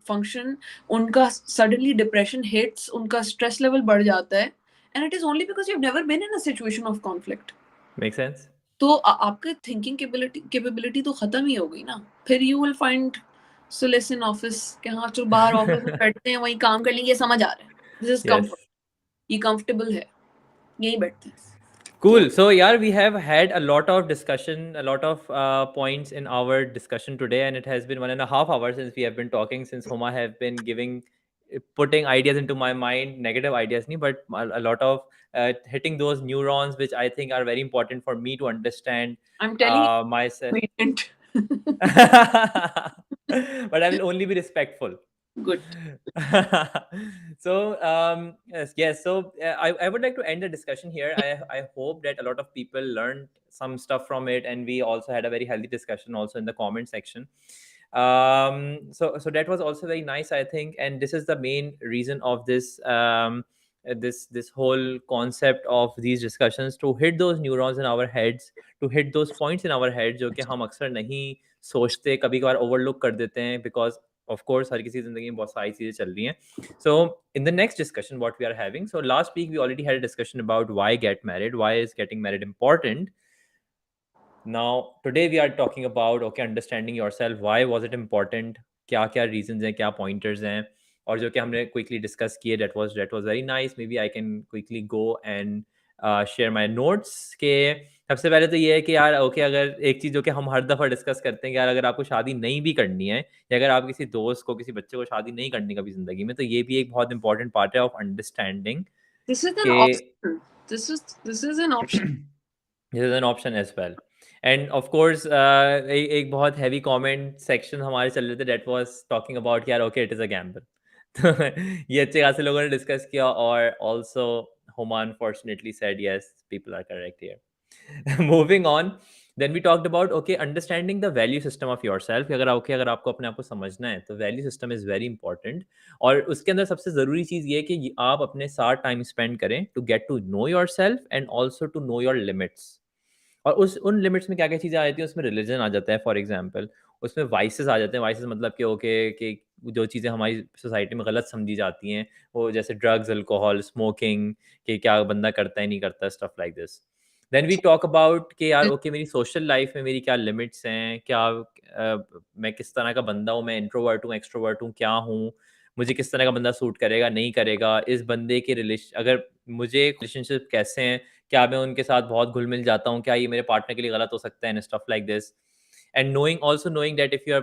function, उनका suddenly depression hits, उनका stress level बढ़ जाता है, and it is only because you've never been in a situation of conflict. Make sense? तो आपके thinking capability तो खत्म ही हो गई ना। फिर you will find solace in office कि हाँ चलो बाहर ऑफिस में बैठते हैं, वहीं काम कर लेंगे, समझ आ रहा है, this is Yes. comfort, ये comfortable है, यहीं बैठते हैं। Cool. So, yeah, we have had a lot of discussion, a lot of points in our discussion today, and it has been 1.5 hours since we have been talking. Since Homa have been putting ideas into my mind, negative ideas, nahi, but a lot of hitting those neurons, which I think are very important for me to understand I'm telling you, myself. obedient. But I will only be respectful. Good. So yes, so I would like to end the discussion here. I hope that a lot of people learned some stuff from it, and we also had a very healthy discussion also in the comment section. So that was also very nice, I think, and this is the main reason of this whole concept of these discussions, to hit those neurons in our heads, to hit those points in our heads जो कि हम अक्सर नहीं सोचते, कभी कभार overlook कर देते हैं, because of course हर किसी जिंदगी में बहुत सारी चीजें चल रही हैं. So in the next discussion what we are having, so last week we already had a discussion about why get married, why is getting married important. Now today we are talking about, okay, understanding yourself, why was it important, क्या क्या reasons हैं, क्या pointers हैं, और जो कि हमने quickly discuss किए, that was very nice. Maybe I can quickly go and share my notes. के सबसे पहले तो ये है कि यार ओके, अगर एक चीज़ जो कि हम हर दफ़ा डिस्कस करते हैं कि यार अगर आपको शादी नहीं भी करनी है, या अगर आप किसी दोस्त को, किसी बच्चे को शादी नहीं करनी कभी ज़िंदगी में, तो ये भी एक बहुत इंपॉर्टेंट पार्ट है of understanding This is an के option. This is an option. this is an option as well. And of course एक बहुत heavy comment section हमारे चल रहे थे, that was talking about कि यार okay, it is a gamble. तो ये अच्छे खासे लोगों ने डिस्कस किया, और also Huma unfortunately said yes, people are correct here. Moving on, then we talked about okay, understanding the value system of yourself. कि अगर okay, अगर आपको अपने आप को समझना है, तो value system is very important. और उसके अंदर सबसे ज़रूरी चीज़ ये है कि आप अपने साथ टाइम स्पेंड करें to get to know yourself and also to know your limits. और उस उन लिमिट्स में क्या-क्या चीज़ें आ जाती हैं, उसमें रिलीजन आ जाता है फॉर एग्जांपल, उसमें वाइसेस आ जाते हैं। वाइसेस मतलब कि ओके, कि जो चीज़ें हमारी सोसाइटी में गलत समझी जाती हैं, वो जैसे ड्रग्स, अल्कोहल, स्मोकिंग, कि क्या बंदा करता है, नहीं करता, stuff like this. Then we talk about कि यार ओके, मेरी सोशल लाइफ में मेरी क्या लिमिट्स हैं, क्या मैं किस तरह का बंदा हूँ, मैं इंट्रोवर्ट हूँ, एक्सट्रोवर्ट हूँ, क्या हूँ, मुझे किस तरह का बंदा सूट करेगा, नहीं करेगा, इस बंदे के अगर मुझे रिलेशनशिप कैसे हैं, क्या मैं उनके साथ बहुत घुल-मिल जाता हूँ? क्या ये मेरे पार्टनर के लिए गलत हो सकता है? And stuff like this. And knowing that if you are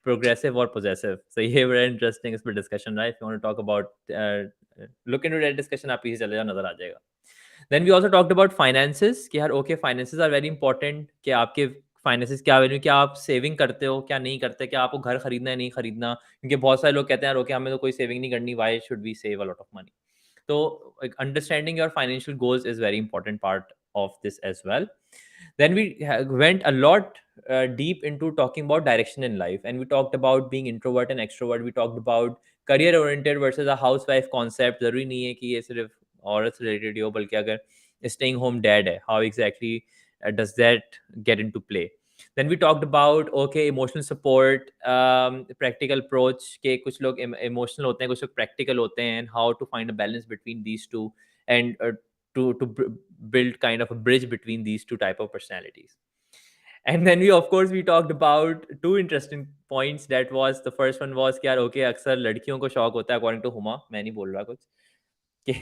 progressive और पॉसेसिव। सो ये बड़ा इंटरेस्टिंग इसमें डिस्कशन रहा है। If you want to talk about look into that discussion, आप पीछे चले जाओ, नज़र आ जाएगा। Then we also talked about finances कि यार okay, finances are very important, कि आपके फाइनेंसेस क्या वैल्यू, क्या आप सेविंग करते हो, क्या नहीं करते, क्या आपको घर खरीदना है, नहीं खरीदना, क्योंकि बहुत सारे लोग कहते हैं यार ओके, हमें तो कोई सेविंग नहीं करनी, why should we save a lot of money. So, like, understanding your financial goals is very important part of this as well. Then we went a lot deep into talking about direction in life, and we talked about being introvert and extrovert. We talked about career oriented versus a housewife concept. जरूरी नहीं है कि ये सिर्फ औरत से related हो, बल्कि अगर staying home dad है, how exactly does that get into play? Then we talked about okay, emotional support, practical approach, के कुछ लोग emotional होते हैं, कुछ लोग practical होते हैं, and how to find a balance between these two, and to build kind of a bridge between these two type of personalities. And then we talked about two interesting points. That was, the first one was कि यार okay, अक्सर लड़कियों को शौक होता है, according to Huma, मैं नहीं बोल रहा कुछ, कि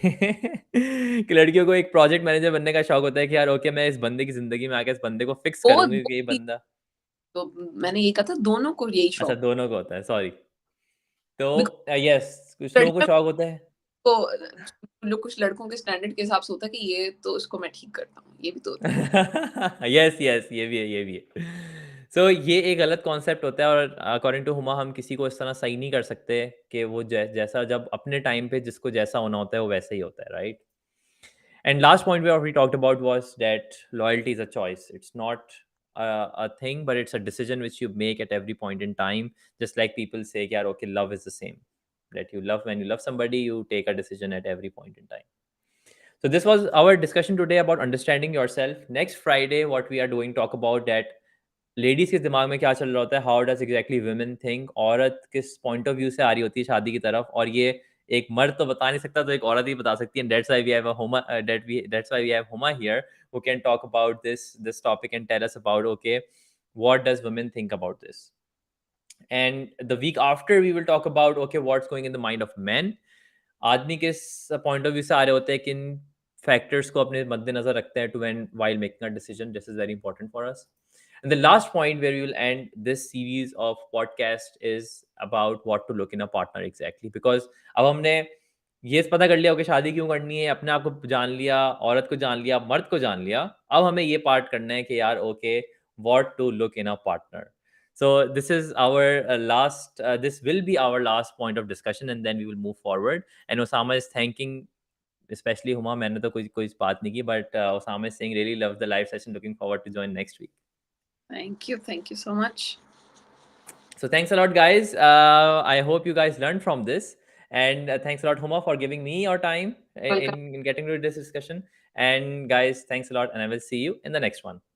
कि लड़कियों को एक प्रोजेक्ट मैनेजर बनने का शौक होता है कि यार ओके, मैं इस बंदे की जिंदगी में आके इस बंदे को फिक्स Both, करूंगी कि ये both बंदा तो मैंने ये कहा था दोनों को यही अच्छा शौक, दोनों को होता है, सॉरी। तो बिकॉज यस, कुछ लोगों को शौक होता है। कुछ लड़कों के स्टैंडर्ड के हिसाब से होता है कि ये तो इसको मैं ठीक करता हूँ, ये भी तो होता यस यस, ये भी है, ये भी है। सो ये एक गलत कॉन्सेप्ट होता है, और अकॉर्डिंग टू हुमा हम किसी को इस तरह सही नहीं कर सकते कि वो जैसा जब अपने टाइम पे जिसको जैसा होना होता है वो वैसे ही होता है, right? And last point we talked about was that loyalty is a choice. It's not a thing, but it's a decision which you make at every point in time. Just like people say, yeah, okay, love is the same. That you love, when you love somebody, you take a decision at every point in time. So this was our discussion today about understanding yourself. Next Friday, what we are doing, talk about that ladies के दिमाग में क्या चल रहा होता है, how does exactly women think, औरत किस पॉइंट ऑफ व्यू से आ रही होती है शादी की तरफ, और ये एक मर्द तो बता नहीं सकता, तो एक औरत ही बता सकती है। That's why we have a Huma, that's why we have Huma here, who can talk about this topic and tell us about okay what does women think about this. And the week after we will talk about okay what's going in the mind of men, आदमी किस point of view से आ रहे होते हैं, किन factors को अपने मद्देनजर रखते हैं to and while making a decision, this is very important for us. And the last point where we will end this series of podcast is about what to look in a partner exactly, because अब हमने ये पता कर लिया कि शादी क्यों करनी है, अपने आप को जान लिया, औरत को जान लिया, मर्द को जान लिया, अब हमें ये पार्ट करना है कि यार okay what to look in a partner. So this is our this will be our last point of discussion, and then we will move forward. And Osama is thanking, especially Huma. मैंने तो कोई बात नहीं की, but Osama is saying really love the live session. Looking forward to join next week. Thank you so much. So thanks a lot, guys. I hope you guys learned from this, and thanks a lot, Huma, for giving me your time Welcome. in getting to this discussion. And guys, thanks a lot, and I will see you in the next one.